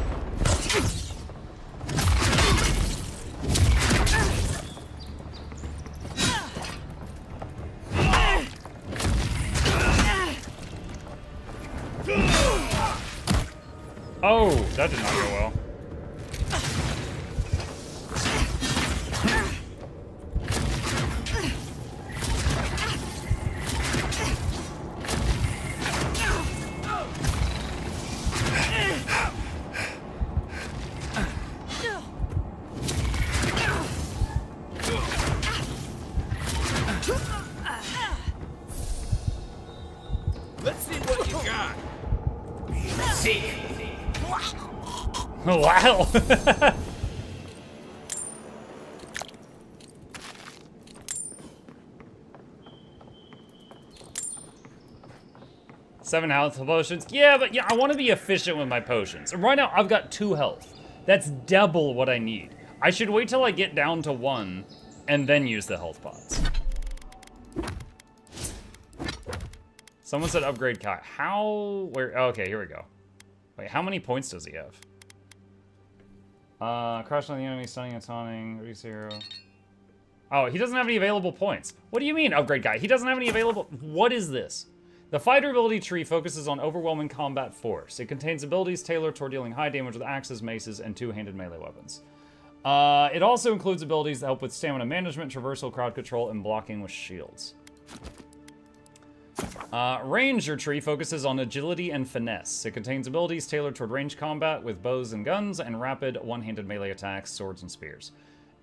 Oh, that did not go well. Let's see what you got. Wow. 7 health potions. Yeah, but yeah, I want to be efficient with my potions. And right now, I've got 2 health. That's double what I need. I should wait till I get down to 1 and then use the health pots. Someone said upgrade Kai. How? Where? Oh, okay, here we go. Wait, how many points does he have? Crush on the enemy, stunning and taunting, reduce 0. Oh, he doesn't have any available points. What do you mean, upgrade guy? He doesn't have any available... What is this? The fighter ability tree focuses on overwhelming combat force. It contains abilities tailored toward dealing high damage with axes, maces, and 2-handed melee weapons. It also includes abilities that help with stamina management, traversal, crowd control, and blocking with shields. Ranger tree focuses on agility and finesse. It contains abilities tailored toward ranged combat with bows and guns and rapid one-handed melee attacks, swords and spears.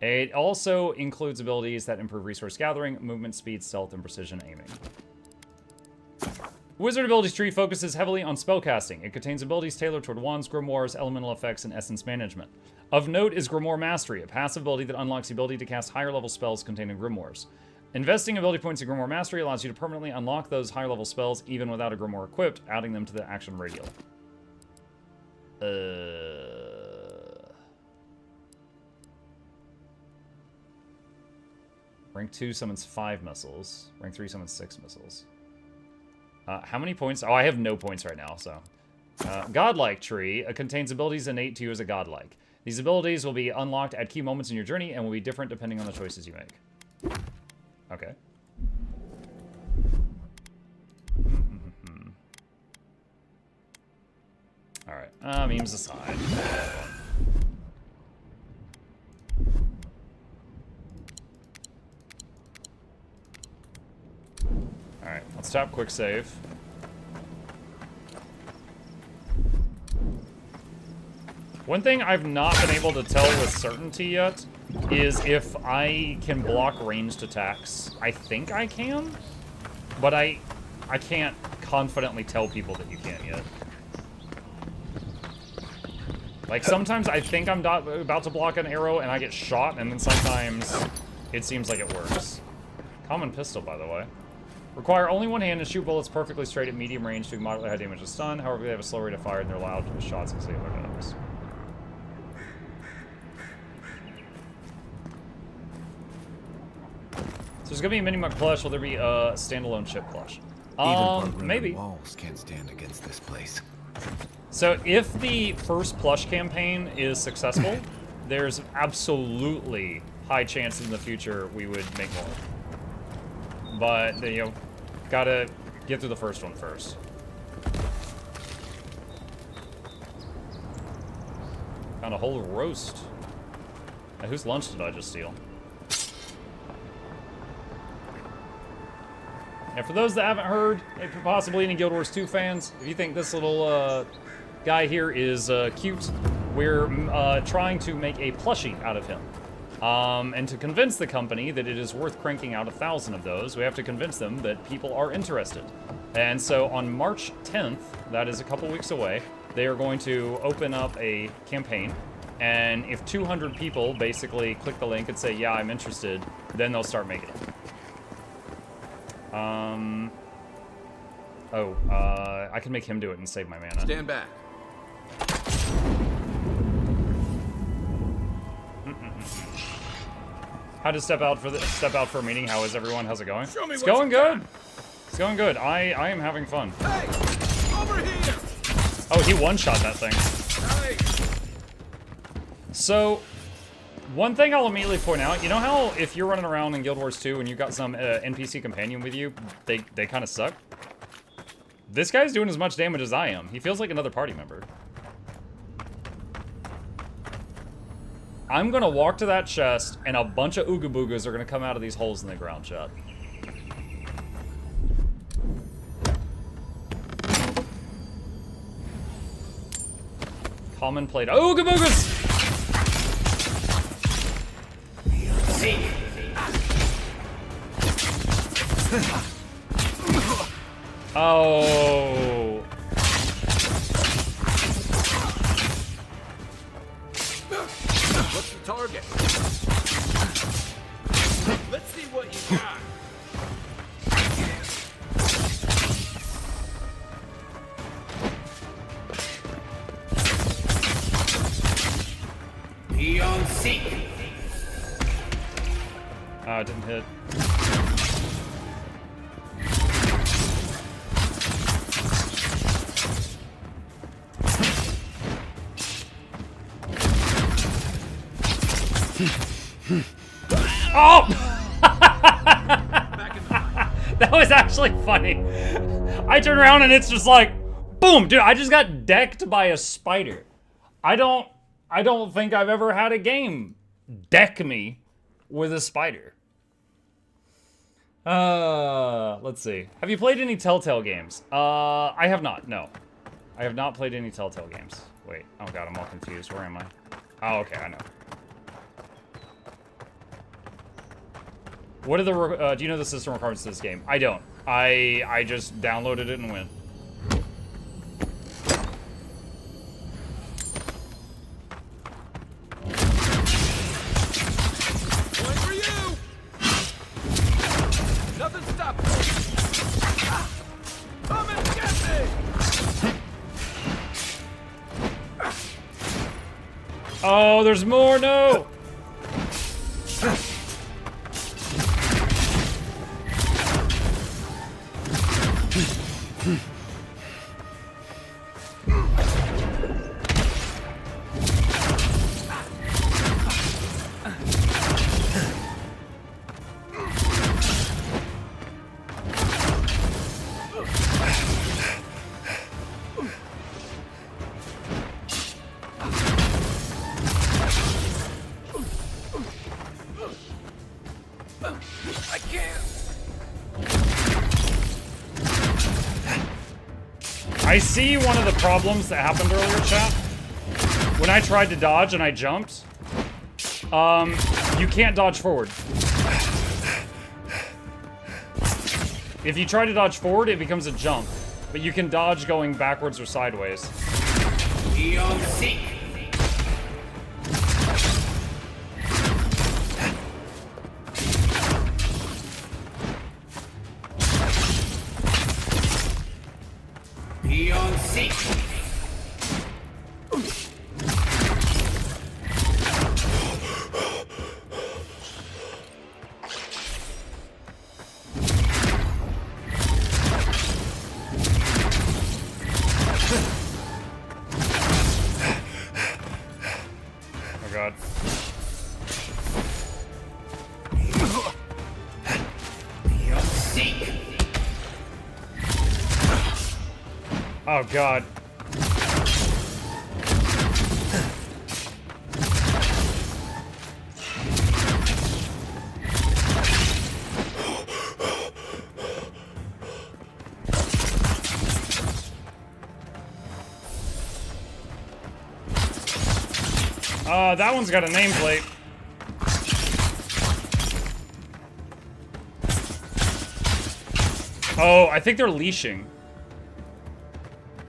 It also includes abilities that improve resource gathering, movement speed, stealth, and precision aiming. Wizard abilities tree focuses heavily on spellcasting. It contains abilities tailored toward wands, grimoires, elemental effects, and essence management. Of note is Grimoire Mastery, a passive ability that unlocks the ability to cast higher level spells containing grimoires. Investing ability points in Grimoire Mastery allows you to permanently unlock those higher level spells even without a Grimoire equipped, adding them to the action radial. Rank 2 summons 5 missiles. Rank 3 summons 6 missiles. How many points? Oh, I have no points right now, so. Godlike tree contains abilities innate to you as a godlike. These abilities will be unlocked at key moments in your journey and will be different depending on the choices you make. Okay. Alright, memes aside. Alright, let's tap quick save. One thing I've not been able to tell with certainty yet is if I can block ranged attacks. I think I can, but I can't confidently tell people that you can yet. Like, sometimes I think I'm about to block an arrow and I get shot, and then sometimes it seems like it works. Common pistol, by the way. Require only one hand and shoot bullets perfectly straight at medium range to moderately high damage to stun. However, they have a slow rate of fire and they're loud with shots and other enemies. So there's gonna be a mini muck plush. Will there be a standalone ship plush? Maybe. Walls can't stand against this place. So if the first plush campaign is successful, there's absolutely high chance in the future we would make more. But, you know, gotta get through the first one first. Found a whole roast. Now, whose lunch did I just steal? And for those that haven't heard, possibly any Guild Wars 2 fans, if you think this little guy here is cute, we're trying to make a plushie out of him. And to convince the company that it is worth cranking out 1,000 of those, we have to convince them that people are interested. And so on March 10th, that is a couple weeks away, they are going to open up a campaign. And if 200 people basically click the link and say, yeah, I'm interested, then they'll start making it. I can make him do it and save my mana. Stand back. How to step out for a meeting? How is everyone? How's it going? Show me It's what going you good. got. It's going good. I am having fun. Hey, over here. Oh, he one-shot that thing. Hey. So, one thing I'll immediately point out, you know how if you're running around in Guild Wars 2 and you've got some NPC companion with you, they kind of suck? This guy's doing as much damage as I am. He feels like another party member. I'm gonna walk to that chest, and a bunch of Ooga Boogas are gonna come out of these holes in the ground, chat. Common plate. Ooga Boogas! Oh. What's the target? Let's see what you got. Beyond seek. Ah, it didn't hit. Oh! That was actually funny. I turn around and it's just like, boom, dude, I just got decked by a spider. I don't think I've ever had a game deck me with a spider. Let's see. Have you played any Telltale games? I have not, no. I have not played any Telltale games. Wait, oh god, I'm all confused. Where am I? Oh, okay, I know. What are the, do you know the system requirements of this game? I don't. I just downloaded it and went. Going for you! Nothing stopping me! Come and get me! Oh, there's more, no! I see one of the problems that happened earlier, chat. When I tried to dodge and I jumped, you can't dodge forward. If you try to dodge forward, it becomes a jump. But you can dodge going backwards or sideways. Eon Seek. Eon Seek. Oh god. Eon Seek. Oh god. That one's got a nameplate. Oh, I think they're leashing.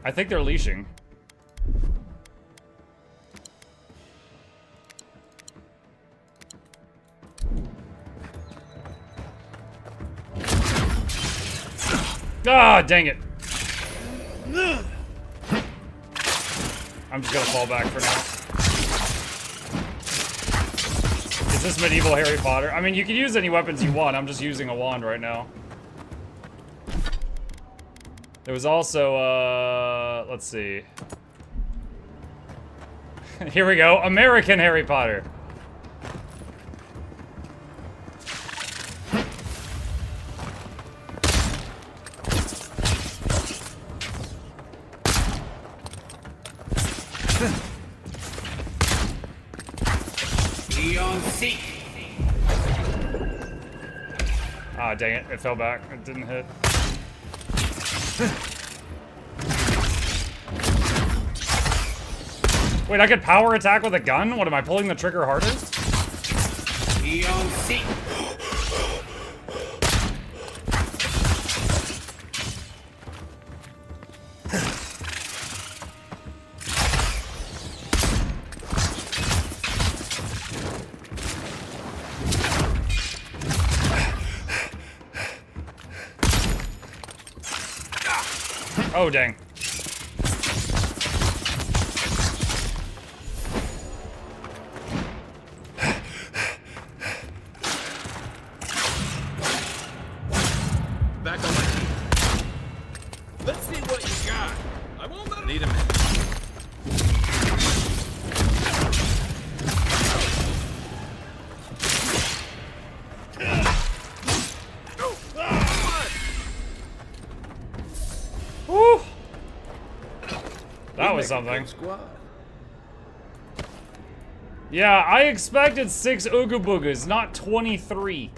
I think they're leashing. Ah, dang it. I'm just gonna fall back for now. Is this medieval Harry Potter? I mean, you can use any weapons you want. I'm just using a wand right now. There was also, let's see. Here we go. American Harry Potter. Eon Seek. Ah, dang it. It fell back. It didn't hit. Wait, I could power attack with a gun? What, am I pulling the trigger harder? Eon Seek. Oh, dang. Back on my feet. Let's see what you got. I won't let him. Need a minute. Woo! That was something. Yeah, I expected 6 Ooga Boogas, not 23.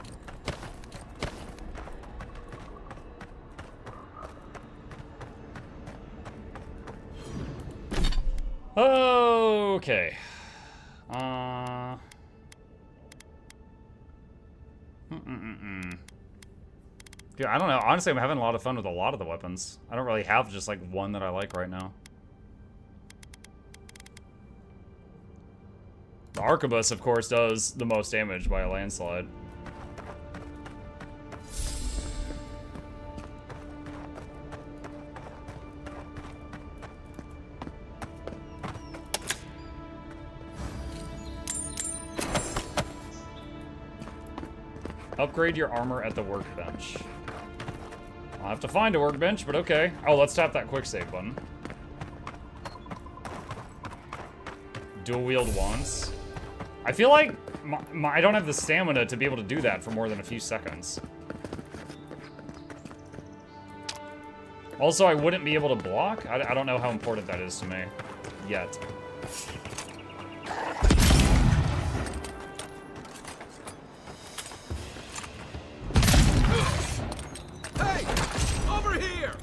Okay. Dude, I don't know. Honestly, I'm having a lot of fun with a lot of the weapons. I don't really have just like one that I like right now. The arquebus, of course, does the most damage by a landslide. Upgrade your armor at the workbench. I'll have to find a workbench, but okay. Oh, let's tap that quick save button. Dual wield wands. I feel like I don't have the stamina to be able to do that for more than a few seconds. Also, I wouldn't be able to block. I don't know how important that is to me yet. Hey! Over here!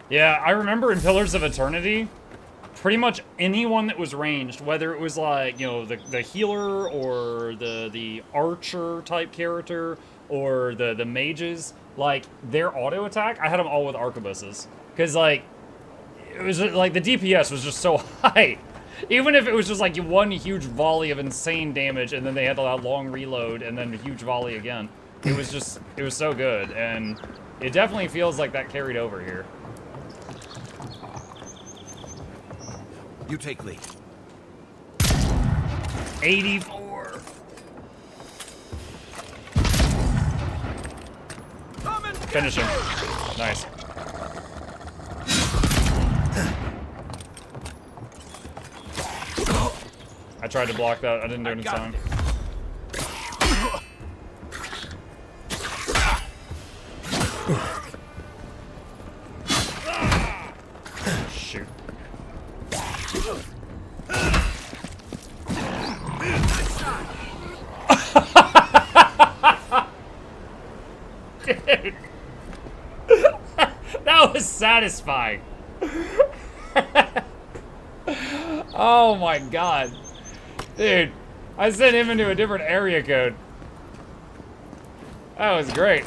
Yeah, I remember in Pillars of Eternity, pretty much anyone that was ranged, whether it was like, you know, the healer or the archer type character or the mages, like their auto attack, I had them all with arquebuses. Because like, it was like the DPS was just so high. Even if it was just like one huge volley of insane damage and then they had a long reload and then a huge volley again. It was just, it was so good. And it definitely feels like that carried over here. You take lead. 84. Finish him. Nice. I tried to block that. I didn't do it in time. Shoot. Dude. That was satisfying. Oh my god. Dude, I sent him into a different area code. That was great.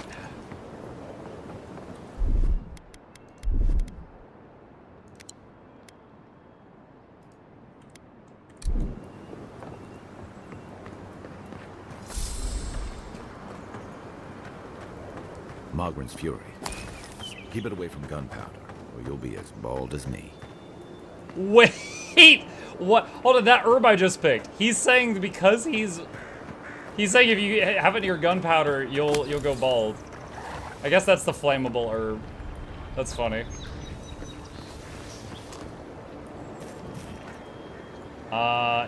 Mogren's Fury. Keep it away from gunpowder, or you'll be as bald as me. Wait! What? Hold on, that herb I just picked. He's saying because he's saying if you have it near gunpowder, you'll go bald. I guess that's the flammable herb. That's funny.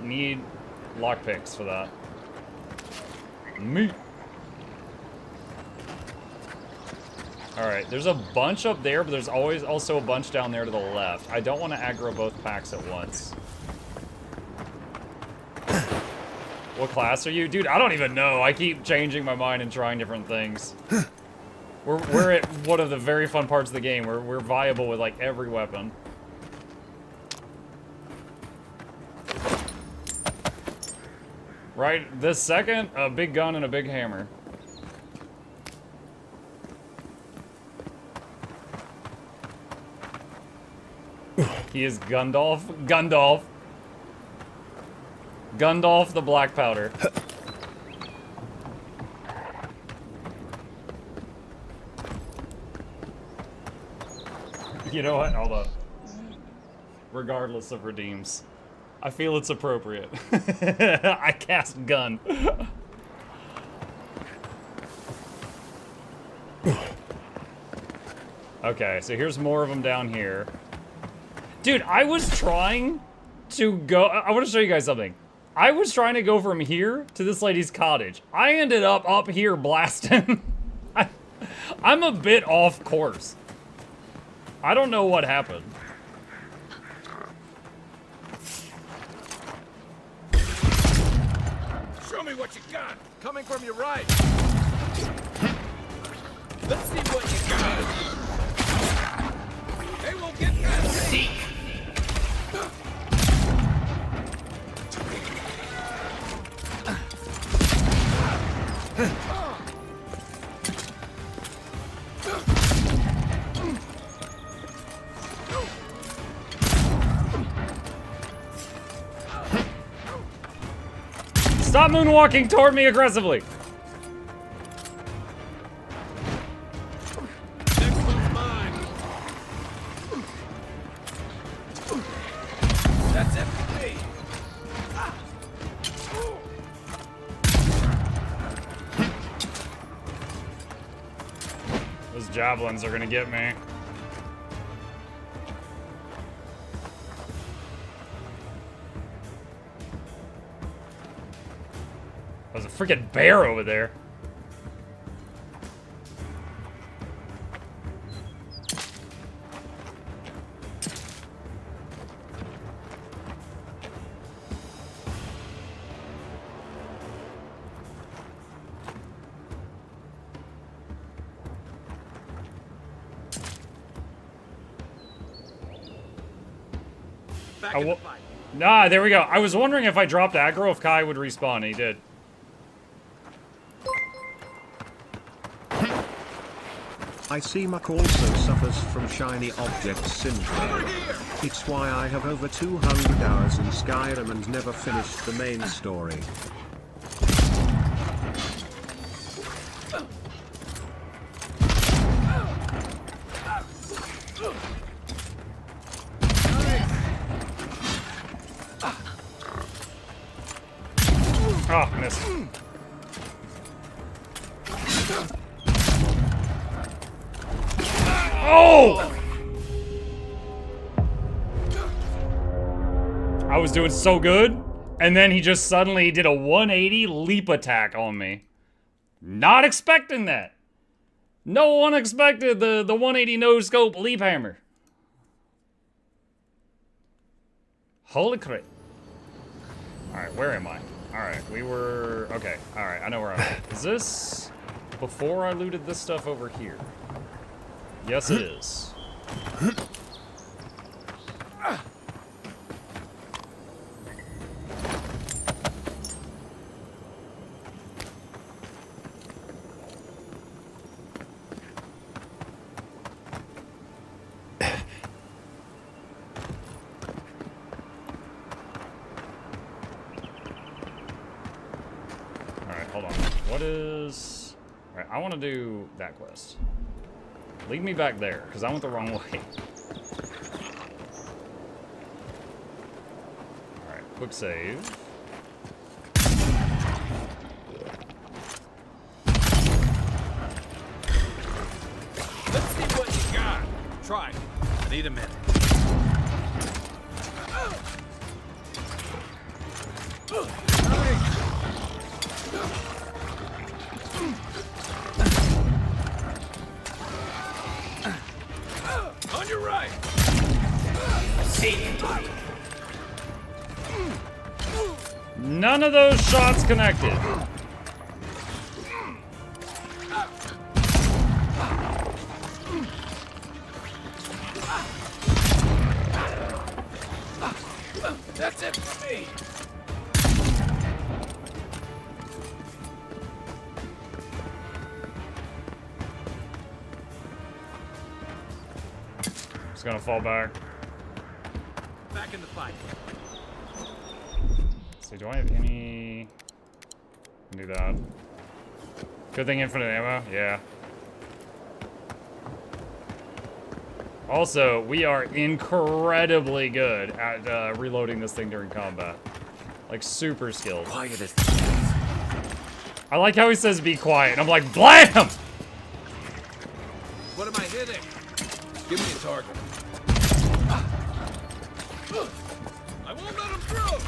Need lockpicks for that. Meat. Alright, there's a bunch up there, but there's always also a bunch down there to the left. I don't want to aggro both packs at once. What class are you? Dude, I don't even know. I keep changing my mind and trying different things. We're at one of the very fun parts of the game. We're viable with like every weapon. Right this second, a big gun and a big hammer. He is Gundalf. Gundalf. Gundalf the Black Powder. You know what? Hold on. Regardless of redeems, I feel it's appropriate. I cast gun. Okay, so here's more of them down here. Dude, I was trying to go... I want to show you guys something. I was trying to go from here to this lady's cottage. I ended up here blasting. I'm a bit off course. I don't know what happened. Show me what you got. Coming from your right. Let's see what you got. They won't get past me. Stop moonwalking toward me aggressively. Next one's mine. That's it for me. Those javelins are gonna get me. There's a freaking bear over there. Back in the fight. Nah, there we go. I was wondering if I dropped aggro, if Kai would respawn, and he did. I see Muck also suffers from shiny object syndrome. It's why I have over 200 hours in Skyrim and never finished the main story. Oh, missed. Oh! I was doing so good, and then he just suddenly did a 180 leap attack on me. Not expecting that. No one expected the 180 no-scope leap hammer. Holy crap. Alright, where am I? Alright, we were... Okay, alright, I know where I'm at. Is this before I looted this stuff over here? Yes, it is. Hold on. What is... Alright, I want to do that quest. Lead me back there, because I went the wrong way. Alright, quick save. Let's see what you got. Try. I need a minute. On your right. None of those shots connected. That's it for me. Just gonna fall back. Back in the fight. So do I have any... Do that. Good thing infinite ammo, yeah. Also, we are incredibly good at reloading this thing during combat. Like, super skilled. Quiet as I like how he says be quiet, and I'm like, BLAM! What am I hitting? Give me a target. I won't let him through!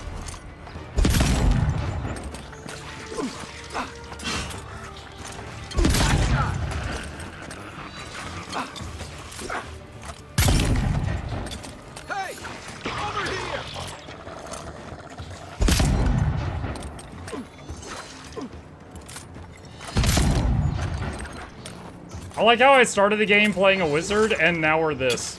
Hey! Over here! I like how I started the game playing a wizard, and now we're this.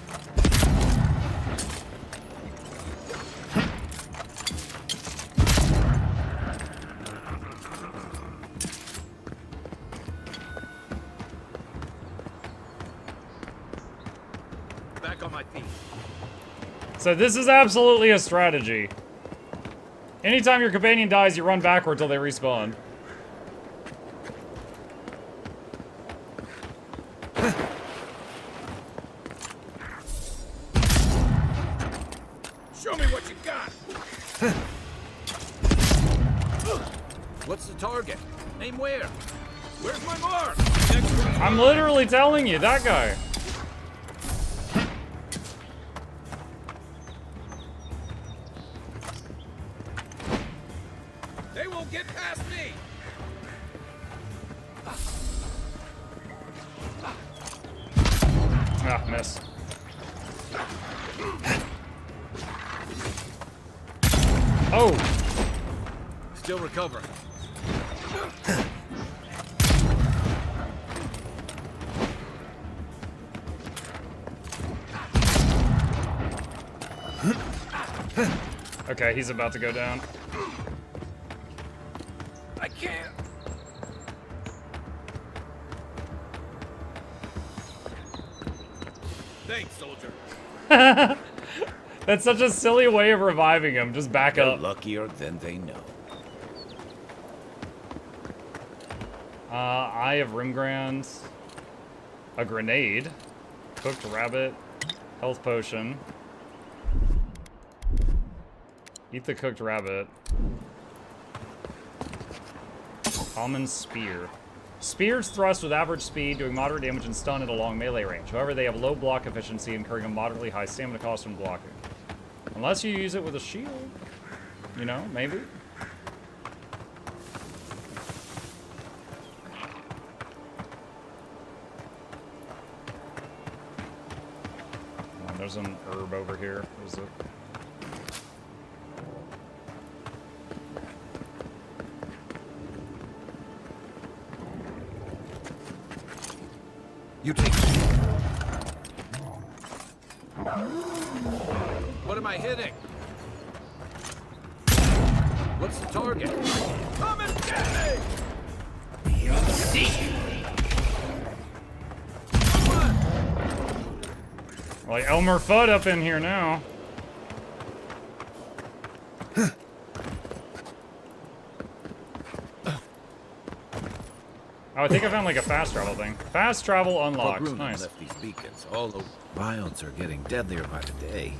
Back on my feet. So this is absolutely a strategy. Anytime your companion dies, you run backward till they respawn. Show me what you got. What's the target? Aim where? Where's my mark? Next one. I'm literally telling you, that guy. They won't get past me. Ah, miss. Oh! Still recovering. Okay, he's about to go down. I can't. Thanks, soldier. That's such a silly way of reviving him. Just back They're up. luckier than they know. Eye of Rimgrand. A grenade. Cooked rabbit. Health potion. Eat the cooked rabbit. Common spear. Spears thrust with average speed, doing moderate damage and stun at a long melee range. However, they have low block efficiency, incurring a moderately high stamina cost when blocking. Unless you use it with a shield. You know, maybe. Oh, there's an herb over here. What is it? You take. What am I hitting? What's the target? Come and get me! You'll see. Like Elmer Fudd up in here now. Oh, I think I found like a fast travel thing. Fast travel unlocked. Bruno Nice. left these beacons all over. Violence are getting deadlier by the day.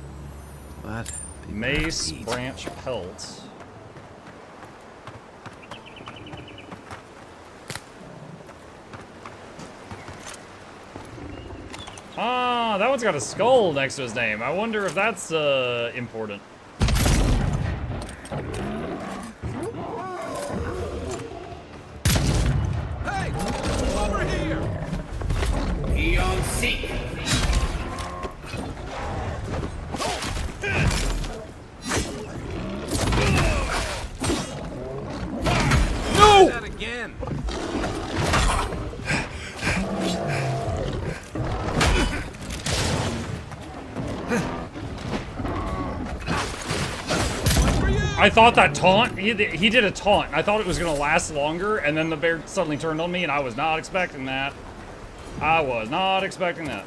But Mace, branch, pelt. Ah, that one's got a skull next to his name. I wonder if that's important. Hey! Over here! You'll see. No! That again. I thought that taunt, he did a taunt. I thought it was gonna last longer, and then the bear suddenly turned on me, and I was not expecting that. I was not expecting that.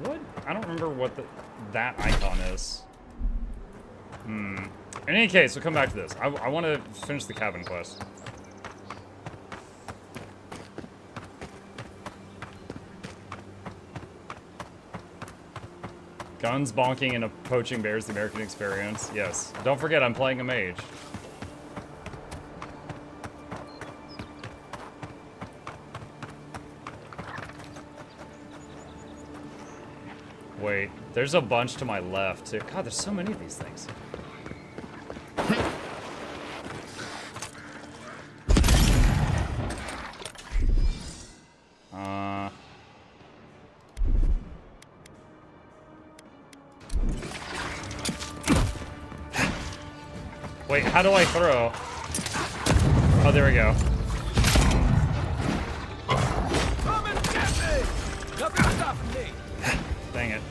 What? I don't remember what that icon is. In any case, we'll come back to this. I want to finish the cabin quest. Guns, bonking, and poaching bears, the American experience. Yes. Don't forget, I'm playing a mage. Wait, there's a bunch to my left, too. God, there's so many of these things. Wait, how do I throw? Oh, there we go. Come and get me! Nothing stopping me! Dang it.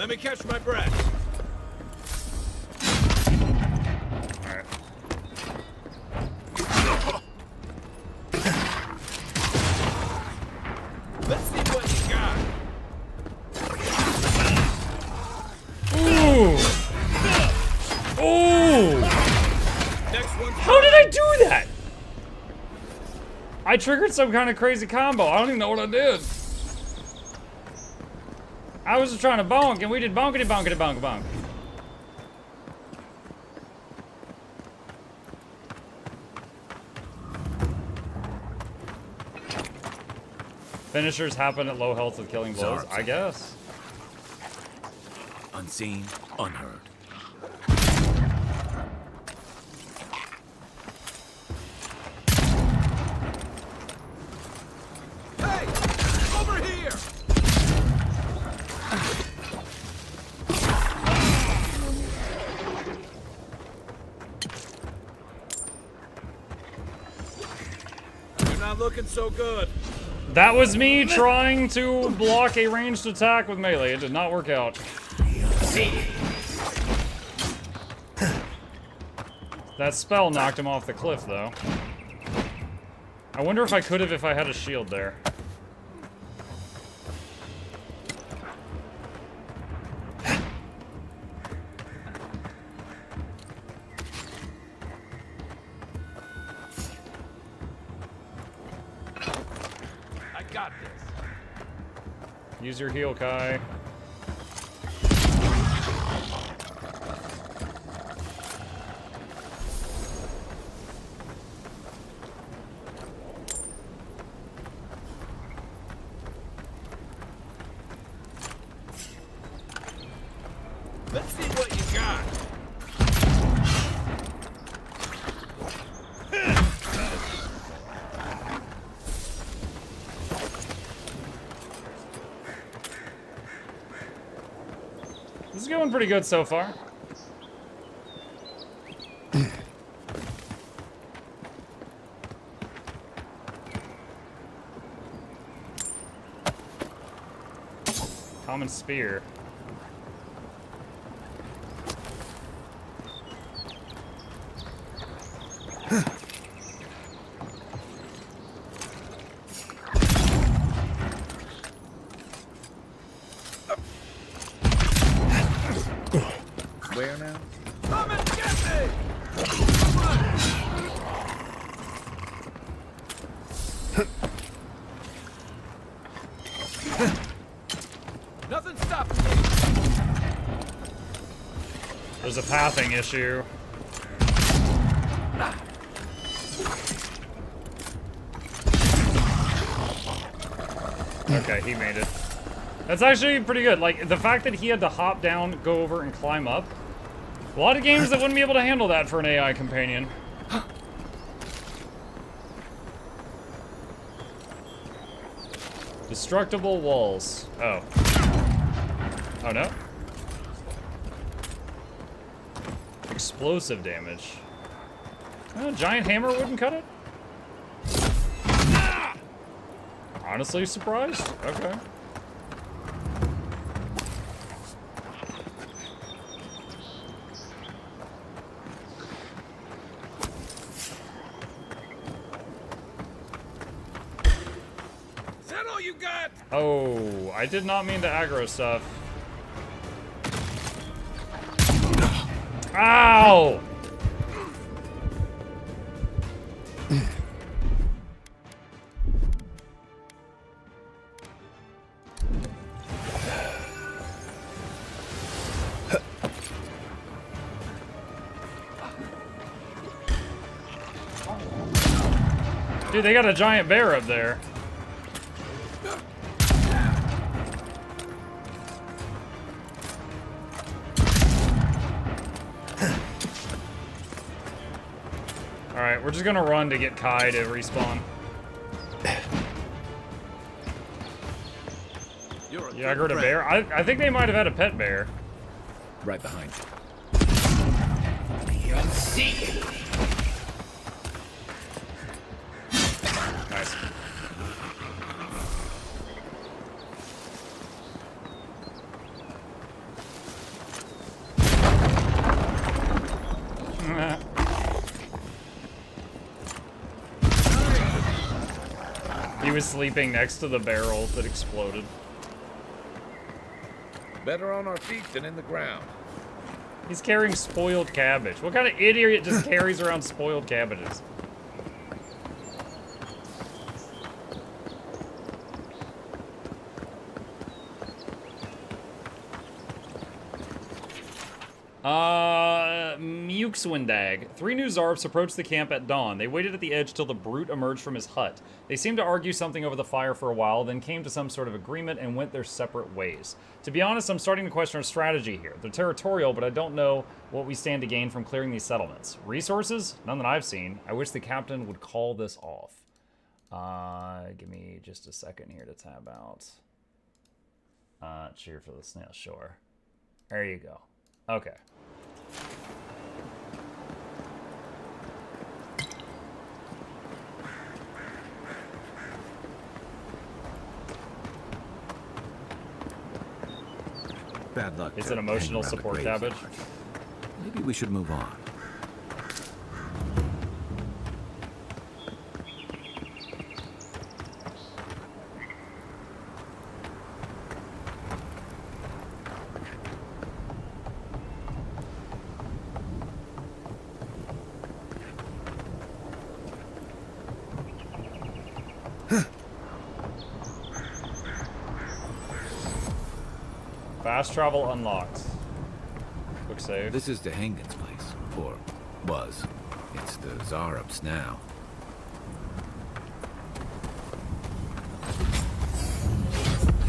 Let me catch my breath. Alright. Let's see what you got. Ooh! Ooh! Next one. How did I do that? I triggered some kind of crazy combo. I don't even know what I did. I was just trying to bonk, and we did bonkity bonkity bonk bonk. Finishers happen at low health with killing blows, I guess. Unseen, unheard. Hey! Over here! You're not looking so good. That was me trying to block a ranged attack with melee. It did not work out. That spell knocked him off the cliff, though. I wonder if I could have if I had a shield there. I got this. Use your heal, Kai. Let's see what you got. This is going pretty good so far. Common spear. Where now? Come and get me! Nothing stopping me. There's a pathing issue. Okay, he made it. That's actually pretty good. Like, the fact that he had to hop down, go over, and climb up. A lot of games that wouldn't be able to handle that for an AI companion. Destructible walls. Oh. Oh, no? Explosive damage. A giant hammer wouldn't cut it? Honestly surprised? Okay. Is that all you got? Oh, I did not mean to aggro stuff. Ow! Dude, they got a giant bear up there. Alright, we're just gonna run to get Kai to respawn. You aggroed a bear? I think they might have had a pet bear. Right behind you. Seek. Nice. was sleeping next to the barrel that exploded. Better on our feet than in the ground. He's carrying spoiled cabbage. What kind of idiot just carries around spoiled cabbages? Mukluk. 3 new Zarps approached the camp at dawn. They waited at the edge till the brute emerged from his hut. They seemed to argue something over the fire for a while, then came to some sort of agreement and went their separate ways. To be honest, I'm starting to question our strategy here. They're territorial, but I don't know what we stand to gain from clearing these settlements. Resources? None that I've seen. I wish the captain would call this off. Give me just a second here to tab out. Cheer for the snail, sure. There you go. Okay. Bad luck. It's an emotional support cabbage. Maybe we should move on. Fast travel unlocked. Quick save. This is the Hangen's place. Or was. It's the Zarps now.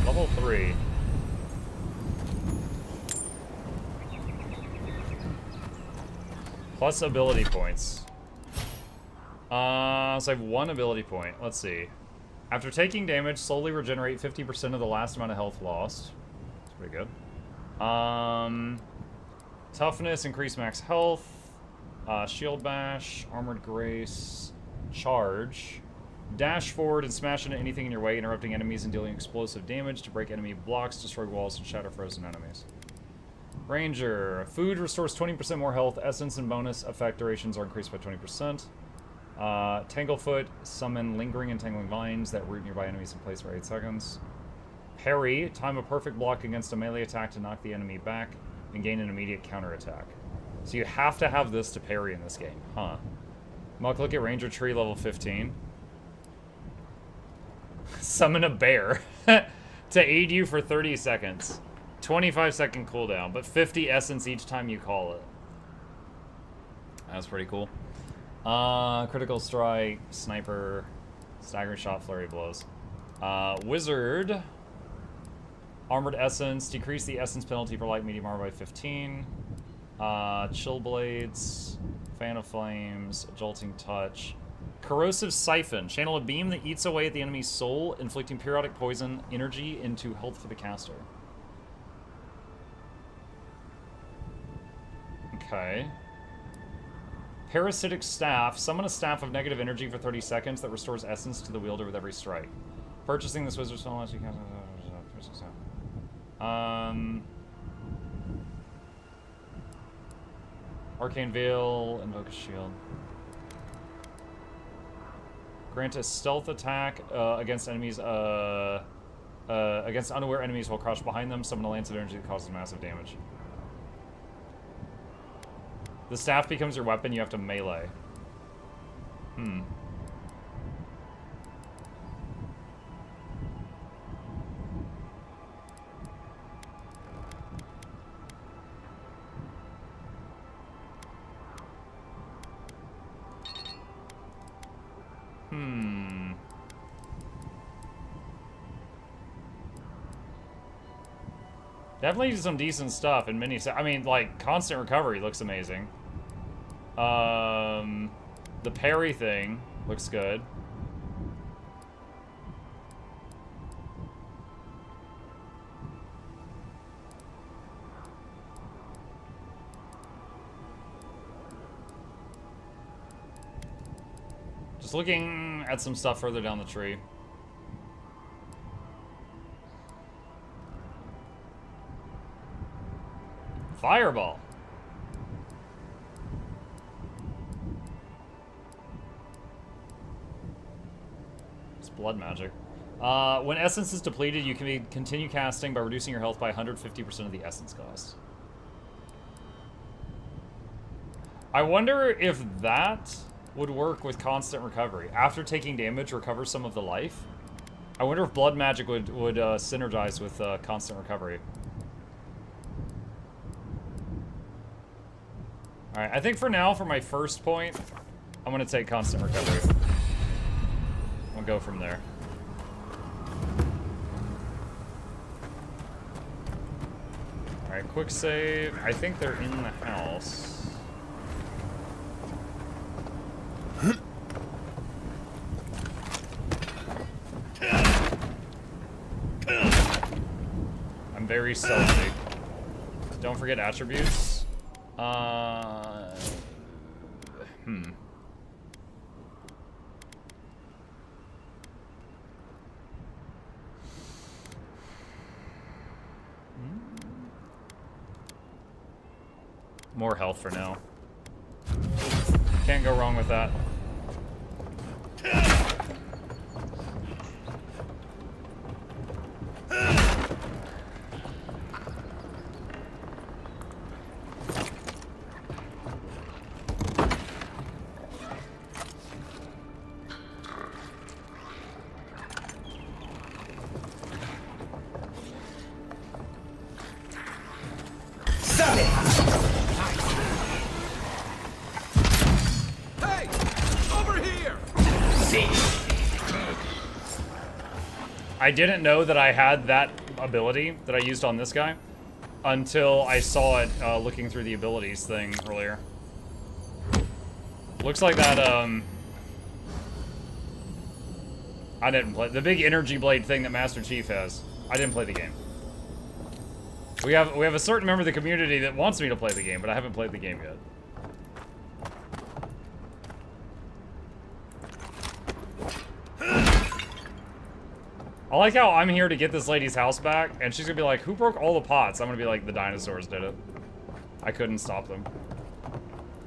Level 3. Plus ability points. So I have 1 ability point. Let's see. After taking damage, slowly regenerate 50% of the last amount of health lost. That's pretty good. Toughness, increase max health. Shield bash, armored grace, charge. Dash forward and smash into anything in your way, interrupting enemies and dealing explosive damage to break enemy blocks, destroy walls, and shatter frozen enemies. Ranger. Food restores 20% more health. Essence and bonus effect durations are increased by 20%. Tanglefoot. Summon lingering and tangling vines that root nearby enemies in place for 8 seconds. Parry. Time a perfect block against a melee attack to knock the enemy back and gain an immediate counterattack. So you have to have this to parry in this game, huh? Mukluk at Ranger Tree level 15. Summon a bear to aid you for 30 seconds. 25-second cooldown, but 50 essence each time you call it. That's pretty cool. Critical strike, sniper, staggering shot, flurry blows. Wizard. Armored essence, decrease the essence penalty for light medium armor by 15. Chill blades, fan of flames, jolting touch. Corrosive siphon, channel a beam that eats away at the enemy's soul, inflicting periodic poison energy into health for the caster. Okay. Parasitic staff, summon a staff of negative energy for 30 seconds that restores essence to the wielder with every strike. Purchasing this wizard spell unless you can. Arcane Veil, invoke a shield. Grant a stealth attack against enemies, against unaware enemies while crouched behind them. Summon a lance of energy that causes massive damage. The staff becomes your weapon, you have to melee. Definitely some decent stuff in mini. I mean, like, constant recovery looks amazing. The parry thing looks good. Just looking at some stuff further down the tree. Fireball. blood magic. When essence is depleted, you can continue casting by reducing your health by 150% of the essence cost. I wonder if that would work with constant recovery. After taking damage, recover some of the life. I wonder if blood magic would synergize with constant recovery. Alright, I think for now, for my first point, I'm gonna take constant recovery. I'll go from there. Alright, quick save. I think they're in the house. I'm very stealthy. Don't forget attributes. More health for now. Can't go wrong with that. I didn't know that I had that ability that I used on this guy until I saw it looking through the abilities thing earlier. Looks like that, I didn't play the big energy blade thing that Master Chief has. I didn't play the game. We have a certain member of the community that wants me to play the game, but I haven't played the game yet. I like how I'm here to get this lady's house back, and she's gonna be like, who broke all the pots? I'm gonna be like, the dinosaurs did it. I couldn't stop them.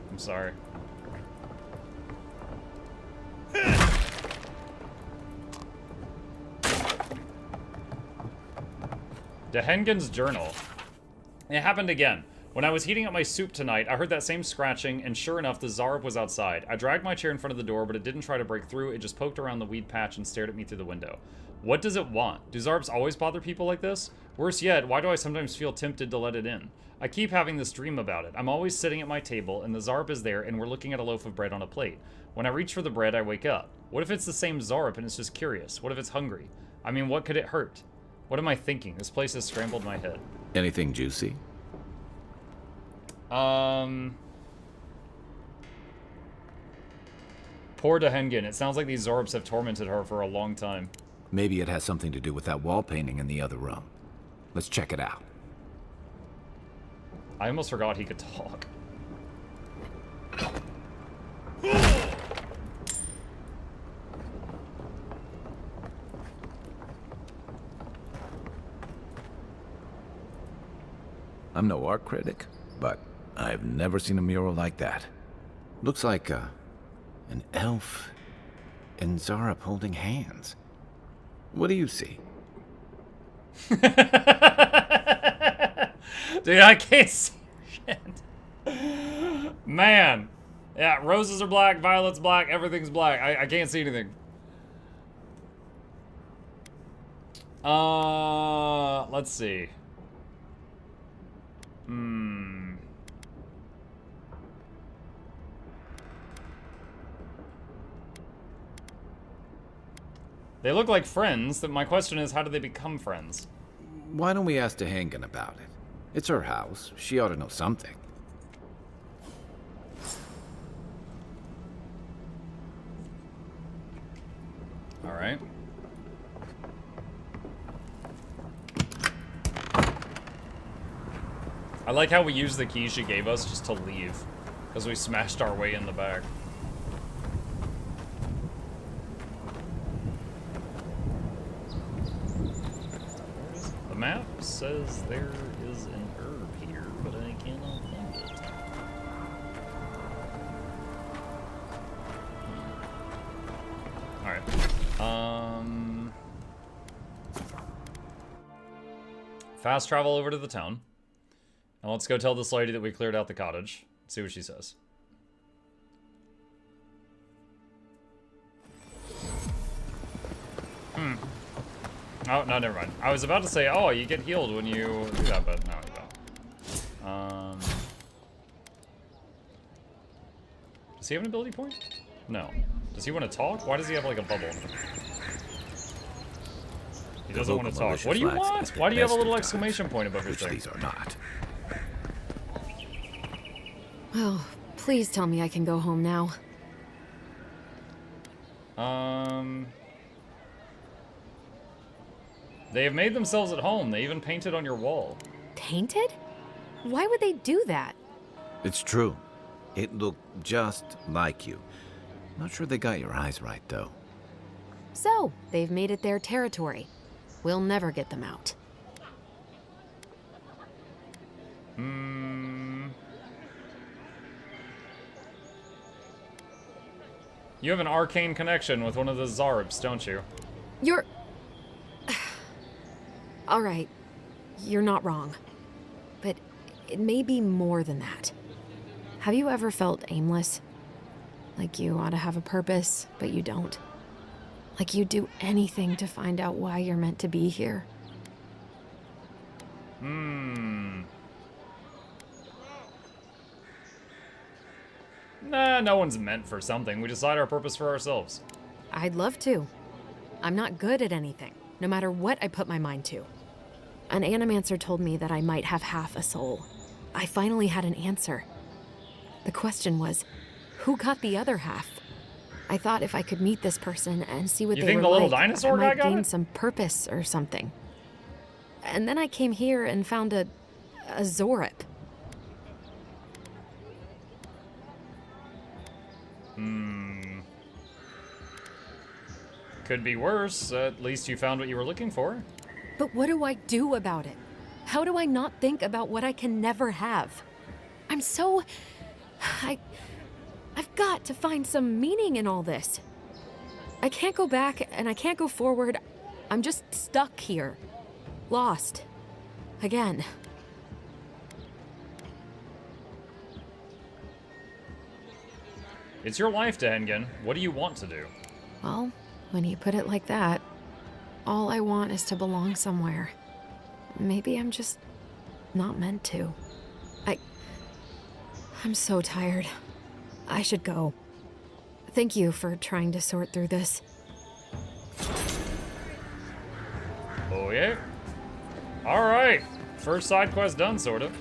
I'm sorry. Dehengen's journal. It happened again. When I was heating up my soup tonight, I heard that same scratching, and sure enough, the Zarb was outside. I dragged my chair in front of the door, but it didn't try to break through. It just poked around the weed patch and stared at me through the window. What does it want? Do Zarbs always bother people like this? Worse yet, why do I sometimes feel tempted to let it in? I keep having this dream about it. I'm always sitting at my table, and the Zarb is there, and we're looking at a loaf of bread on a plate. When I reach for the bread, I wake up. What if it's the same Zarb, and it's just curious? What if it's hungry? I mean, what could it hurt? What am I thinking? This place has scrambled my head. Anything juicy? Poor Dehengen. It sounds like these Zorbs have tormented her for a long time. Maybe it has something to do with that wall painting in the other room. Let's check it out. I almost forgot he could talk. I'm no art critic, but I've never seen a mural like that. Looks like an elf and Zarb holding hands. What do you see? Dude, I can't see shit. Man. Yeah, roses are black, violets black, everything's black. I can't see anything. Let's see. They look like friends. My question is, how do they become friends? Why don't we ask Dehengen about it? It's her house. She ought to know something. All right. I like how we used the key she gave us just to leave, because we smashed our way in the back. The map says there is an herb here, but I cannot find it. All right. fast travel over to the town. And let's go tell this lady that we cleared out the cottage. See what she says. Oh, no, never mind. I was about to say, oh, you get healed when you do that, but no, you don't. Does he have an ability point? No. Does he want to talk? Why does he have like a bubble? He doesn't want to talk. What do you want? Why do you have a little exclamation point above your thing? These are not. Oh, please tell me I can go home now. They have made themselves at home. They even painted on your wall. Painted? Why would they do that? It's true. It looked just like you. Not sure they got your eyes right, though. So, they've made it their territory. We'll never get them out. You have an arcane connection with one of the Zarps, don't you? You're... All right, you're not wrong. But it may be more than that. Have you ever felt aimless? Like you ought to have a purpose, but you don't? Like you'd do anything to find out why you're meant to be here? Nah, no one's meant for something. We decide our purpose for ourselves. I'd love to. I'm not good at anything, no matter what I put my mind to. An animancer told me that I might have half a soul. I finally had an answer. The question was, who got the other half? I thought if I could meet this person and see what You they think were the little like, dinosaur I guy might got gain it? some purpose or something. And then I came here and found a Zorip. Could be worse. At least you found what you were looking for. But what do I do about it? How do I not think about what I can never have? I'm so... I've got to find some meaning in all this. I can't go back and I can't go forward. I'm just stuck here. Lost. Again. It's your life, Dengen. What do you want to do? Well, when you put it like that, all I want is to belong somewhere. Maybe I'm just not meant to. I'm so tired. I should go. Thank you for trying to sort through this. Oh, yeah? Alright. First side quest done, sort of.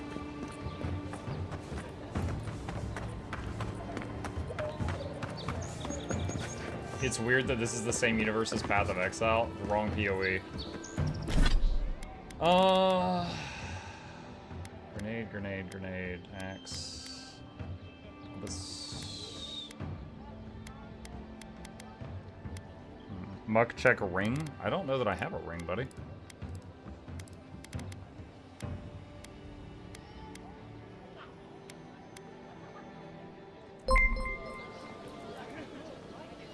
It's weird that this is the same universe as Path of Exile. The wrong PoE. Grenade, grenade, grenade, axe. Muck check ring? I don't know that I have a ring, buddy.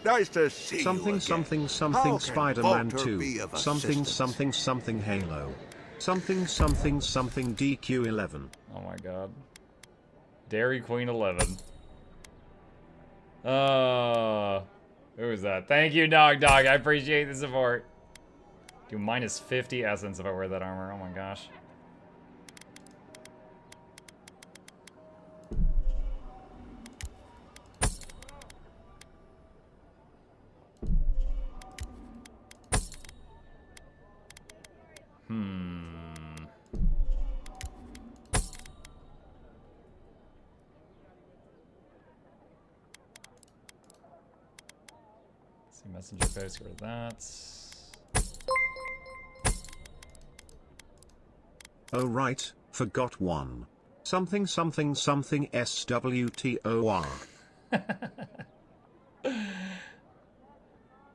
Nice to see something, you something, again. something, How Spider-Man can Walter 2. be of Something, assistance? something, something, Halo. Something, something, something, DQ11. Oh my god. Dairy Queen 11. Who is that? Thank you, Dog. I appreciate the support. Do minus 50 essence if I wear that armor. Oh my gosh. See messenger face, get rid of that. Oh right, forgot one. Something, something, something, SWTOR.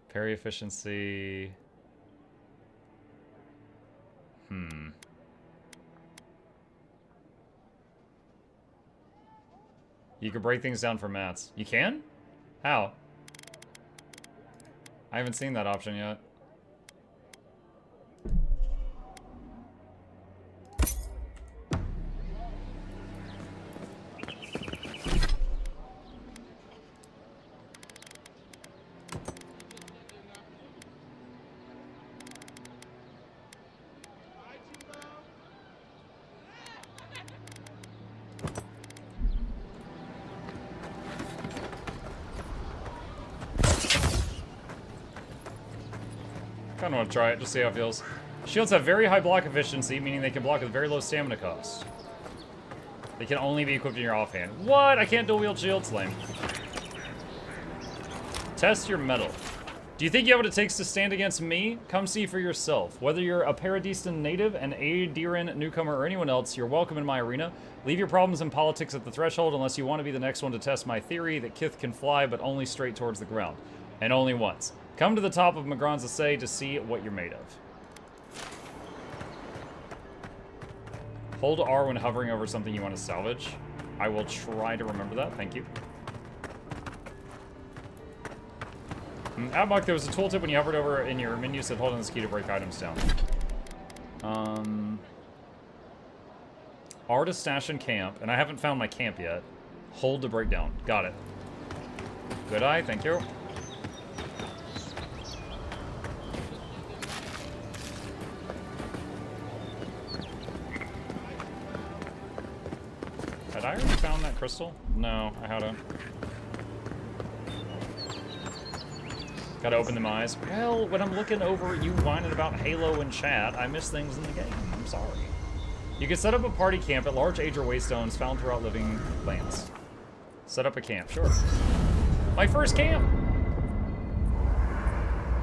Parry efficiency. You can break things down for mats. You can? How? I haven't seen that option yet. Kinda wanna try it, just see how it feels. Shields have very high block efficiency, meaning they can block with very low stamina cost. They can only be equipped in your offhand. What? I can't dual wield shields? Lame. Test your metal. Do you think you have what it takes to stand against me? Come see for yourself. Whether you're a Paradistan native, an Adiran newcomer, or anyone else, you're welcome in my arena. Leave your problems and politics at the threshold unless you want to be the next one to test my theory that Kith can fly, but only straight towards the ground. And only once. Come to the top of Magran's Essay to see what you're made of. Hold R when hovering over something you want to salvage. I will try to remember that. Thank you. Outmark, there was a tooltip when you hovered over in your menu said hold on this key to break items down. R to stash and camp, and I haven't found my camp yet. Hold to break down. Got it. Good eye, thank you. Had I already found that crystal? No, I hadn't. Gotta open them eyes. Well, when I'm looking over you whining about Halo and chat, I miss things in the game. I'm sorry. You can set up a party camp at large Adra waystones found throughout living lands. Set up a camp, sure. My first camp!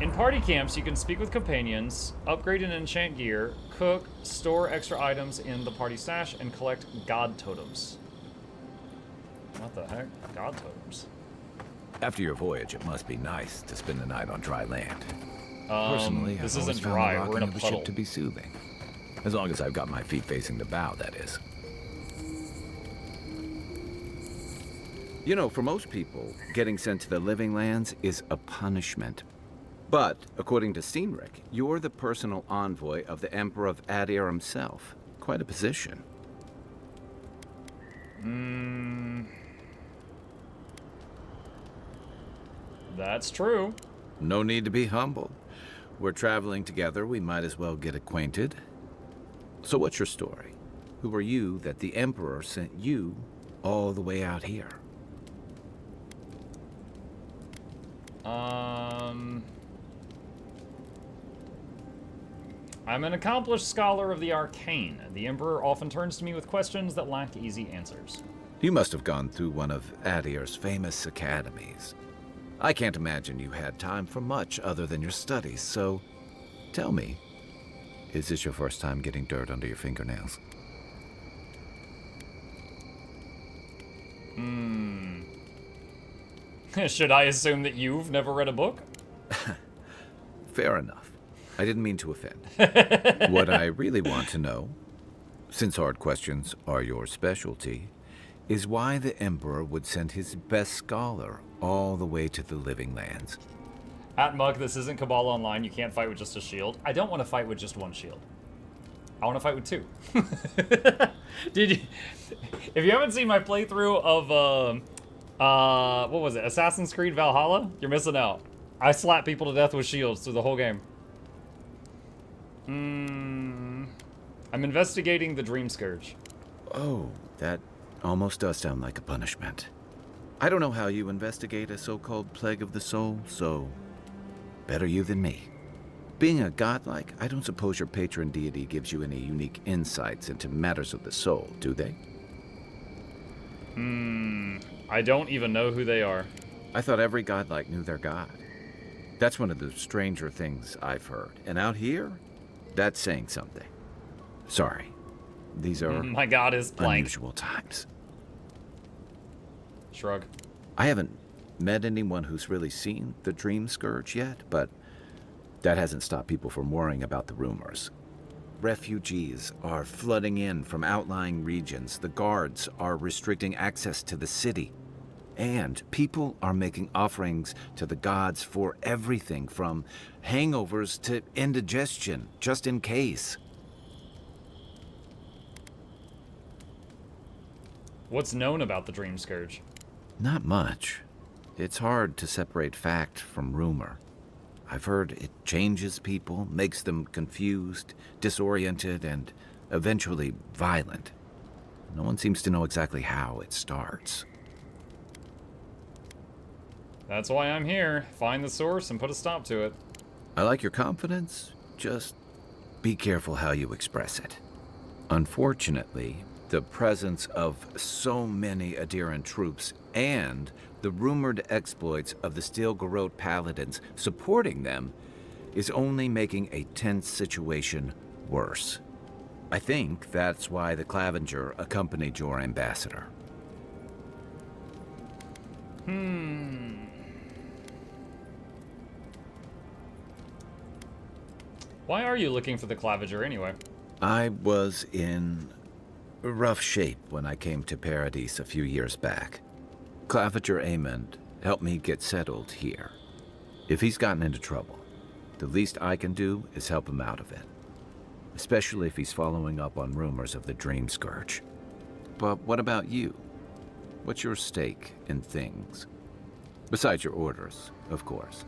In party camps, you can speak with companions, upgrade and enchant gear, cook, store extra items in the party stash, and collect god totems. What the heck? God totems. After your voyage, it must be nice to spend the night on dry land. Personally, this I've always isn't found dry. the We're in a rocking of the puddle. ship to be soothing. As long as I've got my feet facing the bow, that is. You know, for most people, getting sent to the living lands is a punishment. But, according to Shipwreck, you're the personal envoy of the Emperor of Adra himself. Quite a position. That's true. No need to be humble. We're traveling together, we might as well get acquainted. So what's your story? Who are you that the Emperor sent you all the way out here? I'm an accomplished scholar of the arcane. The Emperor often turns to me with questions that lack easy answers. You must have gone through one of Adir's famous academies. I can't imagine you had time for much other than your studies, so tell me, is this your first time getting dirt under your fingernails? Should I assume that you've never read a book? Fair enough. I didn't mean to offend. What I really want to know, since hard questions are your specialty, is why the Emperor would send his best scholar all the way to the living lands. At Mug, this isn't Cabal Online. You can't fight with just a shield. I don't want to fight with just one shield. I want to fight with two. If you haven't seen my playthrough of, what was it? Assassin's Creed Valhalla? You're missing out. I slap people to death with shields through the whole game. I'm investigating the Dream Scourge. Oh, that almost does sound like a punishment. I don't know how you investigate a so-called plague of the soul, so better you than me. Being a godlike, I don't suppose your patron deity gives you any unique insights into matters of the soul, do they? I don't even know who they are. I thought every godlike knew their god. That's one of the stranger things I've heard. And out here, that's saying something. Sorry. These are my god is blank. Unusual times. Shrug. I haven't met anyone who's really seen the Dream Scourge yet, but that hasn't stopped people from worrying about the rumors. Refugees are flooding in from outlying regions. The guards are restricting access to the city. And people are making offerings to the gods for everything from hangovers to indigestion, just in case. What's known about the Dream Scourge? Not much. It's hard to separate fact from rumor. I've heard it changes people, makes them confused, disoriented, and eventually violent. No one seems to know exactly how it starts. That's why I'm here. Find the source and put a stop to it. I like your confidence, just be careful how you express it. Unfortunately, the presence of so many Adiran troops and the rumored exploits of the Steel Garrote Paladins supporting them is only making a tense situation worse. I think that's why the Clavenger accompanied your ambassador. Why are you looking for the Clavenger anyway? I was in rough shape when I came to Paradis a few years back. Clavenger Amond helped me get settled here. If he's gotten into trouble, the least I can do is help him out of it. Especially if he's following up on rumors of the Dream Scourge. But what about you? What's your stake in things? Besides your orders, of course.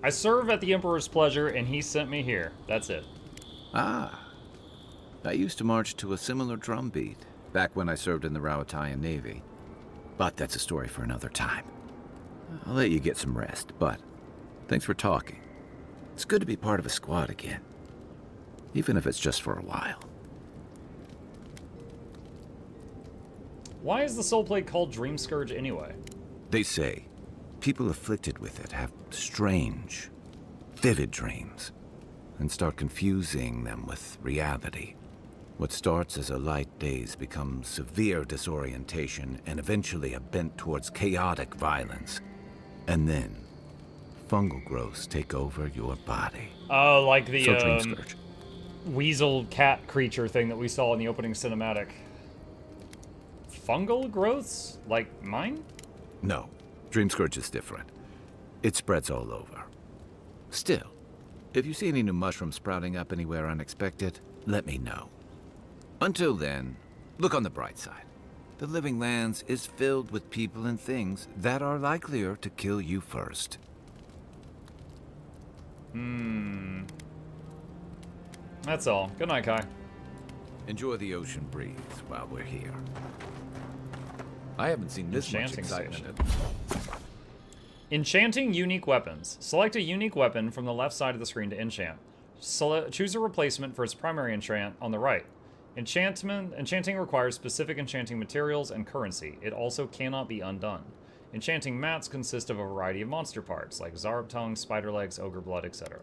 I serve at the Emperor's pleasure, and he sent me here. That's it. Ah. I used to march to a similar drumbeat back when I served in the Reuniting Navy. But that's a story for another time. I'll let you get some rest, but thanks for talking. It's good to be part of a squad again. Even if it's just for a while. Why is the soul plate called Dream Scourge anyway? They say people afflicted with it have strange, vivid dreams and start confusing them with reality. What starts as a light daze becomes severe disorientation and eventually a bent towards chaotic violence. And then, fungal growths take over your body. Oh, like the Dream Scourge. weasel cat creature thing that we saw in the opening cinematic. Fungal growths? Like mine? No, Dream Scourge is different. It spreads all over. Still, if you see any new mushrooms sprouting up anywhere unexpected, let me know. Until then, look on the bright side. The Living Lands is filled with people and things that are likelier to kill you first. That's all. Good night, Kai. Enjoy the ocean breeze while we're here. I haven't seen this much excitement. Enchanting unique weapons. Select a unique weapon from the left side of the screen to enchant. Choose a replacement for its primary enchant on the right. Enchanting requires specific enchanting materials and currency. It also cannot be undone. Enchanting mats consist of a variety of monster parts, like Zarb tongue, spider legs, ogre blood, etc.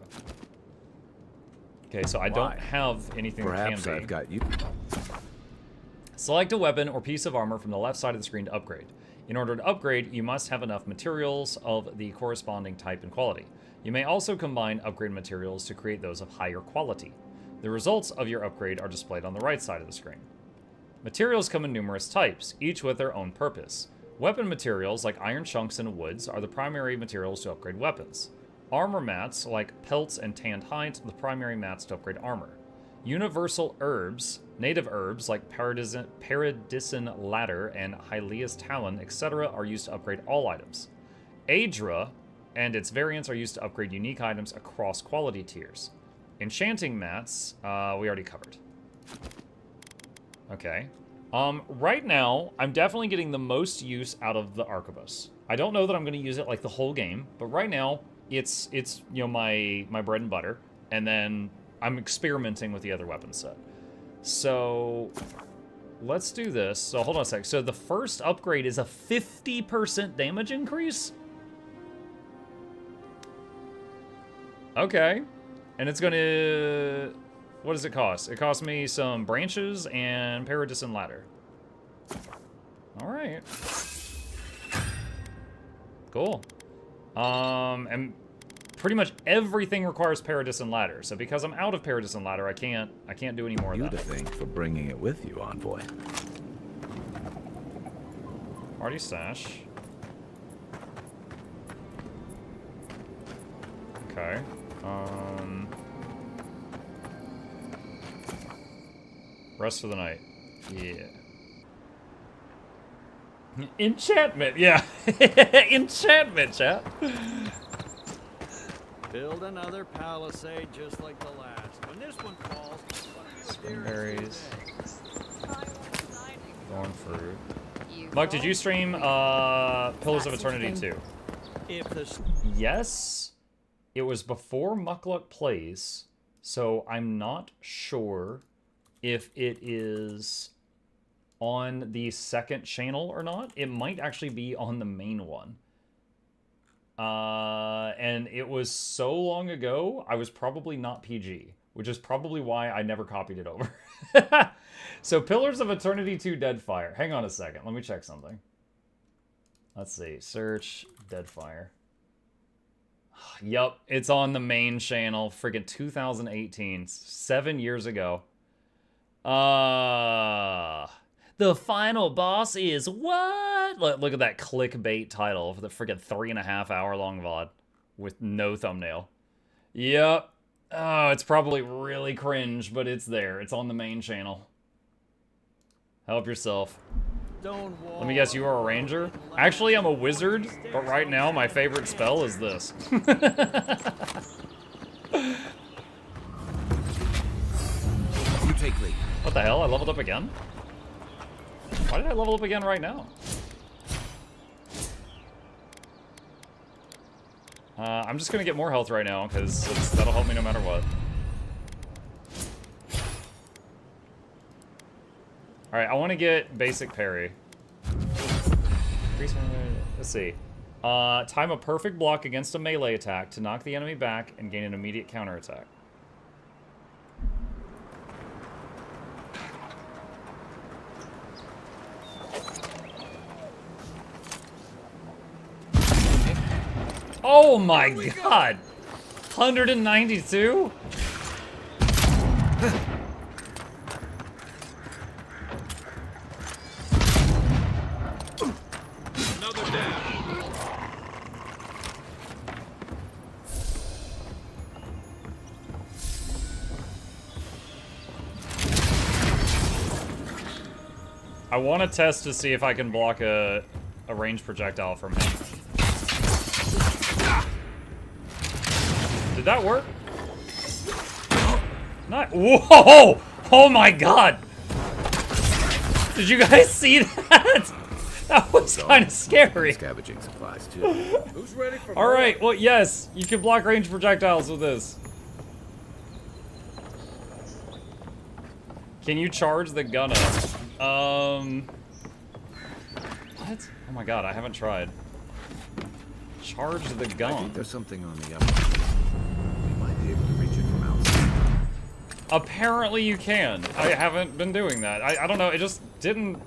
Okay, so I don't have anything Perhaps that can be. I've got you. Select a weapon or piece of armor from the left side of the screen to upgrade. In order to upgrade, you must have enough materials of the corresponding type and quality. You may also combine upgrade materials to create those of higher quality. The results of your upgrade are displayed on the right side of the screen. Materials come in numerous types, each with their own purpose. Weapon materials like iron chunks and woods are the primary materials to upgrade weapons. Armor mats like pelts and tanned hides are the primary mats to upgrade armor. Universal herbs, native herbs like Paradisen ladder and Hylea's talon, etc. are used to upgrade all items. Adra and its variants are used to upgrade unique items across quality tiers. Enchanting mats, we already covered. Okay. Right now, I'm definitely getting the most use out of the arquebus. I don't know that I'm going to use it like the whole game, but right now, it's you know, my bread and butter, and then I'm experimenting with the other weapon set. So let's do this. So hold on a sec. So the first upgrade is a 50% damage increase? Okay. And it's gonna... What does it cost? It costs me some branches and Paradis ladder. Alright. Cool. And pretty much everything requires Paradis ladder. So because I'm out of Paradis ladder, I can't do any more of that. You to thank for bringing it with you, Envoy. Party stash. Okay. Rest for the night. Yeah. Enchantment, yeah. Enchantment, chat. Build another palisade just like the last. When this one falls, Berries. Thorn fruit. Muck, did you stream Pillars of Eternity 2? Yes. It was before Mukluk Plays, so I'm not sure if it is on the second channel or not. It might actually be on the main one. And it was so long ago, I was probably not PG, which is probably why I never copied it over. So Pillars of Eternity 2 Deadfire. Hang on a second. Let me check something. Let's see. Search Deadfire. Yup, it's on the main channel. Friggin' 2018. 7 years ago. The final boss is what? Look at that clickbait title for the friggin' 3.5 hour long VOD with no thumbnail. Yep. Oh, it's probably really cringe, but it's there. It's on the main channel. Help yourself. Let me guess, you are a ranger? Actually, I'm a wizard, but right now my favorite spell is this. You take lead. What the hell? I leveled up again? Why did I level up again right now? I'm just gonna get more health right now, because that'll help me no matter what. Alright, I want to get basic parry. Let's see. Time a perfect block against a melee attack to knock the enemy back and gain an immediate counterattack. Oh my god! 192? Another dab. I want to test to see if I can block a ranged projectile from him. Did that work? Not. Whoa! Oh my god! Did you guys see that? That was kind of scary. Scavenging supplies too. Who's ready for All right. Well, yes, you can block ranged projectiles with this. Can you charge the gun up? What? Oh my god, I haven't tried. Charge the gun. I think there's something on the upper. We might be able to reach it from outside. Apparently you can. I haven't been doing that. I don't know. It just didn't.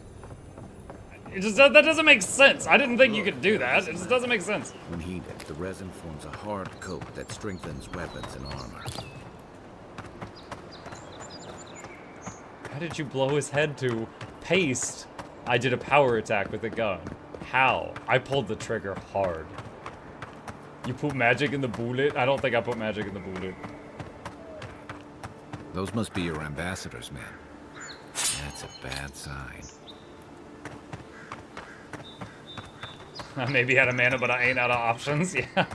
That doesn't make sense. I didn't think you could do that. It just doesn't make sense. When heated, the resin forms a hard coat that strengthens weapons and armor. How did you blow his head to paste? I did a power attack with a gun. How? I pulled the trigger hard. You put magic in the bullet? I don't think I put magic in the bullet. Those must be your ambassadors, man. That's a bad sign. I maybe had a mana, but I ain't out of options. Yeah.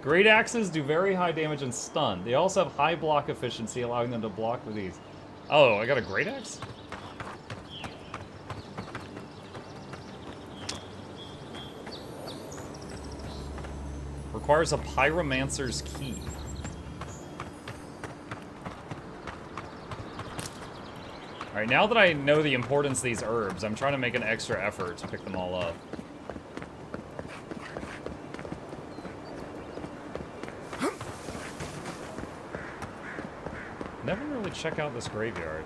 Great axes do very high damage and stun. They also have high block efficiency, allowing them to block with ease. Oh, I got a great axe? Requires a pyromancer's key. Alright, now that I know the importance of these herbs, I'm trying to make an extra effort to pick them all up. Never really check out this graveyard.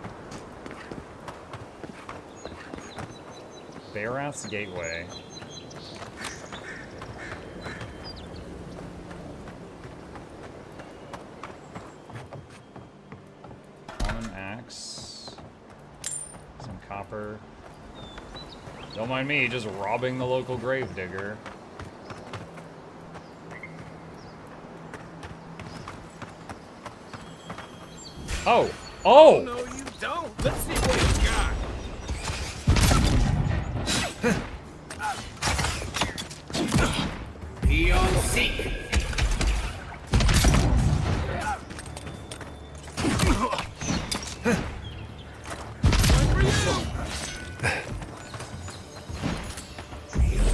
Barath's Gateway. Common axe. Some copper. Don't mind me, just robbing the local gravedigger. Oh! Oh! No, you don't. Let's see what you got. seek.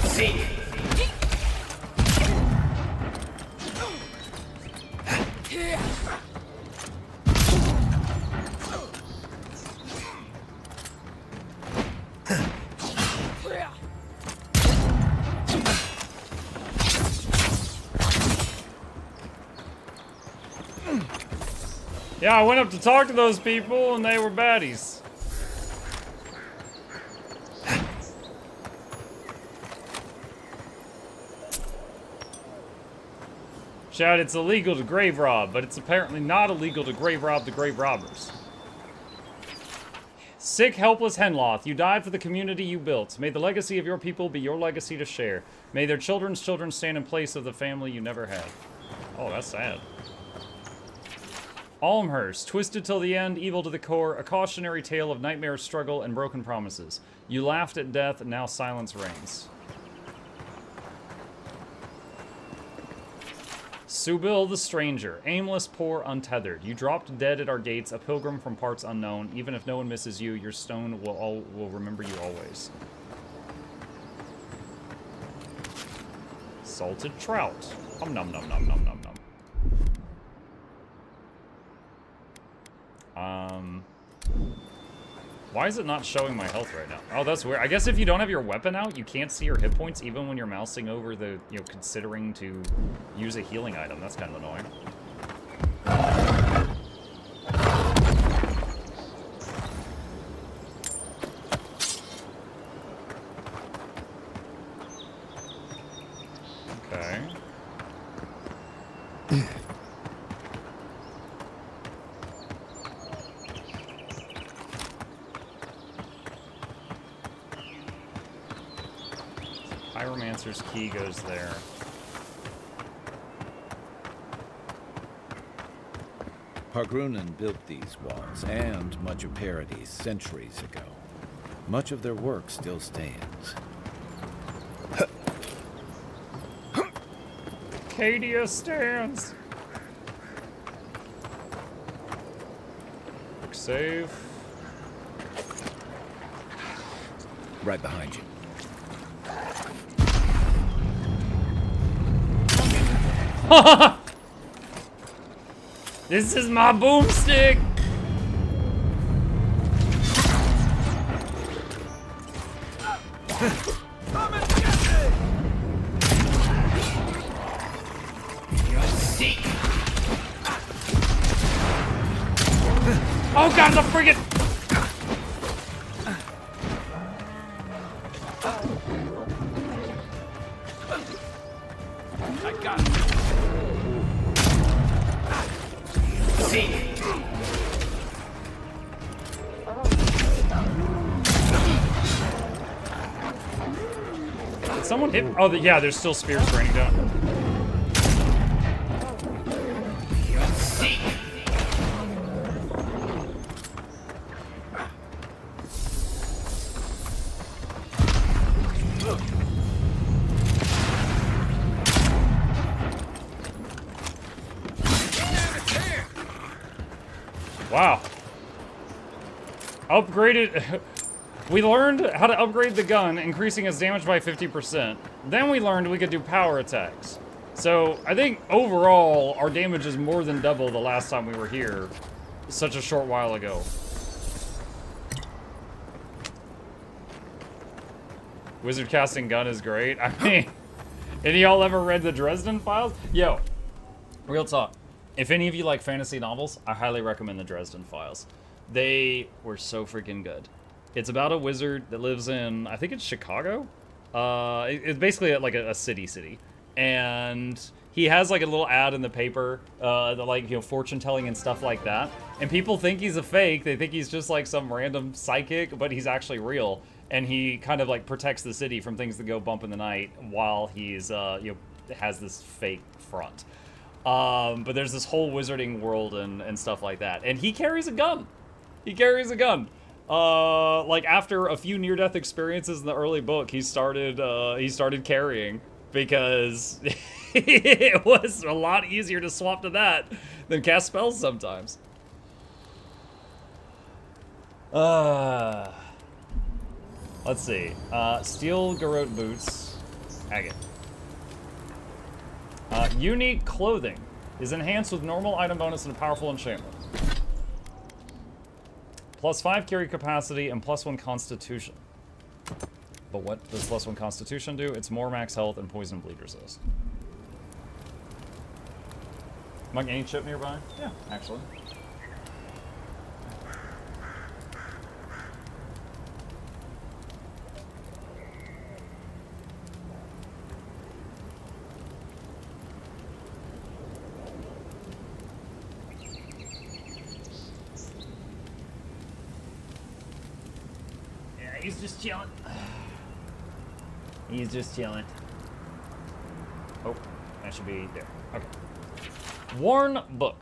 Seek. Yeah, I went up to talk to those people and they were baddies. Shout, it's illegal to grave rob, but it's apparently not illegal to grave rob the grave robbers. Sick, helpless Henloth, you died for the community you built. May the legacy of your people be your legacy to share. May their children's children stand in place of the family you never had. Oh, that's sad. Almhurst, twisted till the end, evil to the core, a cautionary tale of nightmare, struggle, and broken promises. You laughed at death, and now silence reigns. Subil the Stranger, aimless, poor, untethered. You dropped dead at our gates, a pilgrim from parts unknown. Even if no one misses you, your stone will remember you always. Salted trout. Nom nom nom nom nom nom nom. Why is it not showing my health right now? Oh, that's weird. I guess if you don't have your weapon out, you can't see your hit points even when you're mousing over the, you know, considering to use a healing item. That's kind of annoying. Okay. Pyromancer's key goes there. Pargrunen built these walls and much of Paradis centuries ago. Much of their work still stands. Cadia stands. Quick save. Right behind you. This is my boomstick. Oh god, the friggin'! I got it. Seek. Did someone hit? Oh, yeah, there's still spears raining down. Seek. Wow. Upgraded. We learned how to upgrade the gun, increasing its damage by 50%. Then we learned we could do power attacks. So I think overall, our damage is more than double the last time we were here, such a short while ago. Wizard casting gun is great. I mean, any of y'all ever read the Dresden Files? Yo, real talk. If any of you like fantasy novels, I highly recommend the Dresden Files. They were so freaking good. It's about a wizard that lives in, I think it's Chicago. It's basically like a city. And he has like a little ad in the paper, like, you know, fortune telling and stuff like that. And people think he's a fake. They think he's just like some random psychic, but he's actually real. And he kind of like protects the city from things that go bump in the night while he's, you know, has this fake front. But there's this whole wizarding world and stuff like that. And he carries a gun. He carries a gun. Like after a few near-death experiences in the early book, he started carrying because it was a lot easier to swap to that than cast spells sometimes. Let's see. Steel Garrote Boots. Agate. Unique Clothing is enhanced with normal item bonus and a powerful enchantment. +5 carry capacity and +1 constitution. But what does +1 constitution do? It's more max health and poison bleed resist. Mike, any chip nearby? Yeah, actually. He's just chilling. He's just chilling. Oh, that should be there. Okay. Worn Book.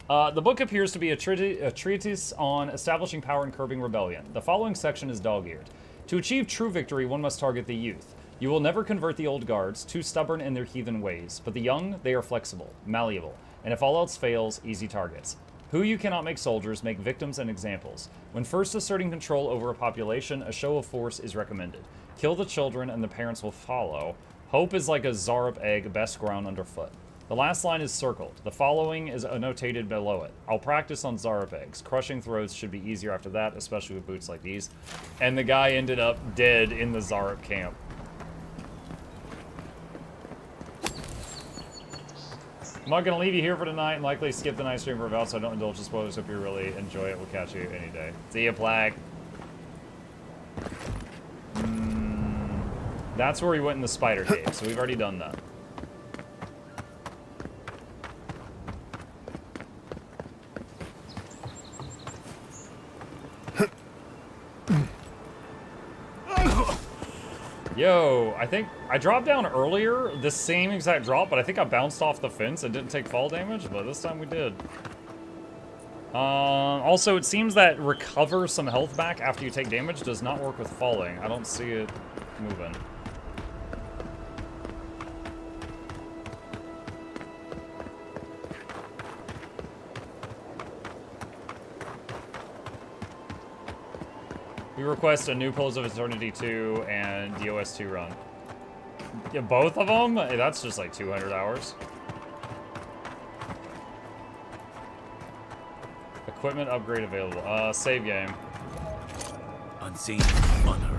The book appears to be a treatise on establishing power and curbing rebellion. The following section is dog-eared. To achieve true victory, one must target the youth. You will never convert the old guards, too stubborn in their heathen ways. But the young, they are flexible, malleable, and if all else fails, easy targets. Who you cannot make soldiers, make victims and examples. When first asserting control over a population, a show of force is recommended. Kill the children and the parents will follow. Hope is like a Zarup egg, best ground underfoot. The last line is circled. The following is annotated below it. I'll practice on Zarup eggs. Crushing throats should be easier after that, especially with boots like these. And the guy ended up dead in the Zarup camp. I'm not going to leave you here for tonight and likely skip the night stream for Val, so I don't indulge in spoilers. Hope you really enjoy it. We'll catch you any day. See ya, Plague. That's where we went in the spider cave, so we've already done that. Yo, I think I dropped down earlier, the same exact drop, but I think I bounced off the fence and didn't take fall damage, but this time we did. Also, it seems that recover some health back after you take damage does not work with falling. I don't see it moving. We request a new Pillars of Eternity 2 and DOS 2 run. Yeah, both of them? That's just like 200 hours. Equipment upgrade available. Save game. Unseen, unheard.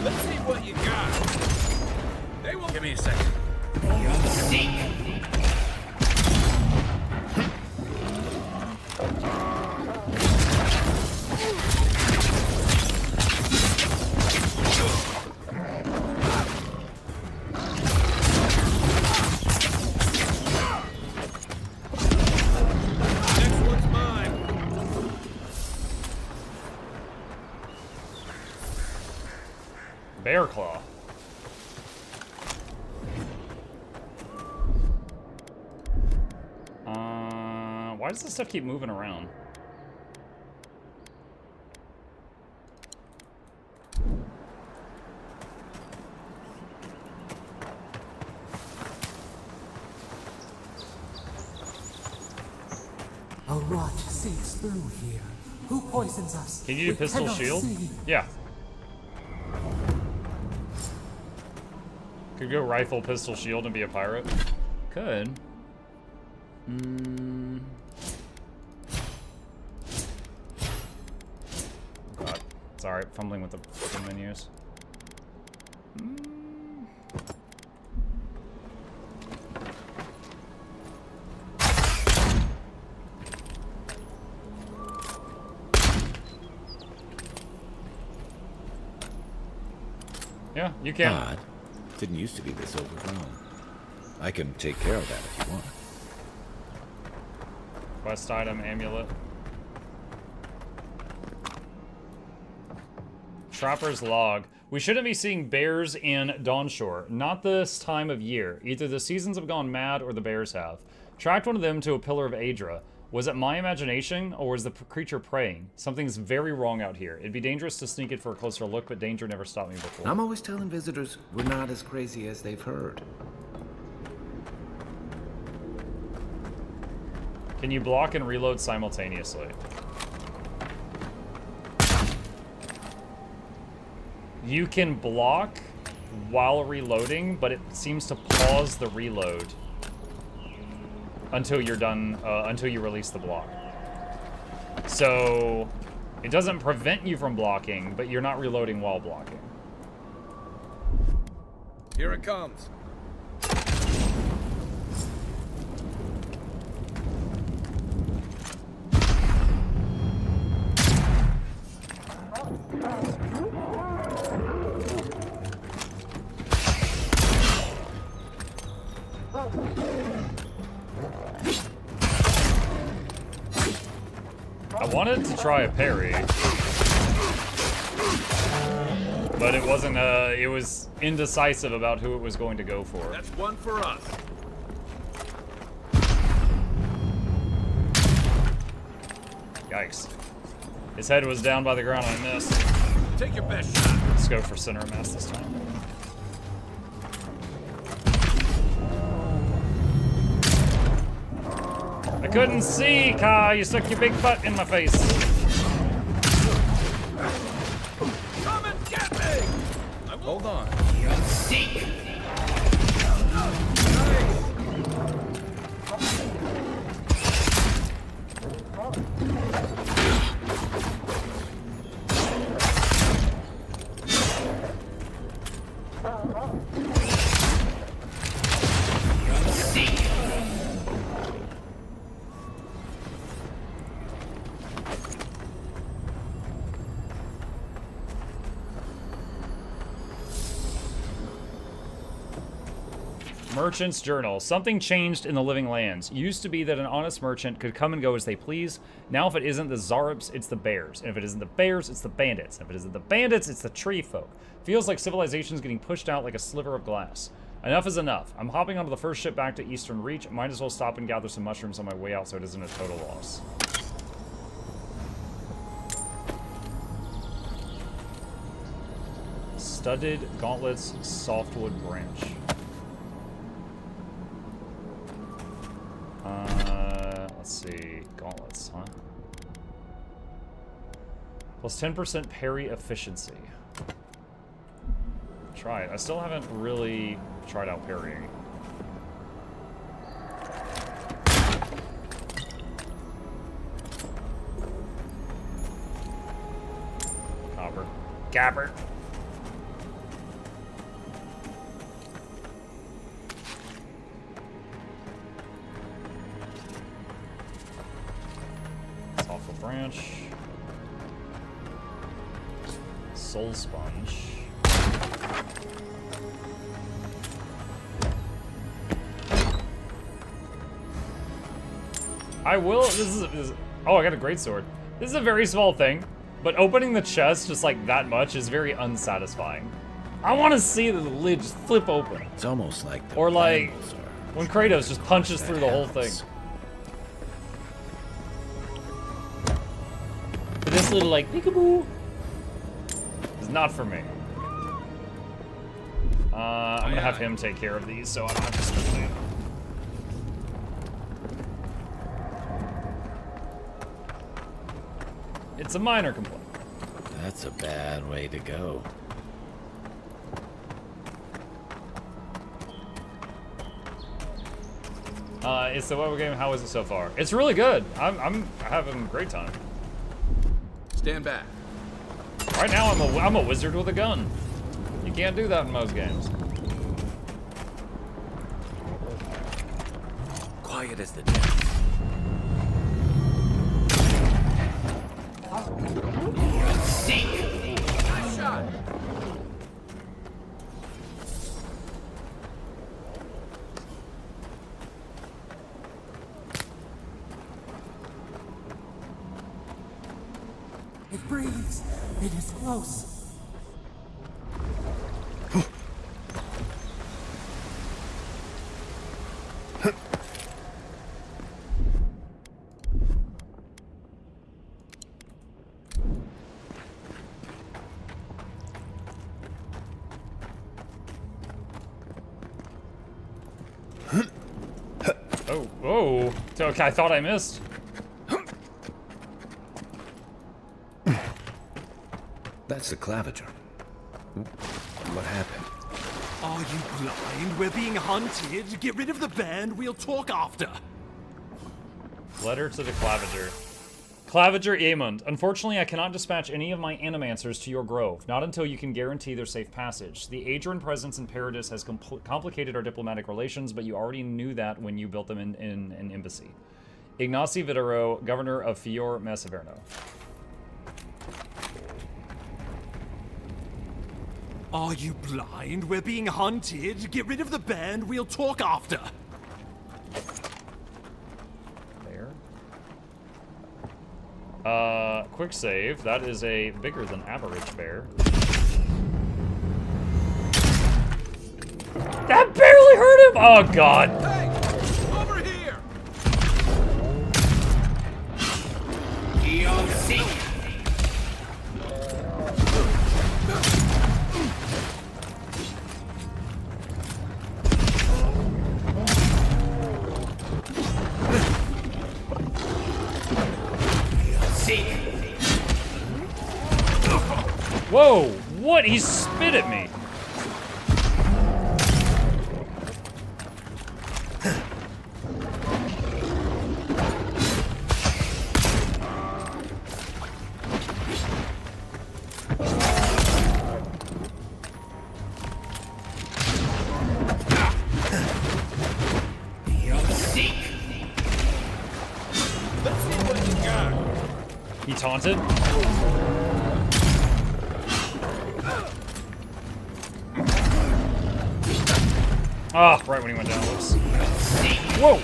Let's see what you got. They will give me a second. Next one's mine. Bear Claw. Why does this stuff keep moving around? A rot seeps through here. Who poisons us? Can you do pistol cannot shield? see. Yeah. Could go rifle, pistol, shield, and be a pirate. Could. God. Sorry, fumbling with the freaking menus. Yeah, you can. Odd. Didn't used to be this overgrown. I can take care of that if you want. Quest item, amulet. Trapper's log. We shouldn't be seeing bears in Dawnshore. Not this time of year. Either the seasons have gone mad or the bears have. Tracked one of them to a pillar of Adra. Was it my imagination, or was the creature preying? Something's very wrong out here. It'd be dangerous to sneak it for a closer look, but danger never stopped me before. I'm always telling visitors we're not as crazy as they've heard. Can you block and reload simultaneously? You can block while reloading, but it seems to pause the reload until you're done, until you release the block. So it doesn't prevent you from blocking, but you're not reloading while blocking. Here it comes. I wanted to try a parry, but it wasn't, it was indecisive about who it was going to go for. That's one for us. Yikes. His head was down by the ground and I missed. Take your best shot. Let's go for center mass this time. I couldn't see, Kai. You stuck your big butt in my face. Come and get me! Hold on. Seek. Merchant's Journal. Something changed in the Living Lands. Used to be that an honest merchant could come and go as they please. Now if it isn't the Zarops, it's the bears. And if it isn't the bears, it's the bandits. And if it isn't the bandits, it's the tree folk. Feels like civilization's getting pushed out like a sliver of glass. Enough is enough. I'm hopping onto the first ship back to Eastern Reach. Might as well stop and gather some mushrooms on my way out so it isn't a total loss. Studded Gauntlets, Softwood Branch. Let's see. Gauntlets, huh? Plus 10% parry efficiency. Try it. I still haven't really tried out parrying. Copper. Gapper. Softwood Branch. Soul Sponge. I will. This is oh, I got a great sword. This is a very small thing, but opening the chest just like that much is very unsatisfying. I want to see the lid just flip open. It's almost like the or like when Kratos just punches through the whole thing. But this little like peekaboo is not for me. I'm gonna have him take care of these, so I don't have to spend it. It's a minor complaint. That's a bad way to go. It's the web game. How is it so far? It's really good. I'm having a great time. Stand back. Right now, I'm a wizard with a gun. You can't do that in most games. Quiet as the death. Nice shot. It breathes. It is close. Oh, okay, I thought I missed. That's the claviger. What happened? Are you blind? We're being hunted. Get rid of the band. We'll talk after. Letter to the claviger. Claviger Aemond. Unfortunately, I cannot dispatch any of my animancers to your grove, not until you can guarantee their safe passage. The Adran presence in Paradis has complicated our diplomatic relations, but you already knew that when you built them in an embassy. Ignacy Videro, Governor of Fior Messaverno. Are you blind? We're being hunted. Get rid of the band. We'll talk after. Quick save. That is a bigger than average bear. That barely hurt him! Oh, God. Hey! Over here! You'll see. Whoa! What? He spit at me! Let's see what you got. He taunted? Ah, right when he went down. Whoops. Whoa!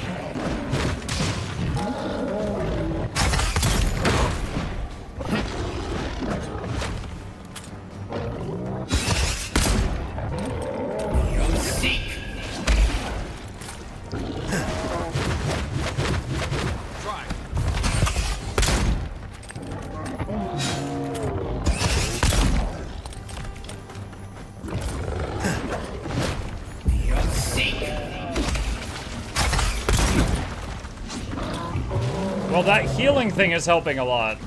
Well, that healing thing is helping a lot.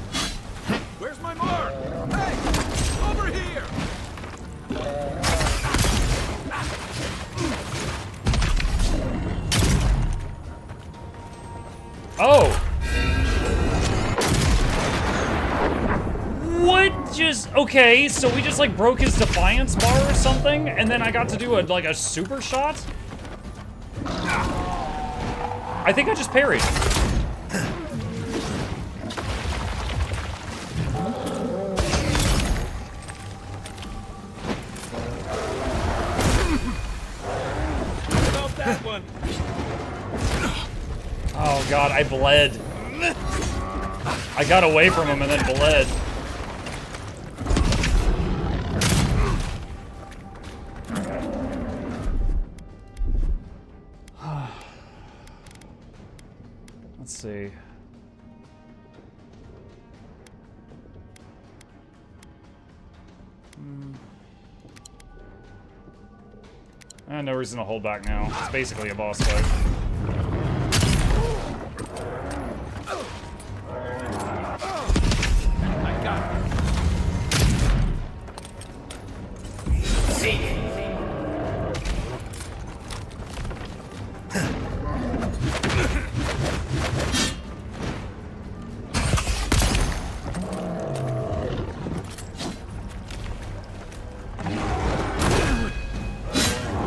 Where's my mark? Hey! Over here! Oh! What just... Okay, so we just, like, broke his defiance bar or something, and then I got to do, a super shot? I think I just parried. That one. Oh God, I bled. I got away from him and then bled. Let's see. No reason to hold back now. It's basically a boss fight. I got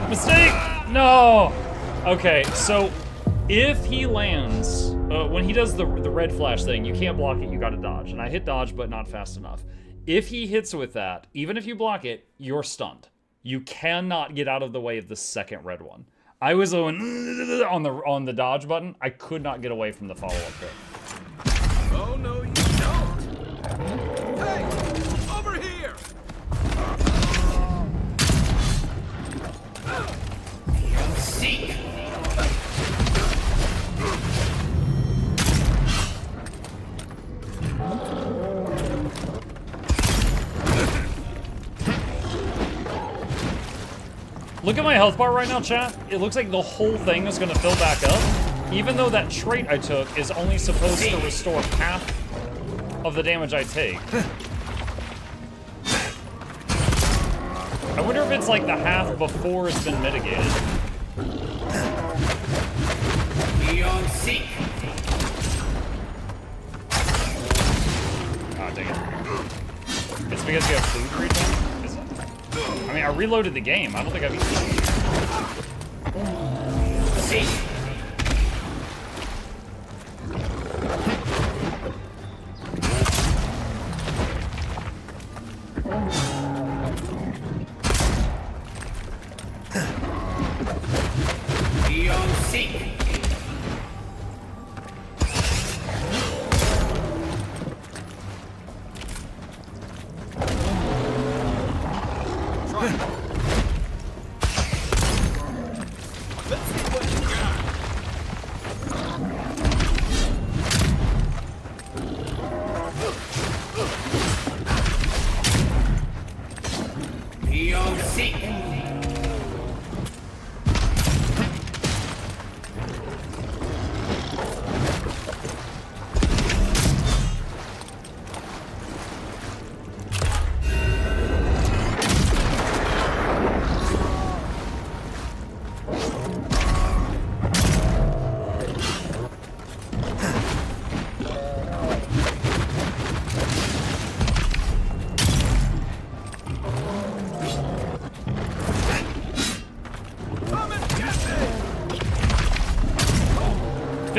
Mistake! No! Okay, so if he lands, when he does the red flash thing, you can't block it, you gotta dodge. And I hit dodge, but not fast enough. If he hits with that, even if you block it, you're stunned. You cannot get out of the way of the second red one. I was on the dodge button. I could not get away from the follow-up hit. Oh, no, you don't. Hey, over here. Look at my health bar right now, chat. It looks like the whole thing is gonna fill back up, even though that trait I took is only supposed to restore half of the damage I take. I wonder if it's like the half before it's been mitigated. Ah, dang it. It's because you have food regen? Is it? I mean, I reloaded the game. I don't think I've eaten.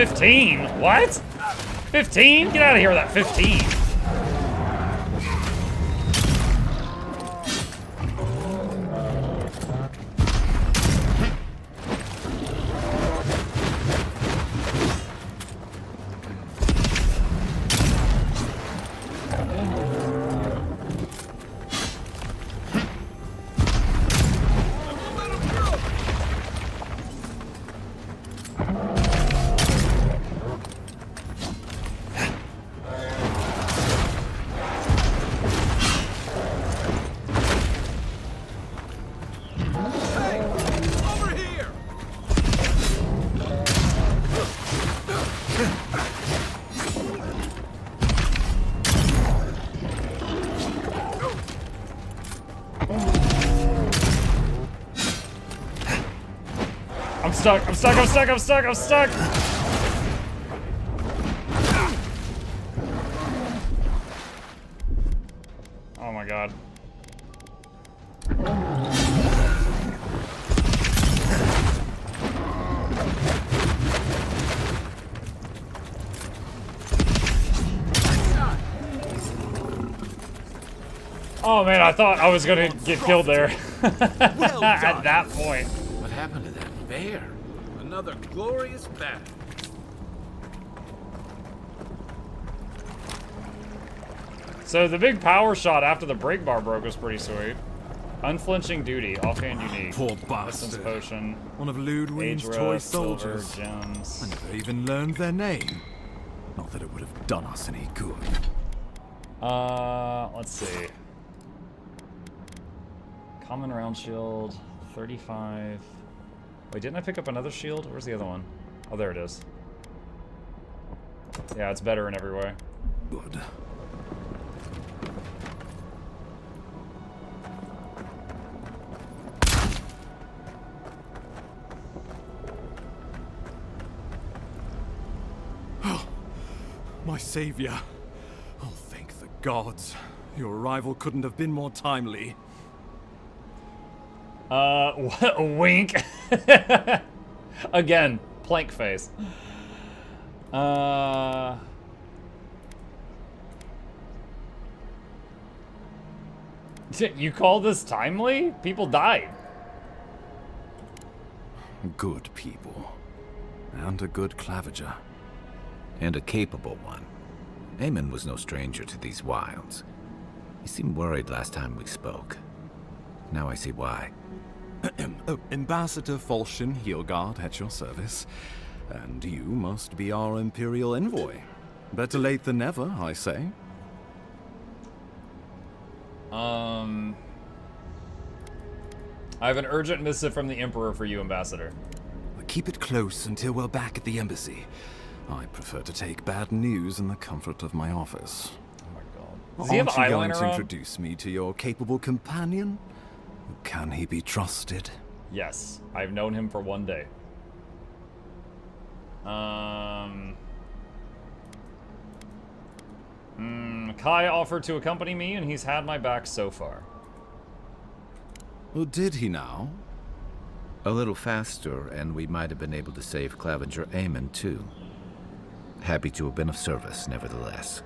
$15? What? 15? Get out of here with that 15. I'm stuck, I'm stuck, I'm stuck, I'm stuck, I'm stuck! Oh my god. Oh man, I thought I was gonna get killed there. At that point. What happened to that bear? Another glorious battle. So the big power shot after the break bar broke was pretty sweet. Unflinching duty, offhand unique. Poor Essence bastard. potion. One of Ludwig's Adra, toy silver, soldiers. gems. I never even learned their name. Not that it would have done us any good. Let's see. Common round shield, 35. Wait, didn't I pick up another shield? Where's the other one? Oh, there it is. Yeah, it's better in every way. Good. Oh, my savior. Oh, thank the gods. Your arrival couldn't have been more timely. Wink. Again, plank face. You call this timely? People died. Good people. And a good clavager. And a capable one. Eamon was no stranger to these wilds. He seemed worried last time we spoke. Now I see why. Ambassador Falchion Heelguard at your service. And you must be our Imperial envoy. Better late than never, I say. I have an urgent missive from the Emperor for you, Ambassador. Keep it close until we're back at the embassy. I prefer to take bad news in the comfort of my office. Oh my god. Does he have Aren't you going eyeliner to on? introduce me to your capable companion? Can he be trusted? Yes. I've known him for 1 day. Kai offered to accompany me, and he's had my back so far. Well, did he now? A little faster, and we might have been able to save Clavenger Aemon, too. Happy to have been of service, nevertheless.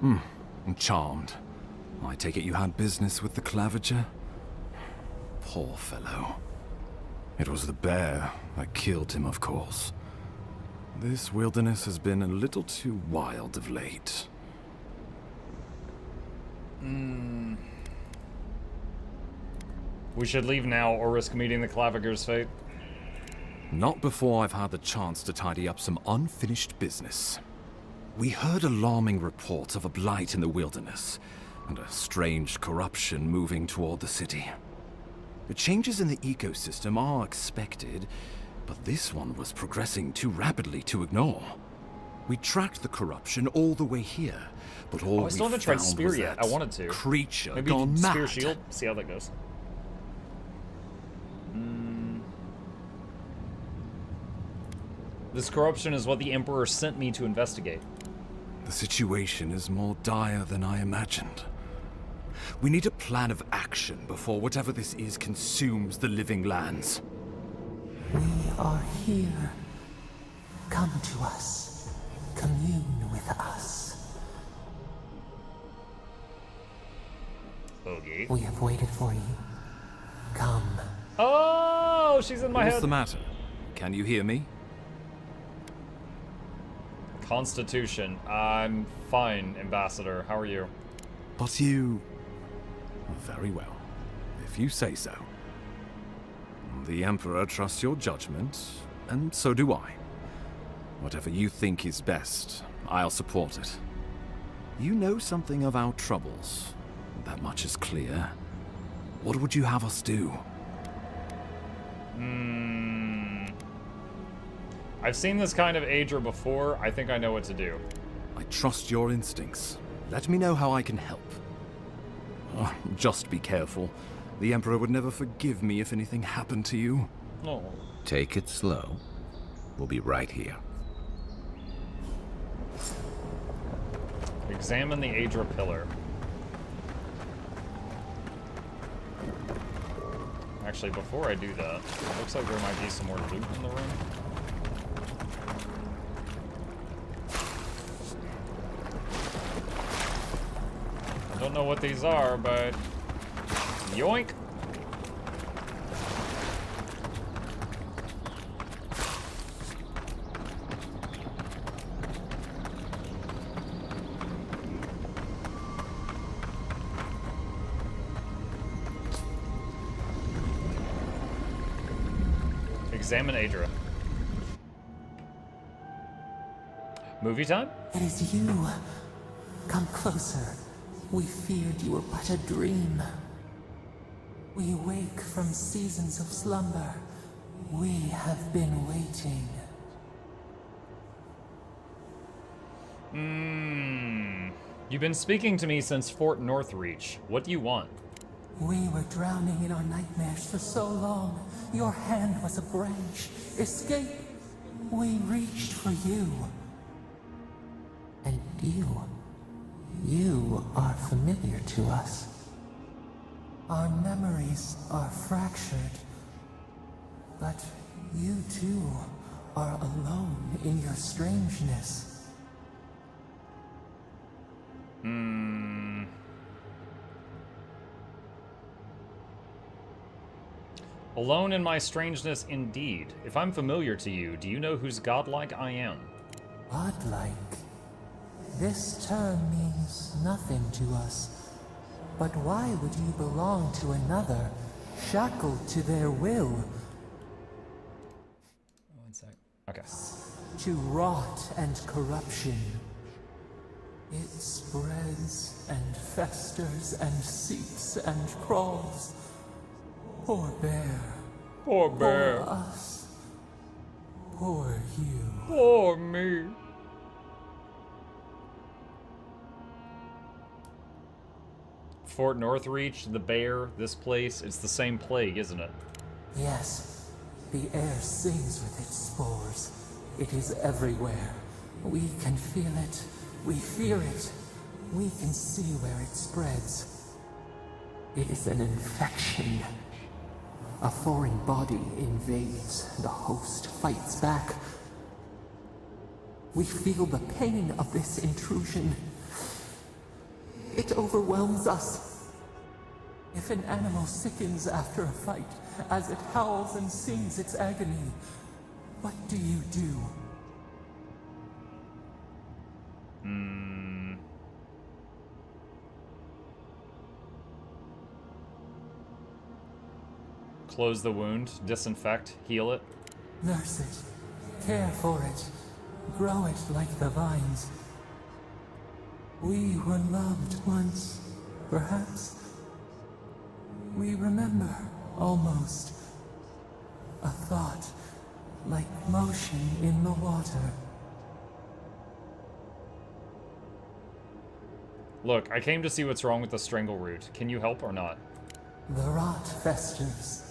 I'm charmed. I take it you had business with the Clavenger? Poor fellow. It was the bear that killed him, of course. This wilderness has been a little too wild of late. We should leave now or risk meeting the Claviger's fate. Not before I've had the chance to tidy up some unfinished business. We heard alarming reports of a blight in the wilderness, and a strange corruption moving toward the city. The changes in the ecosystem are expected, but this one was progressing too rapidly to ignore. We tracked the corruption all the way here, but all I still we haven't tried found Spear was yet. that I wanted to. Creature Maybe gone Spear mad. Shield? See how that goes. This corruption is what the Emperor sent me to investigate. The situation is more dire than I imagined. We need a plan of action before whatever this is consumes the living lands. We are here. Come to us. Commune with us. Okay. We have waited for you. Come. Oh, she's in my What's head. the matter? Can you hear me? Constitution. I'm fine, Ambassador. How are you? But you... Very well, if you say so. The Emperor trusts your judgment, and so do I. Whatever you think is best, I'll support it. You know something of our troubles. That much is clear. What would you have us do? I've seen this kind of Adra before. I think I know what to do. I trust your instincts. Let me know how I can help. Just be careful. The Emperor would never forgive me if anything happened to you. No. Take it slow. We'll be right here. Examine the Adra pillar. Actually, before I do that, it looks like there might be some more loot in the room. I don't know what these are, but yoink! Examine Adra. Movie time? It is you. Come closer. We feared you were but a dream. We wake from seasons of slumber. We have been waiting. You've been speaking to me since Fort Northreach. What do you want? We were drowning in our nightmares for so long. Your hand was a branch. Escape. We reached for you. And you are familiar to us. Our memories are fractured. But you too are alone in your strangeness. Alone in my strangeness indeed. If I'm familiar to you, do you know whose godlike I am? Godlike? This term means nothing to us. But why would you belong to another, shackled to their will? One sec. Okay. To rot and corruption. It spreads and festers and seeps and crawls. Poor bear. Poor bear. Poor us. Poor you. Poor me. Fort Northreach, the bear, this place, it's the same plague, isn't it? Yes, the air sings with its spores. It is everywhere. We can feel it. We fear it. We can see where it spreads. It is an infection. A foreign body invades, the host fights back. We feel the pain of this intrusion. It overwhelms us. If an animal sickens after a fight, as it howls and sings its agony, what do you do? Close the wound, disinfect, heal it. Nurse it, care for it, grow it like the vines. We were loved once, perhaps. We remember, almost. A thought, like motion in the water. Look, I came to see what's wrong with the strangleroot. Can you help or not? The rot festers.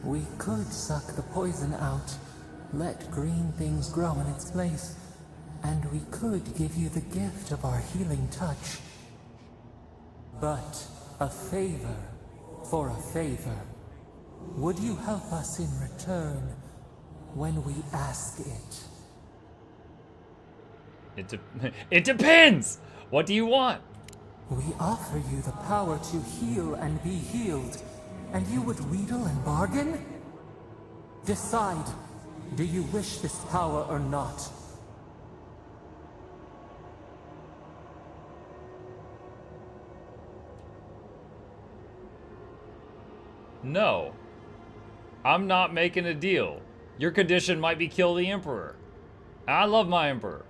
We could suck the poison out, let green things grow in its place, and we could give you the gift of our healing touch. But a favor for a favor. Would you help us in return when we ask it? It depends! What do you want? We offer you the power to heal and be healed, and you would wheedle and bargain? Decide, do you wish this power or not? No. I'm not making a deal. Your condition might be kill the Emperor. I love my Emperor.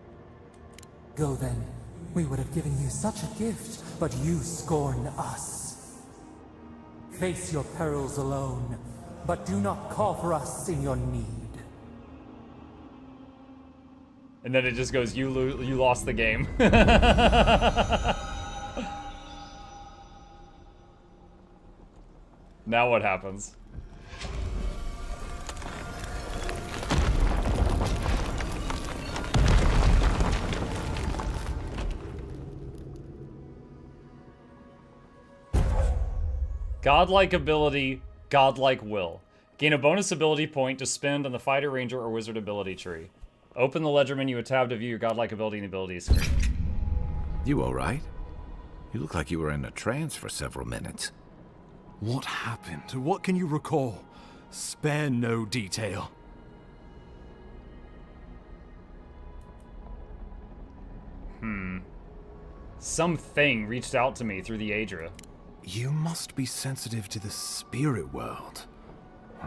Go then. We would have given you such a gift, but you scorn us. Face your perils alone, but do not call for us in your need. And then it just goes, you lost the game. Now what happens? Godlike ability, godlike will. Gain a bonus ability point to spend on the fighter, ranger, or wizard ability tree. Open the ledger menu, a tab to view your godlike ability and abilities screen. You alright? You look like you were in a trance for several minutes. What happened? What can you recall? Spare no detail. Something reached out to me through the Adra. You must be sensitive to the spirit world.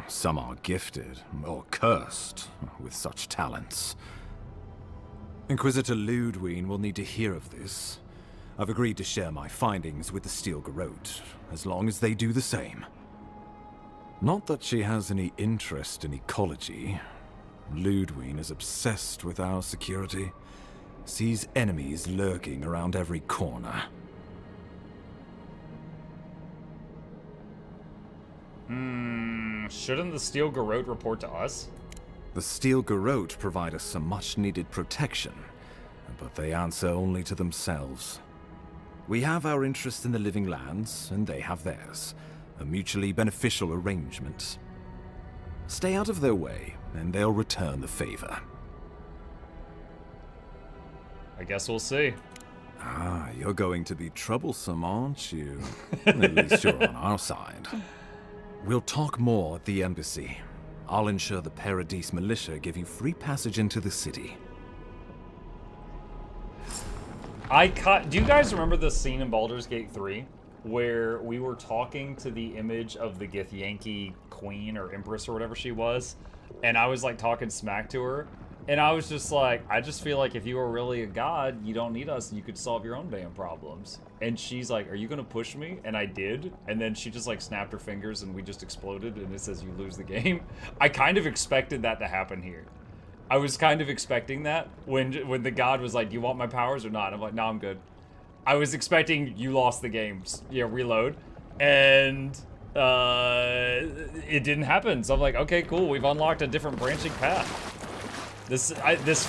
Some are gifted, or cursed, with such talents. Inquisitor Ludwig will need to hear of this. I've agreed to share my findings with the Steel Garrote, as long as they do the same. Not that she has any interest in ecology. Ludwig is obsessed with our security. Sees enemies lurking around every corner. Shouldn't the Steel Garrote report to us? The Steel Garrote provide us some much-needed protection, but they answer only to themselves. We have our interest in the living lands, and they have theirs. A mutually beneficial arrangement. Stay out of their way, and they'll return the favor. I guess we'll see. Ah, you're going to be troublesome, aren't you? At least you're on our side. We'll talk more at the embassy. I'll ensure the Paradis militia give you free passage into the city. Do you guys remember the scene in Baldur's Gate 3 where we were talking to the image of the Githyanki queen or empress or whatever she was, and I was like talking smack to her, And I was just like, I just feel like if you were really a god, you don't need us and you could solve your own damn problems. And she's like, are you gonna push me? And I did. And then she just like snapped her fingers and we just exploded and it says you lose the game. I kind of expected that to happen here. I was kind of expecting that when the god was like, do you want my powers or not? I'm like, no, I'm good. I was expecting you lost the game. Yeah, reload. And it didn't happen. So I'm like, okay, cool. We've unlocked a different branching path. This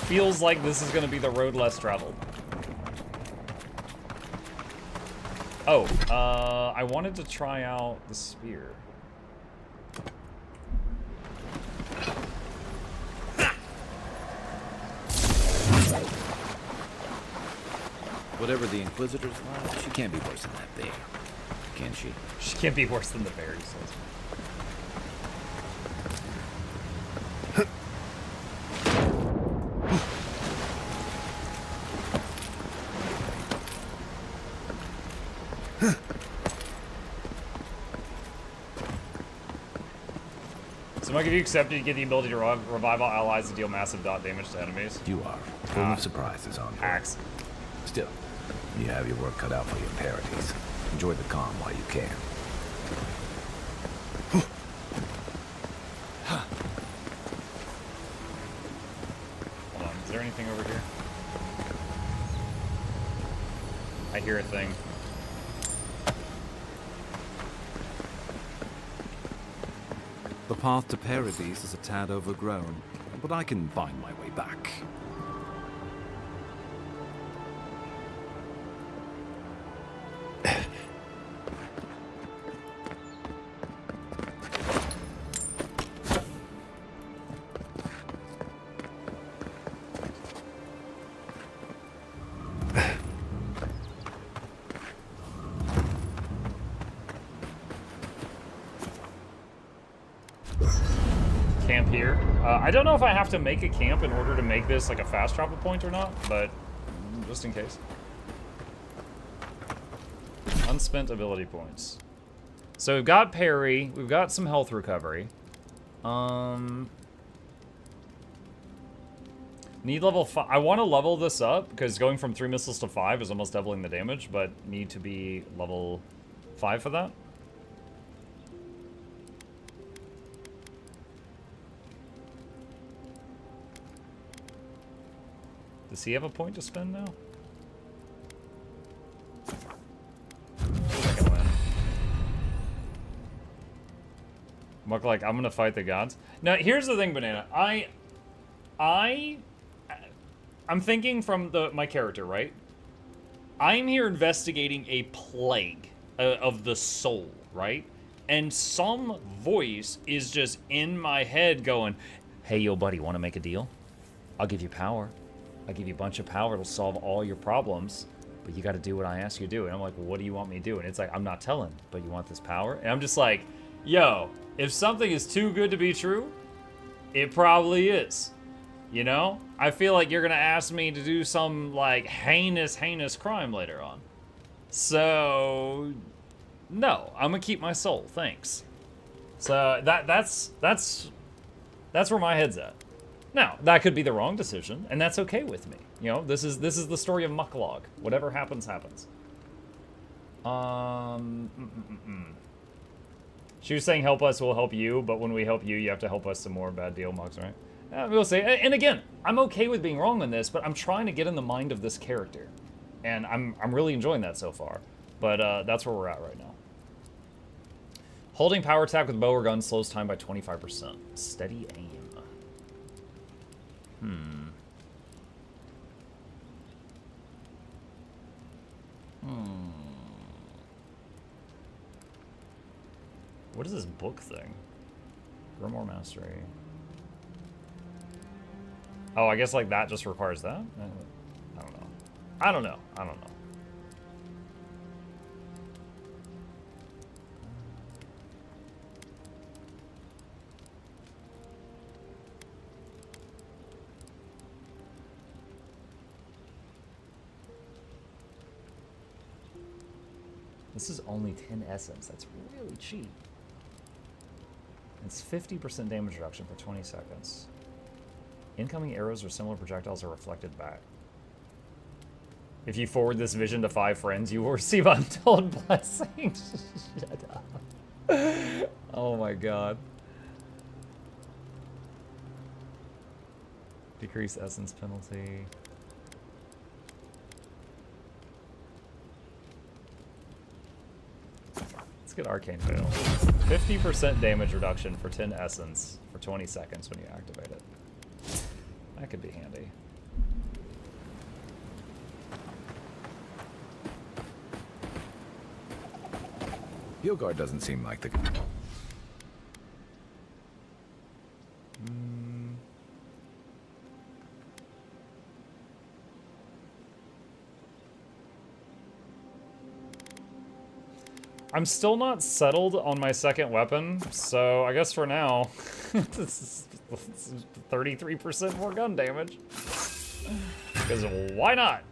feels like this is going to be the road less traveled. Oh, I wanted to try out the spear. Whatever the Inquisitor's like, she can't be worse than that bear, can she? She can't be worse than the bear, he says. So, Mike, if you accepted, you get the ability to revive all allies and deal massive dot damage to enemies. You are full of surprises on axe. Still, you have your work cut out for you in Paradis. Enjoy the calm while you can. Hold on, is there anything over here? I hear a thing. The path to Paradis is a tad overgrown, but I can find my way back. Camp here. I don't know if I have to make a camp in order to make this like a fast travel point or not, but just in case. Unspent ability points. So we've got parry, we've got some health recovery. Need level 5. I want to level this up because going from 3 missiles to 5 is almost doubling the damage, but need to be level 5 for that. Does he have a point to spend now? I can win. Mukluk, I'm gonna fight the gods. Now, here's the thing, Banana. I'm thinking from my character, right? I'm here investigating a plague of the soul, right? And some voice is just in my head going, hey, yo, buddy, want to make a deal? I'll give you power. I'll give you a bunch of power. It'll solve all your problems. But you got to do what I ask you to do. And I'm like, well, what do you want me to do? And it's like, I'm not telling, but you want this power? And I'm just like, yo, if something is too good to be true, it probably is. You know? I feel like you're going to ask me to do some, like, heinous crime later on. So, no. I'm going to keep my soul. Thanks. So, that's where my head's at. Now, that could be the wrong decision, and that's okay with me. You know, this is the story of Mukluk. Whatever happens, happens. She was saying help us, we'll help you, but when we help you, you have to help us some more. Bad deal, Mux, right? We'll see. And again, I'm okay with being wrong on this, but I'm trying to get in the mind of this character. And I'm really enjoying that so far. But that's where we're at right now. Holding power attack with bow or gun slows time by 25%. Steady aim. What is this book thing? Grimoire Mastery. Oh, I guess like that just requires that? I don't know. This is only 10 essence. That's really cheap. It's 50% damage reduction for 20 seconds. Incoming arrows or similar projectiles are reflected back. If you forward this vision to 5 friends, you will receive untold blessings. Shut up. Oh my god. Decrease essence penalty. Let's get Arcane Veil. 50% damage reduction for 10 essence for 20 seconds when you activate it. That could be handy. Hilgard doesn't seem like the... I'm still not settled on my second weapon, so I guess for now, it's 33% more gun damage. Because why not?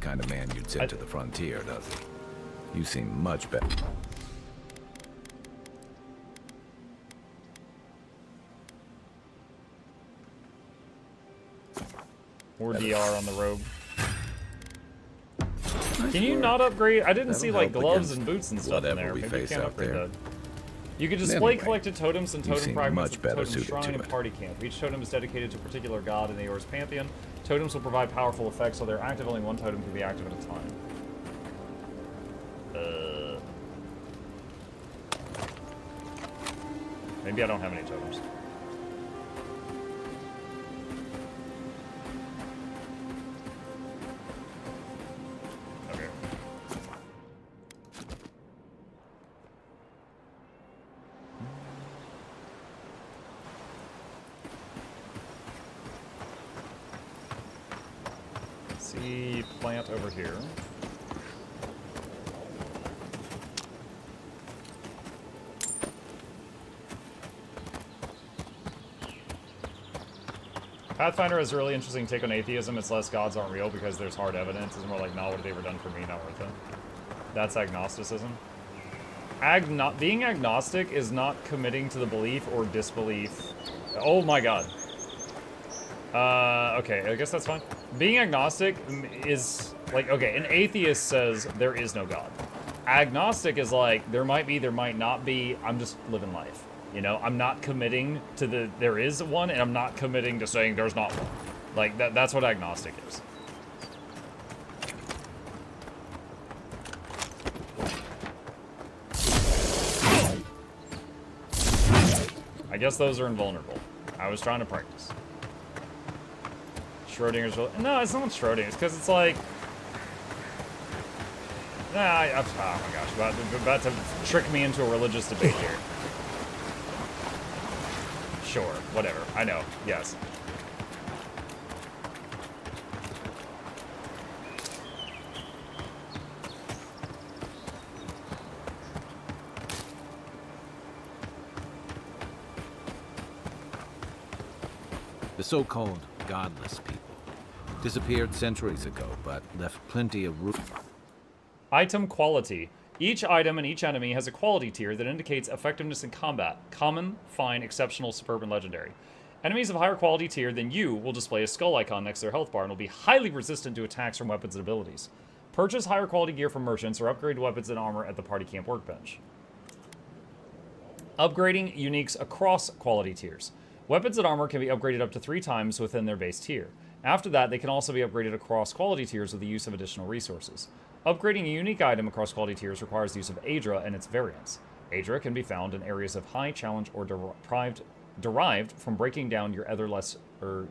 Kind of man you'd send to the frontier, does he? You seem much better. More DR on the robe. Can you not upgrade? I didn't see like gloves and boots and stuff in there. Maybe you can't upgrade that. You can display collected totems and totem fragments at the totem shrine and party camp. Each totem is dedicated to a particular god in the Eor's pantheon. Totems will provide powerful effects, so they're active. Only one totem can be active at a time. Maybe I don't have any totems. Plant over here. Pathfinder has a really interesting take on atheism. It's less gods aren't real because there's hard evidence. It's more like, not what have they ever done for me, not worth it. That's agnosticism. Being agnostic is not committing to the belief or disbelief. Oh my god. Okay, I guess that's fine. Being agnostic is like, okay, an atheist says there is no God. Agnostic is like, there might be, there might not be, I'm just living life. You know, I'm not committing to there is one, and I'm not committing to saying there's not one. Like, that's what agnostic is. I guess those are invulnerable. I was trying to practice. Schrodinger's... No, it's not Schrodinger's, because it's like... Nah, oh my gosh, about to trick me into a religious debate here. Sure, whatever, I know, yes. The so-called godless people disappeared centuries ago, but left plenty of room. Item quality. Each item and each enemy has a quality tier that indicates effectiveness in combat. Common, fine, exceptional, superb, and legendary. Enemies of higher quality tier than you will display a skull icon next to their health bar and will be highly resistant to attacks from weapons and abilities. Purchase higher quality gear from merchants or upgrade weapons and armor at the party camp workbench. Upgrading uniques across quality tiers. Weapons and armor can be upgraded up to 3 times within their base tier. After that, they can also be upgraded across quality tiers with the use of additional resources. Upgrading a unique item across quality tiers requires the use of Adra and its variants. Adra can be found in areas of high challenge or derived from breaking down your other lesser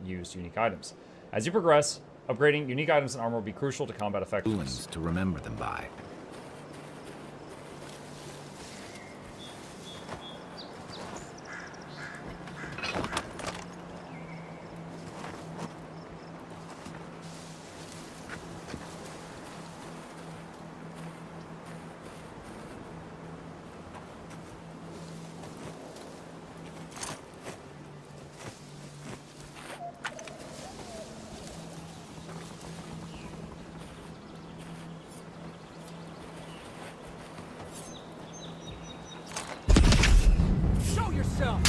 used unique items. As you progress, upgrading unique items and armor will be crucial to combat effectiveness. To remember them by. yourself!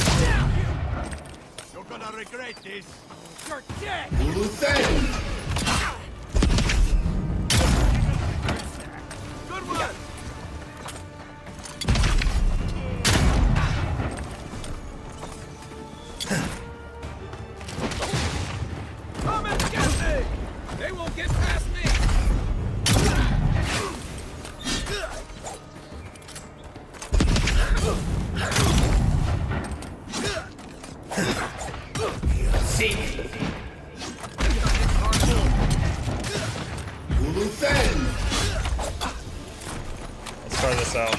You're gonna regret this! You're dead! Good one! Come and get me! They won't get past me! Let's try this out.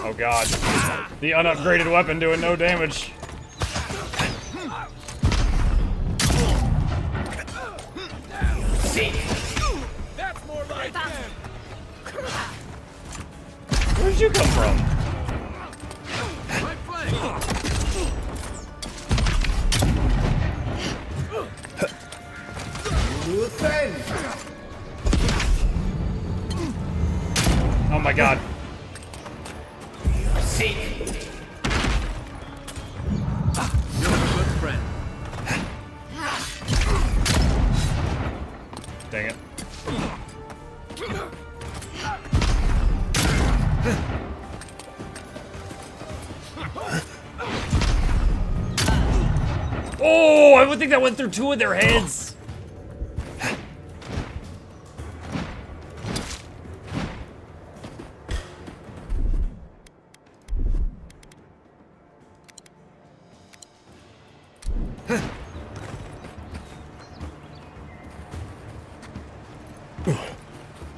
Oh god. The unupgraded weapon doing no damage. That's more like them! Where'd you come from? My flank! Oh my god. You're a good friend. Dang it. Oh, I would think that went through two of their heads.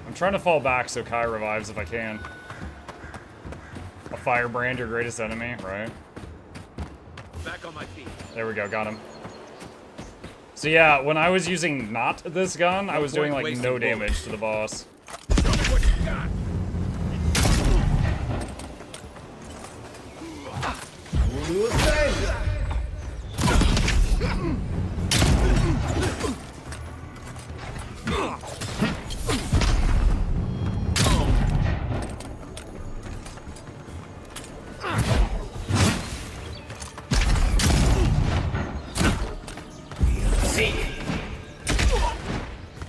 I'm trying to fall back so Kai revives if I can. A firebrand, your greatest enemy, right? Back on my feet. There we go, got him. So yeah, when I was using not this gun, I was doing like no damage to the boss. Show me what you got.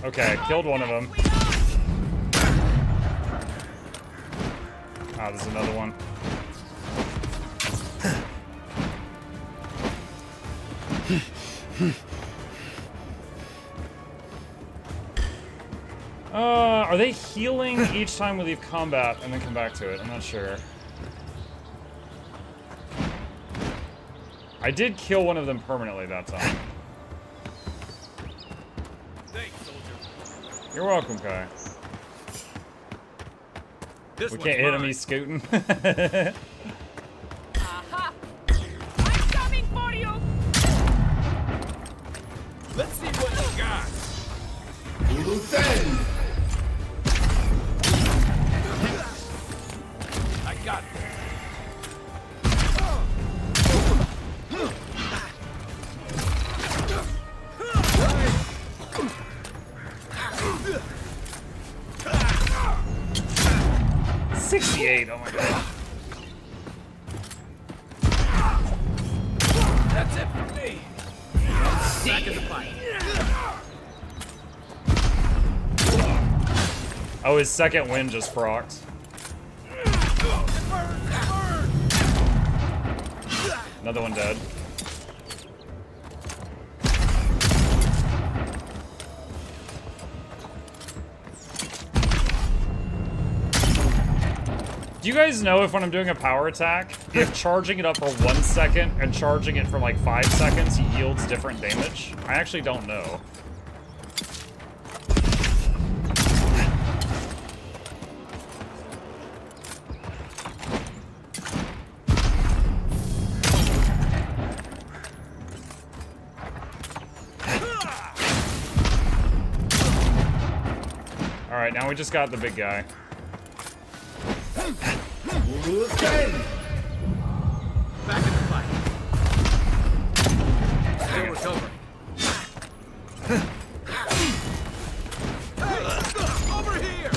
Okay, killed one of them. Ah, there's another one. Are they healing each time we leave combat and then come back to it? I'm not sure. I did kill one of them permanently that time. Thanks, soldier. You're welcome, Kai. This We one's can't hit him, mine. he's scooting. Aha! I'm coming for you! Let's see what you got. I got it. $68, oh my god. That's it for me. Back in the fight. Oh, his second wind just procced. Another one dead. Do you guys know if when I'm doing a power attack, if charging it up for 1 second and charging it for like 5 seconds yields different damage? I actually don't know. Alright, now we just got the big guy. Back in the fight. Still recovering. Hey, over here!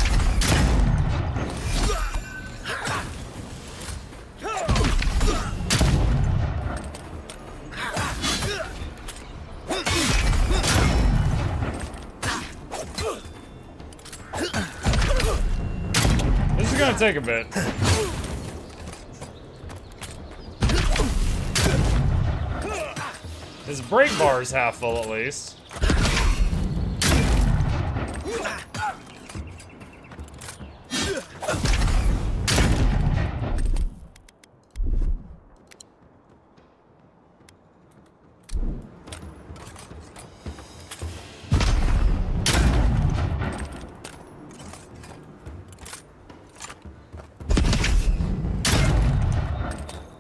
This is gonna take a bit. His brake bar is half full at least.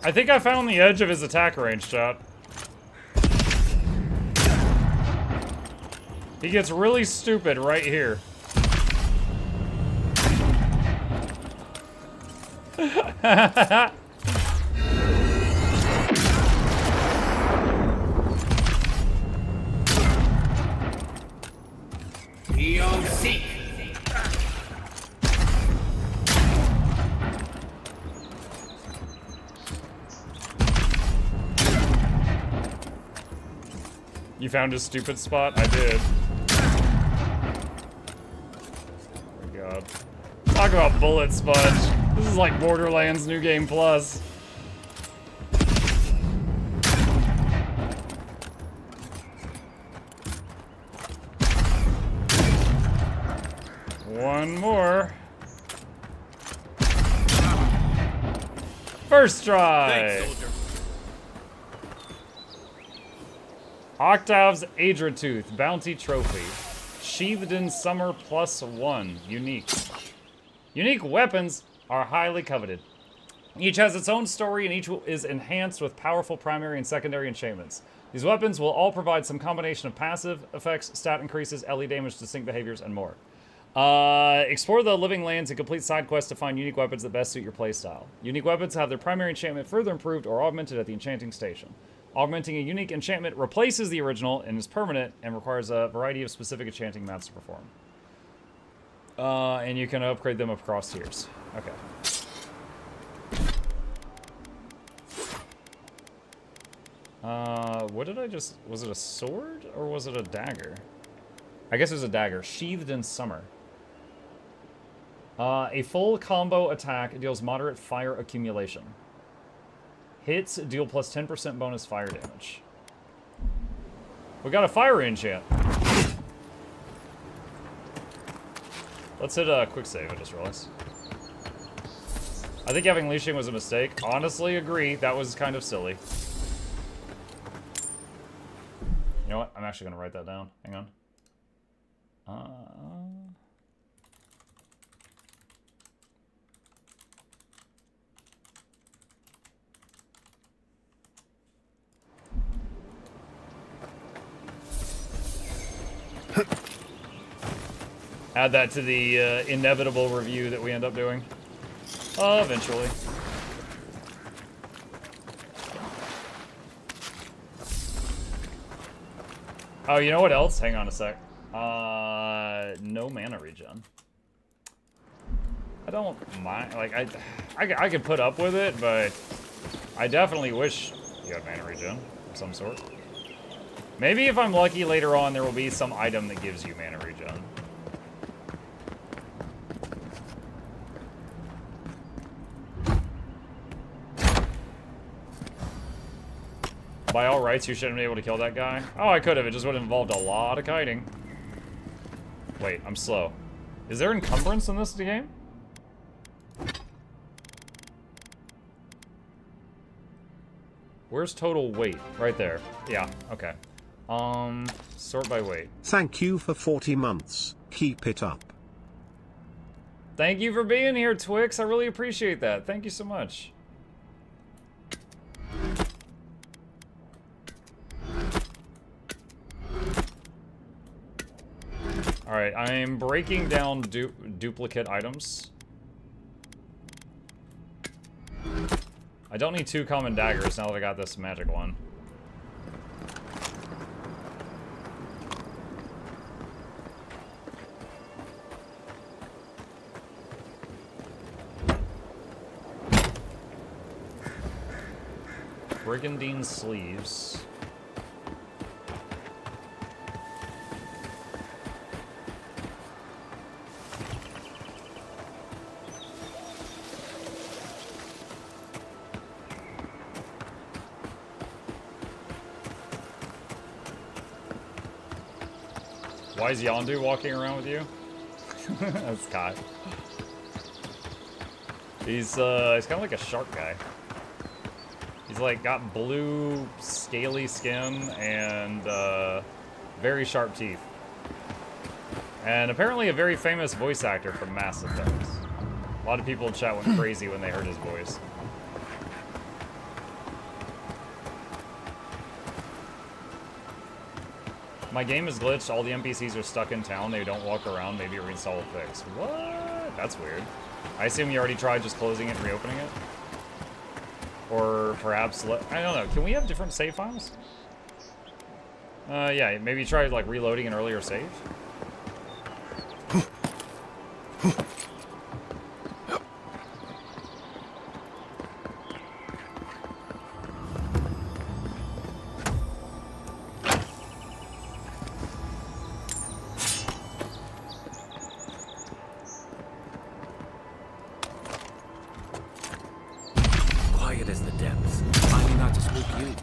I think I found the edge of his attack range, chat. He gets really stupid right here. Seek. You found his stupid spot? I did. Oh my god. Talk about bullet sponge. This is like Borderlands New Game Plus. One more. First try. Thanks, soldier. Octave's Adra Tooth Bounty Trophy. Sheathed in Summer +1. Unique. Unique weapons are highly coveted. Each has its own story and each is enhanced with powerful primary and secondary enchantments. These weapons will all provide some combination of passive effects, stat increases, LE damage, distinct behaviors, and more. Explore the living lands and complete side quests to find unique weapons that best suit your playstyle. Unique weapons have their primary enchantment further improved or augmented at the enchanting station. Augmenting a unique enchantment replaces the original and is permanent and requires a variety of specific enchanting mats to perform. And you can upgrade them across tiers. Okay. What did I just... Was it a sword or was it a dagger? I guess it was a dagger. Sheathed in Summer. A full combo attack deals moderate fire accumulation. Hits deal plus 10% bonus fire damage. We got a fire enchant. Let's hit a quick save, I just realized. I think having leashing was a mistake. Honestly, agree. That was kind of silly. You know what? I'm actually going to write that down. Hang on. Add that to the inevitable review that we end up doing. Eventually. Oh, you know what else? Hang on a sec. No mana regen. I don't mind. Like, I could put up with it, but I definitely wish you had mana regen of some sort. Maybe if I'm lucky later on, there will be some item that gives you mana regen. By all rights, you shouldn't be able to kill that guy. Oh, I could have. It just would have involved a lot of kiting. Wait, I'm slow. Is there encumbrance in this game? Where's total weight? Right there. Yeah, okay. Sort by weight. Thank you for 40 months. Keep it up. Thank you for being here, Twix. I really appreciate that. Thank you so much. Alright, I'm breaking down duplicate items. I don't need 2 common daggers now that I got this magic one. Brigandine sleeves. Why is Yondu walking around with you? That's Kai. He's kind of like a shark guy. He's like got blue, scaly skin and very sharp teeth. And apparently a very famous voice actor from Mass Effect. A lot of people in chat went crazy when they heard his voice. My game is glitched. All the NPCs are stuck in town. They don't walk around. Maybe a reinstall will fix. What? That's weird. I assume you already tried just closing it and reopening it? Or perhaps, I don't know. Can we have different save files? Yeah, maybe try like reloading an earlier save. Quiet as the depths. I mean not to spook you.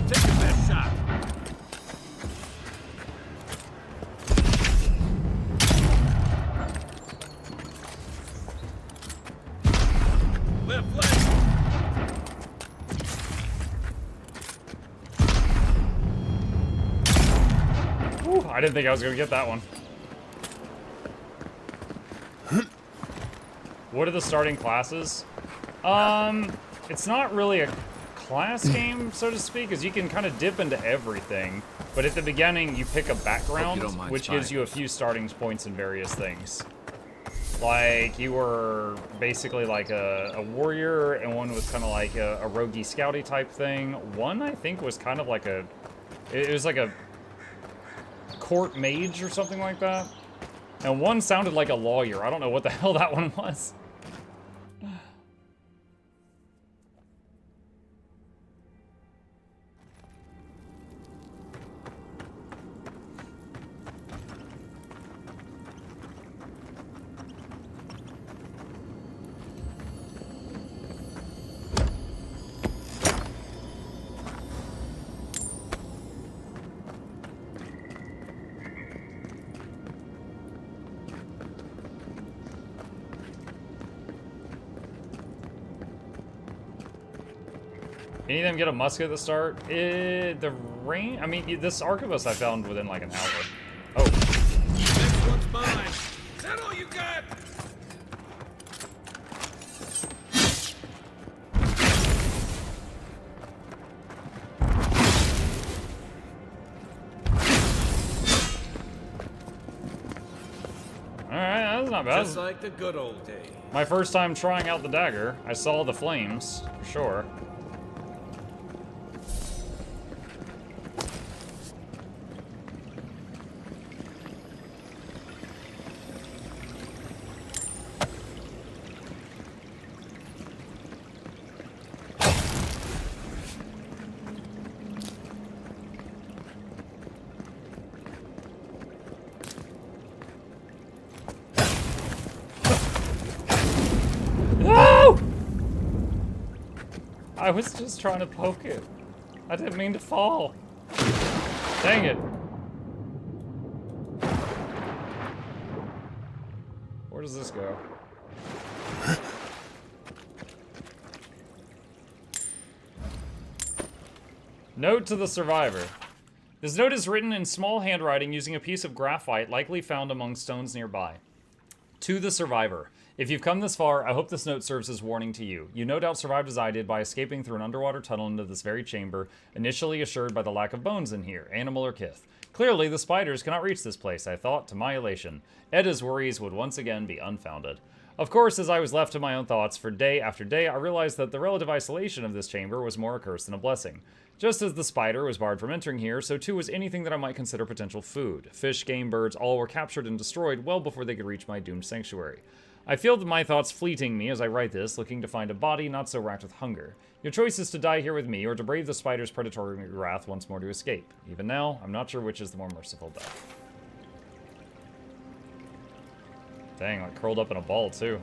Take your best shot. Left leg. Whew, I didn't think I was gonna get that one. What are the starting classes? It's not really a class game, so to speak, because you can kind of dip into everything. But at the beginning, you pick a background, which gives you a few starting points in various things. Like, you were basically like a warrior, and one was kind of like a roguey scouty type thing. One, I think, was kind of like it was like a court mage or something like that. And one sounded like a lawyer. I don't know what the hell that one was. Any of them get a musket at the start? The range? I mean, this arquebus I found within like an hour. Oh. Next one's mine. Is that all you got? Alright, that's not bad. Just like the good old days. My first time trying out the dagger. I saw the flames, for sure. I was just trying to poke it. I didn't mean to fall. Dang it. Where does this go? Note to the survivor. This note is written in small handwriting using a piece of graphite likely found among stones nearby. To the survivor. If you've come this far, I hope this note serves as warning to you. You no doubt survived as I did by escaping through an underwater tunnel into this very chamber, initially assured by the lack of bones in here, animal or kith. Clearly, the spiders cannot reach this place, I thought, to my elation. Edda's worries would once again be unfounded. Of course, as I was left to my own thoughts for day after day, I realized that the relative isolation of this chamber was more a curse than a blessing. Just as the spider was barred from entering here, so too was anything that I might consider potential food. Fish, game, birds, all were captured and destroyed well before they could reach my doomed sanctuary. I feel that my thoughts fleeting me as I write this, looking to find a body not so racked with hunger. Your choice is to die here with me, or to brave the spider's predatory wrath once more to escape. Even now, I'm not sure which is the more merciful death. Dang, like curled up in a ball, too.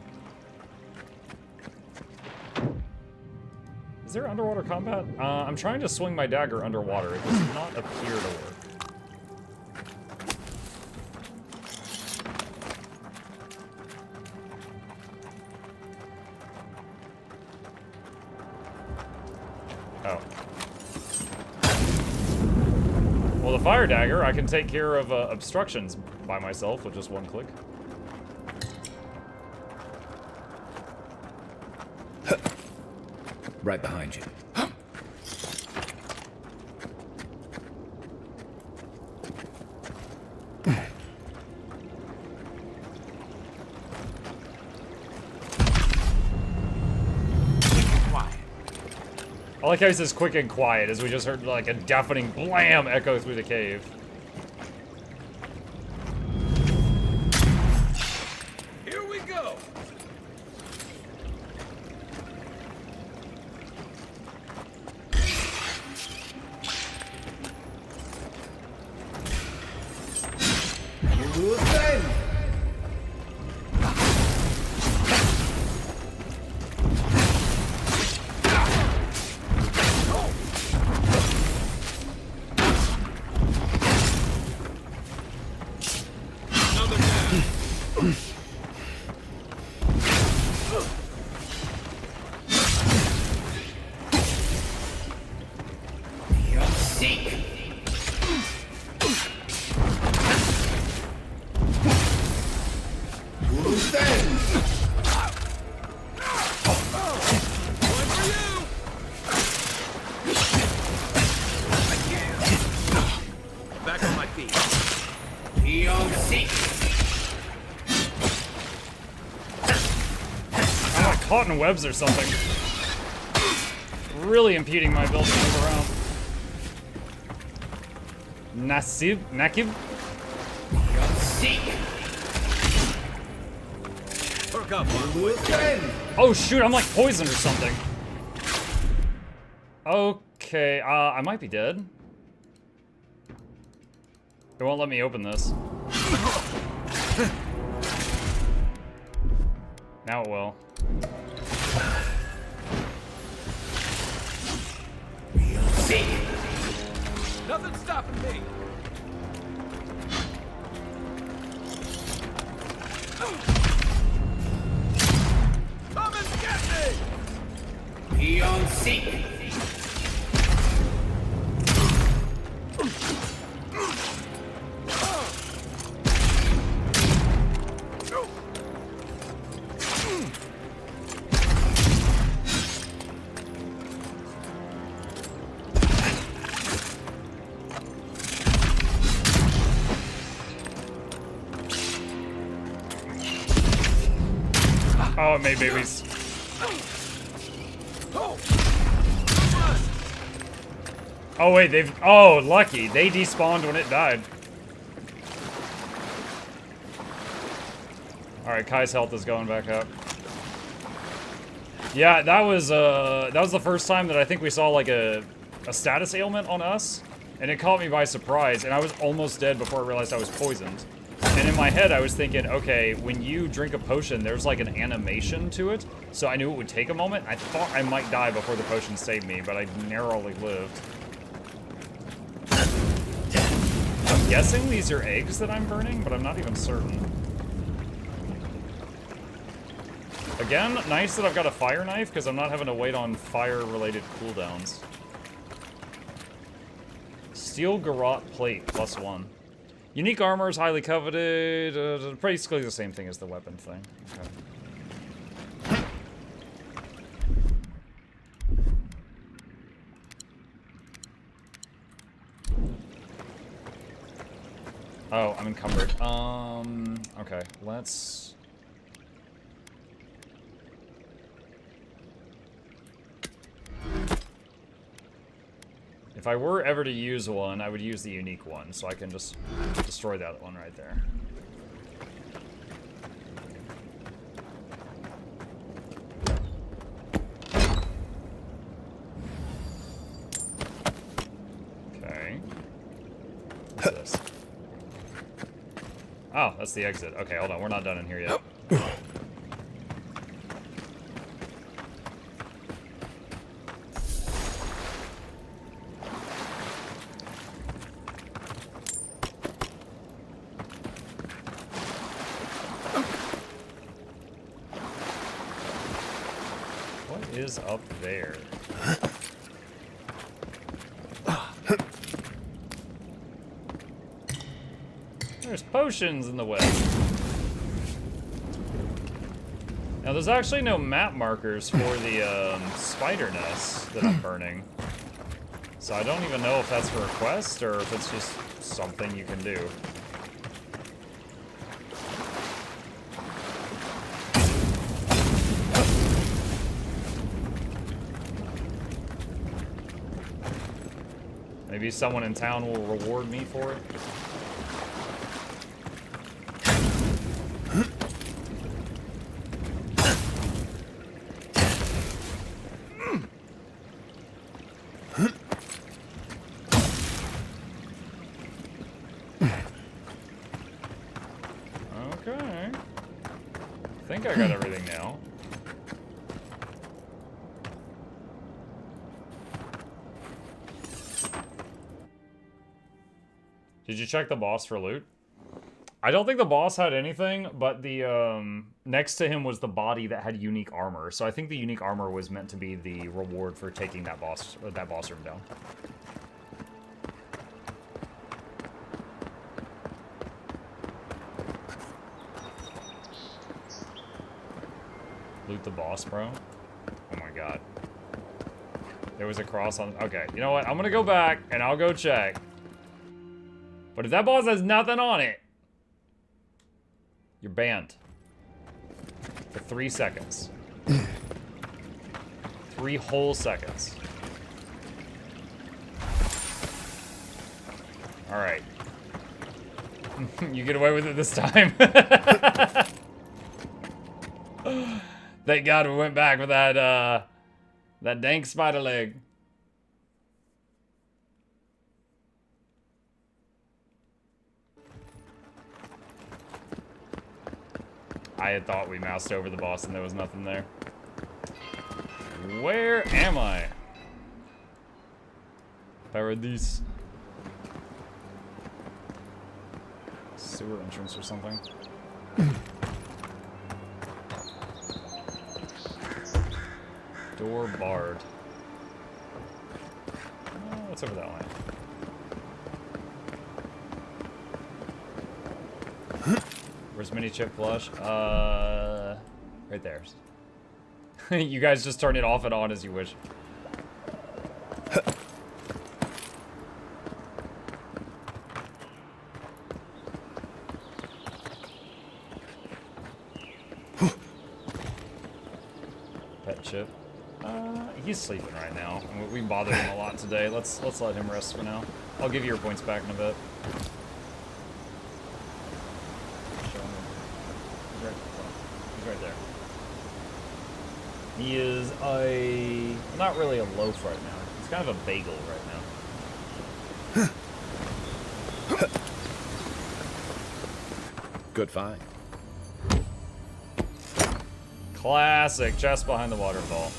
Is there underwater combat? I'm trying to swing my dagger underwater. It does not appear to work. Oh. Well, the fire dagger, I can take care of obstructions by myself with just one click. Right behind you. I like how he says quick and quiet, as we just heard like a deafening blam echo through the cave. Here we go. Back on my feet. I'm like caught in webs or something. Really impeding my ability to move around. Nakib? Perk up, boy. Oh shoot, I'm like poisoned or something. Okay, I might be dead. It won't let me open this. Now it will. Nothing's stopping me. Come and get me! Beyond seek. Oh, it made babies. Oh wait, they've... Oh, lucky. They despawned when it died. Alright, Kai's health is going back up. Yeah, that was the first time that I think we saw like a status ailment on us. And it caught me by surprise, and I was almost dead before I realized I was poisoned. And in my head, I was thinking, okay, when you drink a potion, there's like an animation to it. So I knew it would take a moment. I thought I might die before the potion saved me, but I narrowly lived. I'm guessing these are eggs that I'm burning, but I'm not even certain. Again, nice that I've got a fire knife, because I'm not having to wait on fire-related cooldowns. Steel garrote plate, +1. Unique armor is highly coveted. Basically the same thing as the weapon thing. Okay. Oh, I'm encumbered. Okay, let's... If I were ever to use one, I would use the unique one, so I can just destroy that one right there. Okay. What's this? Oh, that's the exit. Okay, hold on, we're not done in here yet. is up there? There's potions in the way. Now, there's actually no map markers for the spider nest that I'm burning. So I don't even know if that's for a quest or if it's just something you can do. Maybe someone in town will reward me for it. Okay. I think I got everything now. Did you check the boss for loot? I don't think the boss had anything, but the next to him was the body that had unique armor. So I think the unique armor was meant to be the reward for taking that boss room down. Loot the boss, bro. Oh my god. There was a cross on... Okay, you know what? I'm gonna go back and I'll go check. But if that boss has nothing on it, you're banned. For 3 seconds. 3 whole seconds. Alright. You get away with it this time. Thank God we went back with that, that dank spider leg. I had thought we moused over the boss and there was nothing there. Where am I? Paradis. Sewer entrance or something. Door barred. Oh, what's over that way? Where's mini chip flush? Right there. You guys just turn it off and on as you wish. Pet chip. He's sleeping right now. We bothered him a lot today. Let's let him rest for now. I'll give you your points back in a bit. He's right there. He is a... not really a loaf right now. He's kind of a bagel right now. Good find. Classic. Chest behind the waterfall.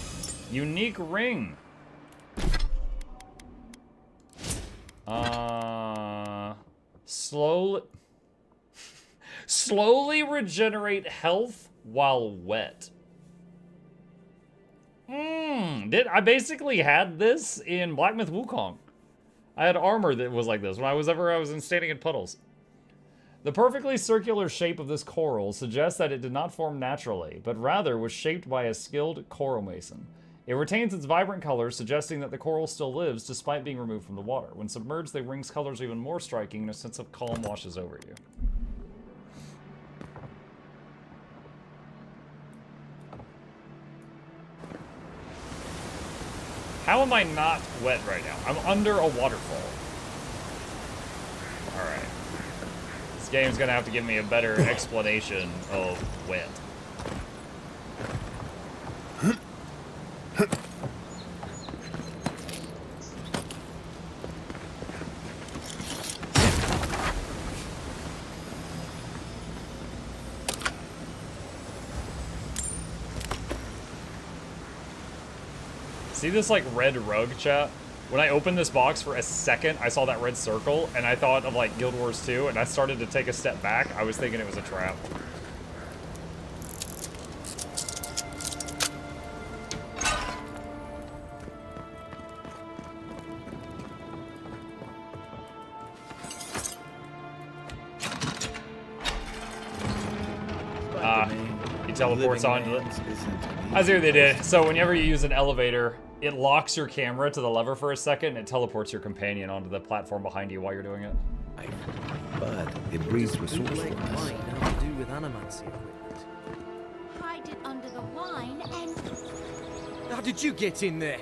Unique ring. Slowly regenerate health while wet. I basically had this in Black Myth Wukong. I had armor that was like this when I was standing in puddles. The perfectly circular shape of this coral suggests that it did not form naturally, but rather was shaped by a skilled coral mason. It retains its vibrant colors, suggesting that the coral still lives despite being removed from the water. When submerged, the ring's colors are even more striking and a sense of calm washes over you. How am I not wet right now? I'm under a waterfall. Alright. This game's gonna have to give me a better explanation of wet. See this like red rug, chat? When I opened this box for a second, I saw that red circle and I thought of like Guild Wars 2 and I started to take a step back. I was thinking it was a trap. teleports onto the... I see what they did. So whenever you use an elevator, it locks your camera to the lever for a second, and it teleports your companion onto the platform behind you while you're doing it. But it breeds resourcefulness. Wine have to do with animancy equipment. Hide it under the wine and... How did you get in there?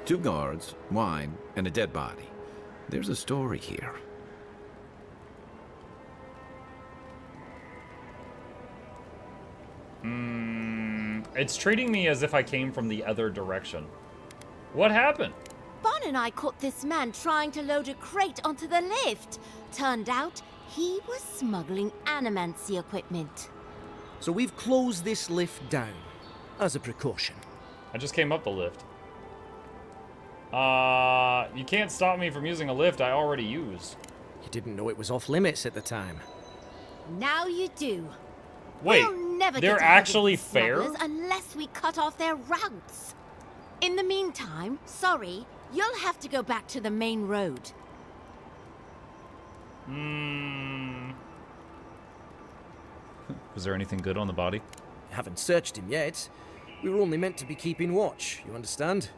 2 guards, wine, and a dead body. There's a story here. It's treating me as if I came from the other direction. What happened? Bon and I caught this man trying to load a crate onto the lift. Turned out, he was smuggling animancy equipment. So we've closed this lift down, as a precaution. I just came up the lift. You can't stop me from using a lift I already used. You didn't know it was off limits at the time. Now you do. Wait, we'll never they're get to hide actually these fair? smugglers unless we cut off their routes. In the meantime, sorry, you'll have to go back to the main road. Was there anything good on the body? Haven't searched him yet. We were only meant to be keeping watch, you understand?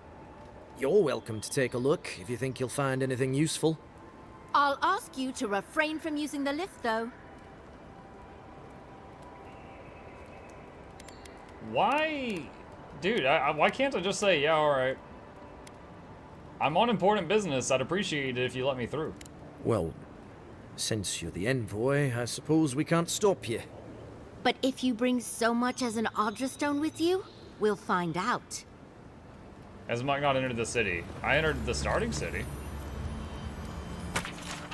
You're welcome to take a look if you think you'll find anything useful. I'll ask you to refrain from using the lift, though. Why? Dude, why can't I just say, yeah, alright. I'm on important business. I'd appreciate it if you let me through. Well, since you're the envoy, I suppose we can't stop you. But if you bring so much as an Adra stone with you, we'll find out. As Mike not entered the city. I entered the starting city.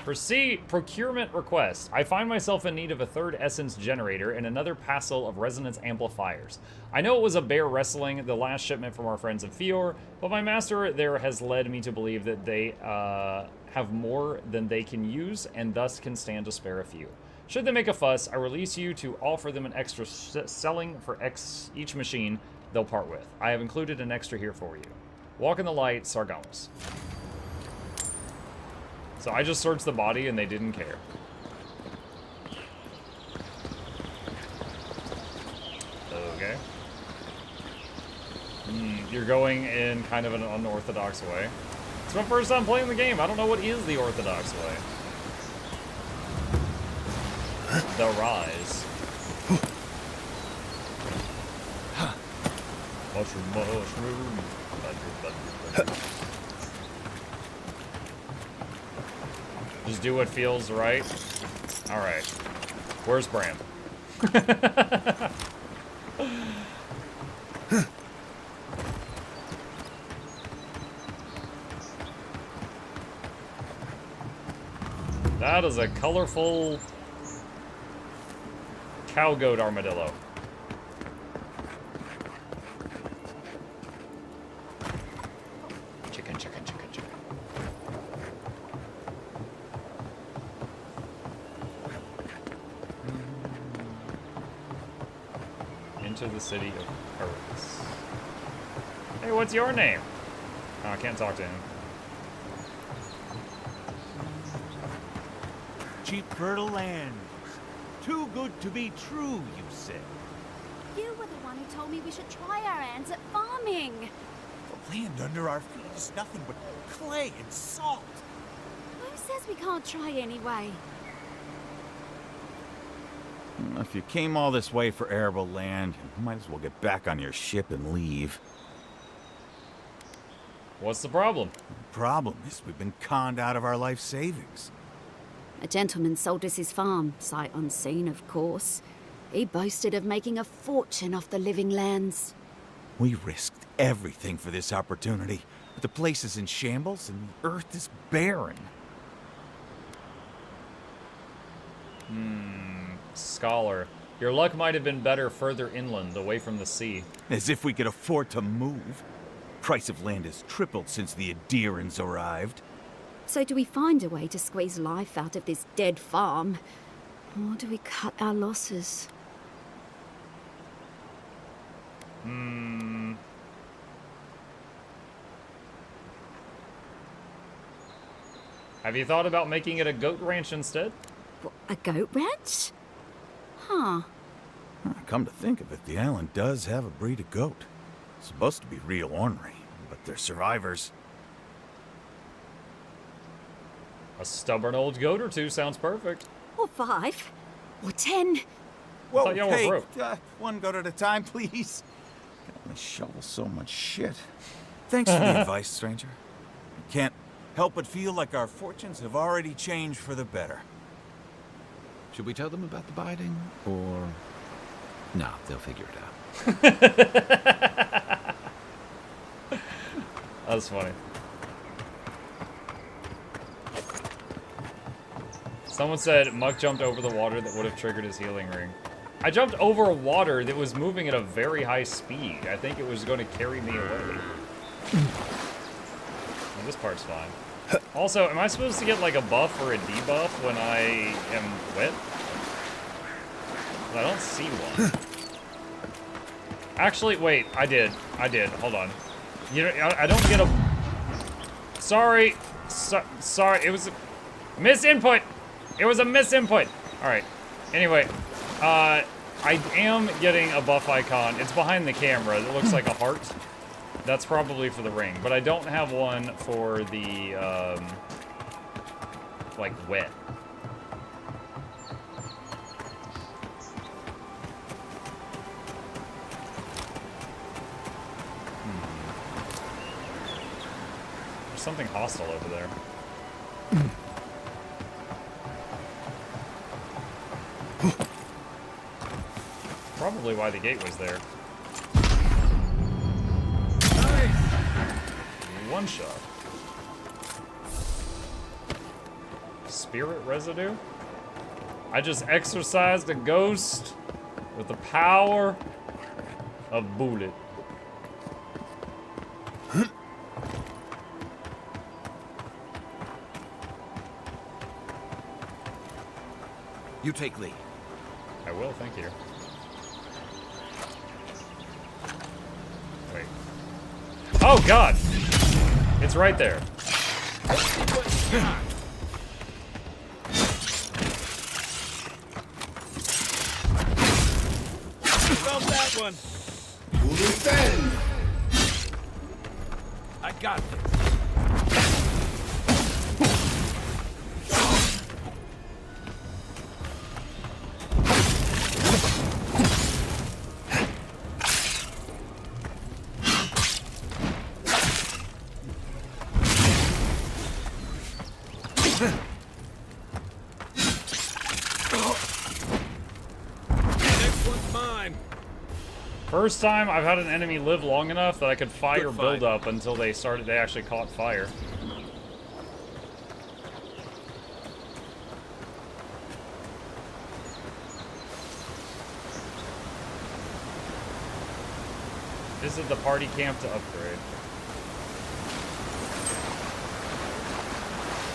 Proceed. Procurement request. I find myself in need of a 3rd essence generator and another passel of resonance amplifiers. I know it was a bear wrestling the last shipment from our friends of Fior, but my master there has led me to believe that they have more than they can use and thus can stand to spare a few. Should they make a fuss, I release you to offer them an extra selling for each machine they'll part with. I have included an extra here for you. Walk in the light, Sargamos. So I just searched the body and they didn't care. Okay. You're going in kind of an unorthodox way. It's my first time playing the game. I don't know what is the orthodox way. The Rise. Mushroom. Just do what feels right. Alright. Where's Bram? That is a colorful cow goat armadillo. Chicken. Into the city of Paradis. Hey, what's your name? Oh, I can't talk to him. Cheap fertile land. Too good to be true, you said. You were the one who told me we should try our hands at farming. The land under our feet is nothing but clay and salt. Who says we can't try anyway? If you came all this way for arable land, you might as well get back on your ship and leave. What's the problem? The problem is we've been conned out of our life savings. A gentleman sold us his farm, sight unseen, of course. He boasted of making a fortune off the living lands. We risked everything for this opportunity, but the place is in shambles and the earth is barren. Scholar. Your luck might have been better further inland, away from the sea. As if we could afford to move. Price of land has tripled since the Adirans arrived. So do we find a way to squeeze life out of this dead farm? Or do we cut our losses? Have you thought about making it a goat ranch instead? What, a goat ranch? Huh. Come to think of it, the island does have a breed of goat. Supposed to be real ornery, but they're survivors. A stubborn old goat or two sounds perfect. Or 5. Or 10. Whoa, thought y'all were hey, broke. One goat at a time, please. Can only shovel so much shit. Thanks for the advice, stranger. I can't help but feel like our fortunes have already changed for the better. Should we tell them about the biting, or... No, they'll figure it out. That's funny. Someone said Muck jumped over the water that would have triggered his healing ring. I jumped over a water that was moving at a very high speed. I think it was going to carry me away. Well, this part's fine. Also, am I supposed to get like a buff or a debuff when I am wet? I don't see one. Actually, wait, I did. Hold on. You know, I don't get a... Sorry. Sorry, it was a misinput. It was a misinput. Alright. Anyway, I am getting a buff icon. It's behind the camera. It looks like a heart. That's probably for the ring. But I don't have one for the, like, wet. There's something hostile over there. Probably why the gate was there. One shot. Spirit residue? I just exorcised a ghost with the power of bullet. You take lead. I will, thank you. Wait. Oh, God! It's right there. Felt that one. I got this. First time I've had an enemy live long enough that I could fire build up until they actually caught fire. Visit the party camp to upgrade.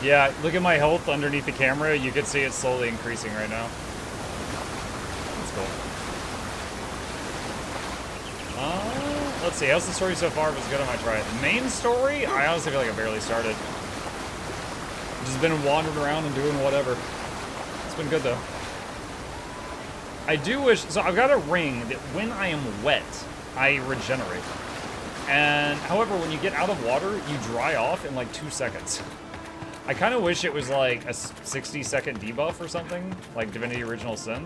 Yeah, look at my health underneath the camera. You can see it slowly increasing right now. That's cool. Let's see, how's the story so far? If it's good, I might try it. The main story? I honestly feel like I barely started. Just been wandering around and doing whatever. It's been good, though. I do wish... So I've got a ring that when I am wet, I regenerate. And, however, when you get out of water, you dry off in like 2 seconds. I kind of wish it was like a 60-second debuff or something, like Divinity Original Sin.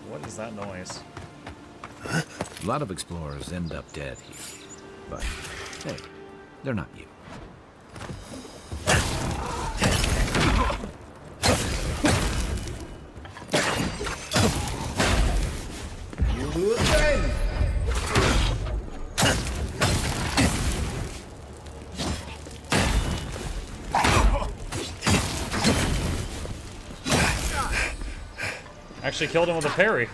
What is that noise? A lot of explorers end up dead here. But, hey, they're not you. Actually killed him with a parry.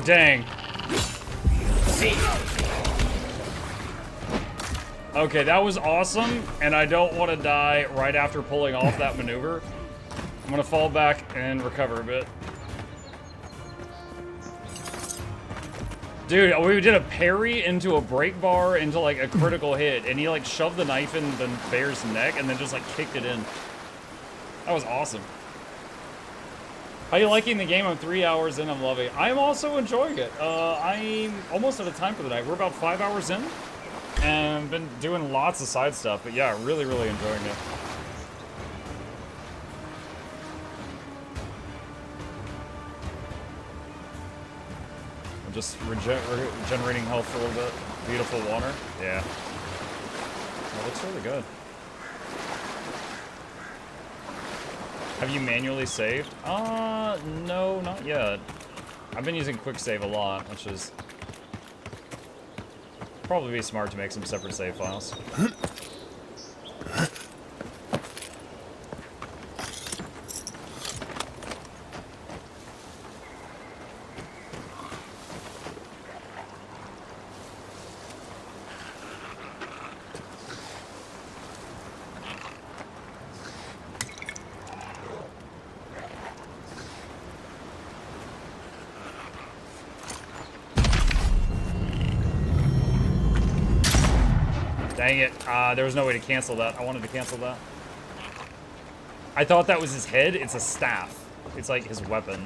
dang. Okay, that was awesome, and I don't want to die right after pulling off that maneuver. I'm gonna fall back and recover a bit. Dude, we did a parry into a break bar into like a critical hit, and he like shoved the knife in the bear's neck and then just like kicked it in. That was awesome. How you liking the game? I'm 3 hours in, I'm loving it. I'm also enjoying it. I'm almost out of time for the night. We're about 5 hours in, and been doing lots of side stuff, but yeah, really, really enjoying it. I'm just regenerating health for a little bit. Beautiful water. Yeah. That looks really good. Have you manually saved? No, not yet. I've been using quick save a lot, which is probably be smart to make some separate save files. Dang it, there was no way to cancel that. I wanted to cancel that. I thought that was his head. It's a staff. It's like his weapon.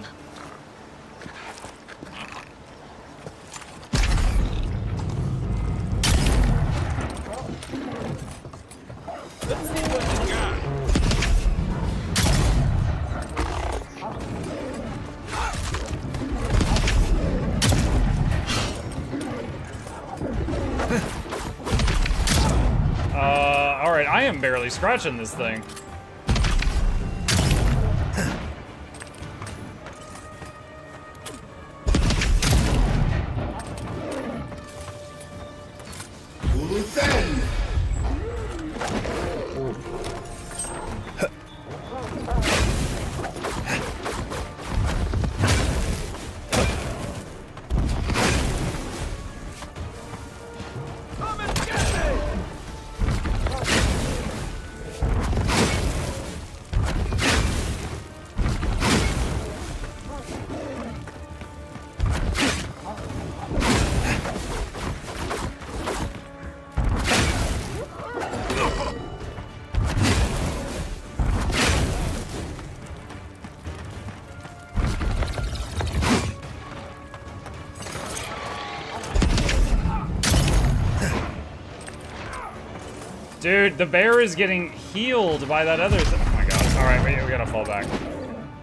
Let's see what you got. Alright, I am barely scratching this thing. Dude, the bear is getting healed by that other thing. Oh my god. Alright, we gotta fall back.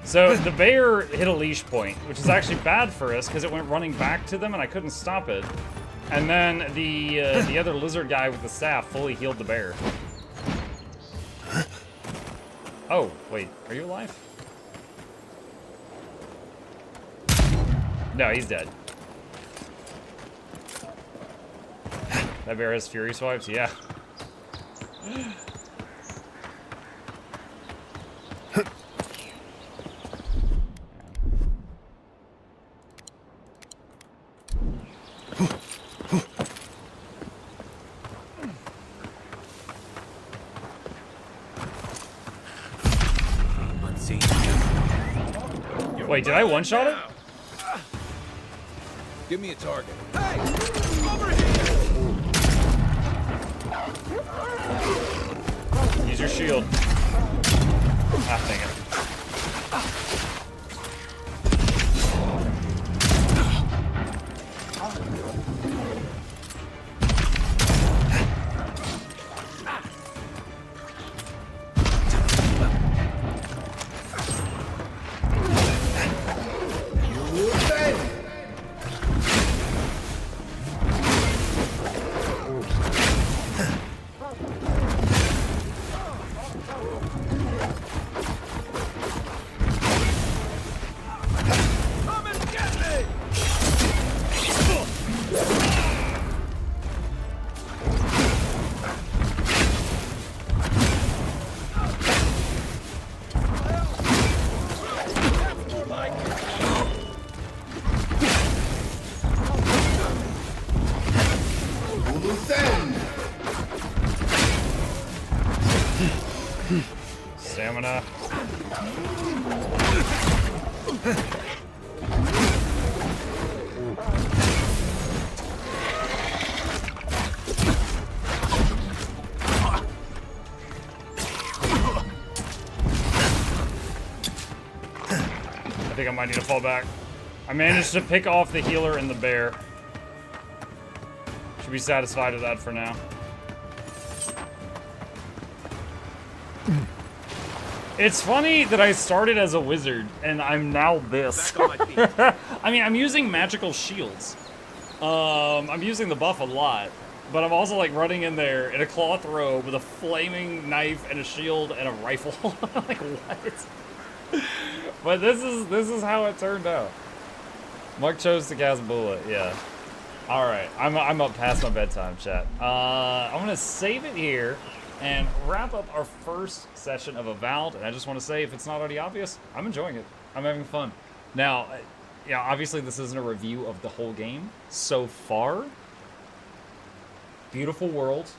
So, the bear hit a leash point, which is actually bad for us because it went running back to them and I couldn't stop it. And then the other lizard guy with the staff fully healed the bear. Oh, wait. Are you alive? No, he's dead. That bear has fury swipes? Yeah. Wait, did I one-shot it? Give me a target. Use your shield. Ah, dang it. Stamina. I think I might need to fall back. I managed to pick off the healer and the bear. Should be satisfied with that for now. It's funny that I started as a wizard and I'm now this. I mean, I'm using magical shields. I'm using the buff a lot, but I'm also like running in there in a cloth robe with a flaming knife and a shield and a rifle. I'm like, what? But this is how it turned out. Mark chose to cast bullet, yeah. All right, I'm up past my bedtime, chat. I'm gonna save it here and wrap up our first session of AVOWED. And I just want to say, if it's not already obvious, I'm enjoying it. I'm having fun. Now, yeah, obviously this isn't a review of the whole game so far. Beautiful world.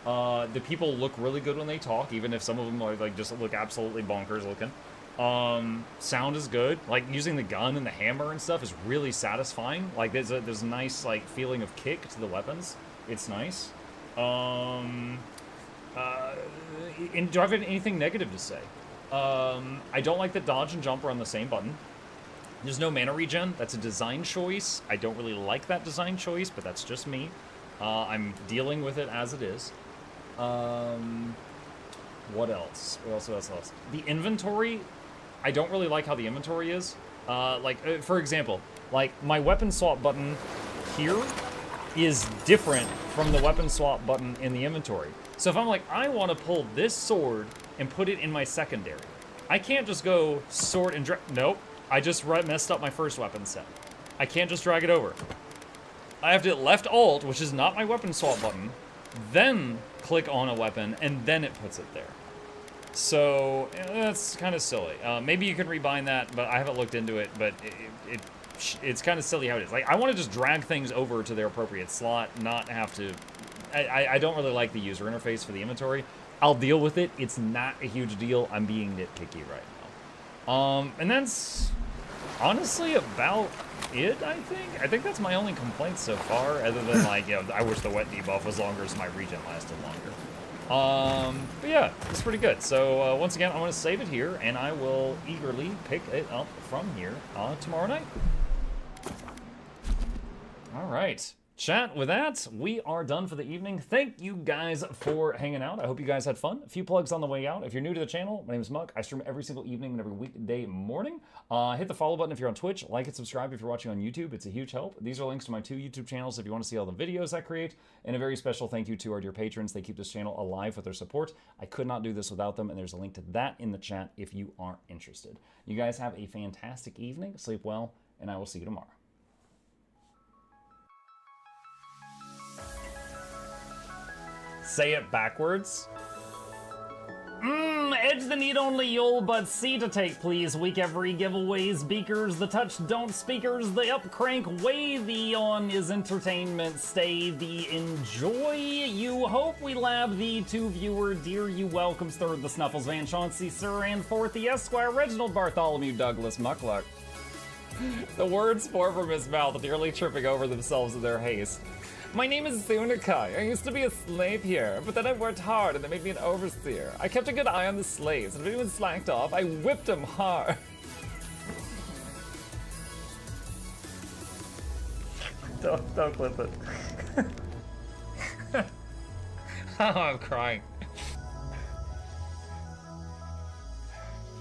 The people look really good when they talk, even if some of them like just look absolutely bonkers looking. Sound is good. Like using the gun and the hammer and stuff is really satisfying. Like there's a nice like feeling of kick to the weapons. It's nice. Do I have anything negative to say? I don't like that dodge and jump are on the same button. There's no mana regen. That's a design choice. I don't really like that design choice, but that's just me. I'm dealing with it as it is. What else? What else? The inventory, I don't really like how the inventory is. For example, like my weapon swap button here is different from the weapon swap button in the inventory. So if I'm like, I want to pull this sword and put it in my secondary, I can't just go sword and drag. Nope, I just messed up my first weapon set. I can't just drag it over. I have to hit left alt, which is not my weapon swap button, then click on a weapon, and then it puts it there. So that's kind of silly. Maybe you can rebind that, but I haven't looked into it, but it's kind of silly how it is. Like, I want to just drag things over to their appropriate slot, not have to... I don't really like the user interface for the inventory. I'll deal with it. It's not a huge deal. I'm being nitpicky right now. And that's honestly about it, I think. I think that's my only complaint so far, other than, like, you know, I wish the wet debuff was longer so my regen lasted longer. But yeah, it's pretty good. So once again, I'm going to save it here, and I will eagerly pick it up from here tomorrow night. All right. Chat, with that, we are done for the evening. Thank you guys for hanging out. I hope you guys had fun. A few plugs on the way out. If you're new to the channel, my name is Muck. I stream every single evening and every weekday morning. Hit the follow button if you're on Twitch. Like and subscribe if you're watching on YouTube. It's a huge help. These are links to my 2 YouTube channels if you want to see all the videos I create. And a very special thank you to our dear patrons. They keep this channel alive with their support. I could not do this without them, and there's a link to that in the chat if you are interested. You guys have a fantastic evening. Sleep well, and I will see you tomorrow. Say it backwards. Edge the need only you'll but see to take, please. Week every giveaways, beakers, the touch don't speakers, the up crank, way the on is entertainment, stay the enjoy. You hope we lab the 2 viewer, dear you welcomes, third the Snuffles, Van Chauncey, Sir, and fourth the Esquire, Reginald Bartholomew, Douglas, Mukluk. The words pour from his mouth, nearly tripping over themselves in their haste. My name is Zunikai. I used to be a slave here, but then I worked hard and they made me an overseer. I kept a good eye on the slaves, and if anyone slacked off, I whipped them hard. Don't clip it. Oh, I'm crying.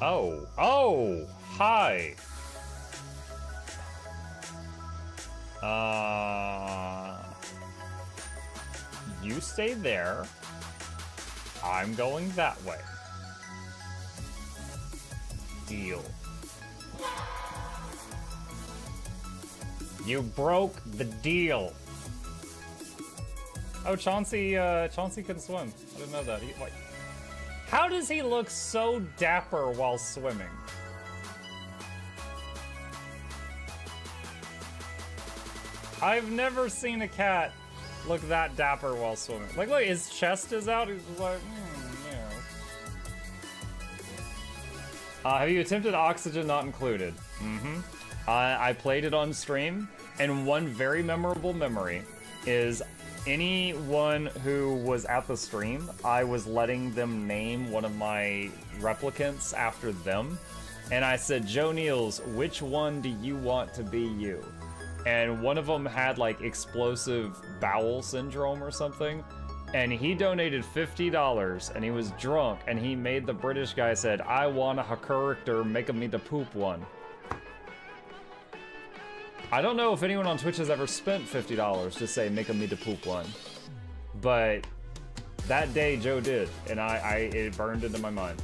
Oh, hi. You stay there. I'm going that way. Deal. You broke the deal. Oh, Chauncey can swim. I didn't know that. How does he look so dapper while swimming? I've never seen a cat look that dapper while swimming. Like, look, his chest is out. He's just like, yeah. Have you attempted Oxygen Not Included? Mm-hmm. I played it on stream, and one very memorable memory is anyone who was at the stream, I was letting them name one of my replicants after them. And I said, Joe Niels, which one do you want to be you? And one of them had like explosive bowel syndrome or something. And he donated $50 and he was drunk and he made the British guy said, I want a character, make me the poop one. I don't know if anyone on Twitch has ever spent $50 to say, make me the poop one. But that day Joe did, and it burned into my mind.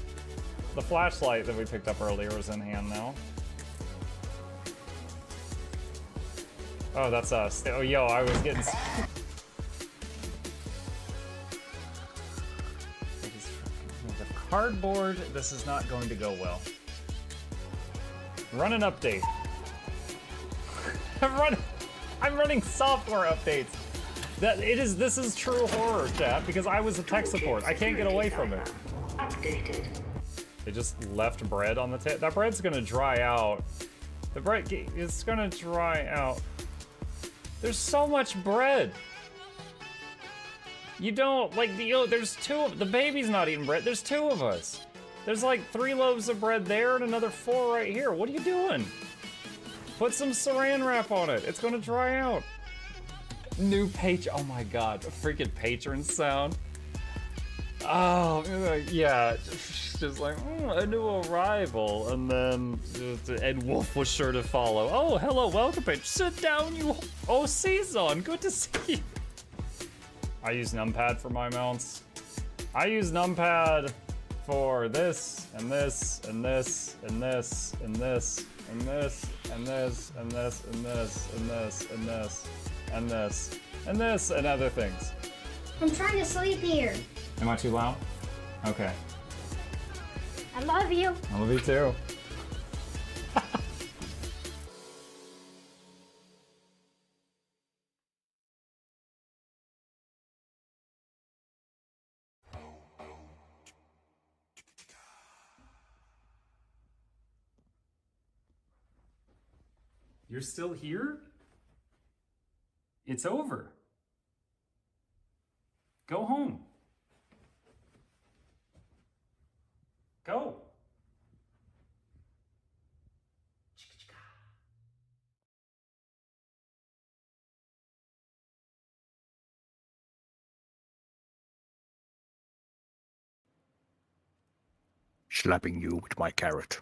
The flashlight that we picked up earlier is in hand now. Oh, that's us. Oh, yo, I was getting... The cardboard, this is not going to go well. Run an update. I'm running software updates. This is true horror, chat, because I was a tech support. I can't get away from it. Updated. They just left bread on the table. That bread's gonna dry out. The bread is gonna dry out. There's so much bread. You don't, like, there's the baby's not eating bread. There's 2 of us. There's like 3 loaves of bread there and another 4 right here. What are you doing? Put some saran wrap on it. It's gonna dry out. New oh my god, a freaking patron sound. Oh, yeah, just like, a new arrival, and then Ed Wolf was sure to follow. Oh, hello, welcome, page. Sit down, you. Oh, Season, good to see you. I use numpad for my mounts. I use numpad for this, and this, and this, and this, and this, and this, and this, and this, and this, and this, and this, and this, and this, and other things. I'm trying to sleep here. Am I too loud? Okay. I love you. I love you too. You're still here? It's over. Go home. Go. Slapping you with my carrot.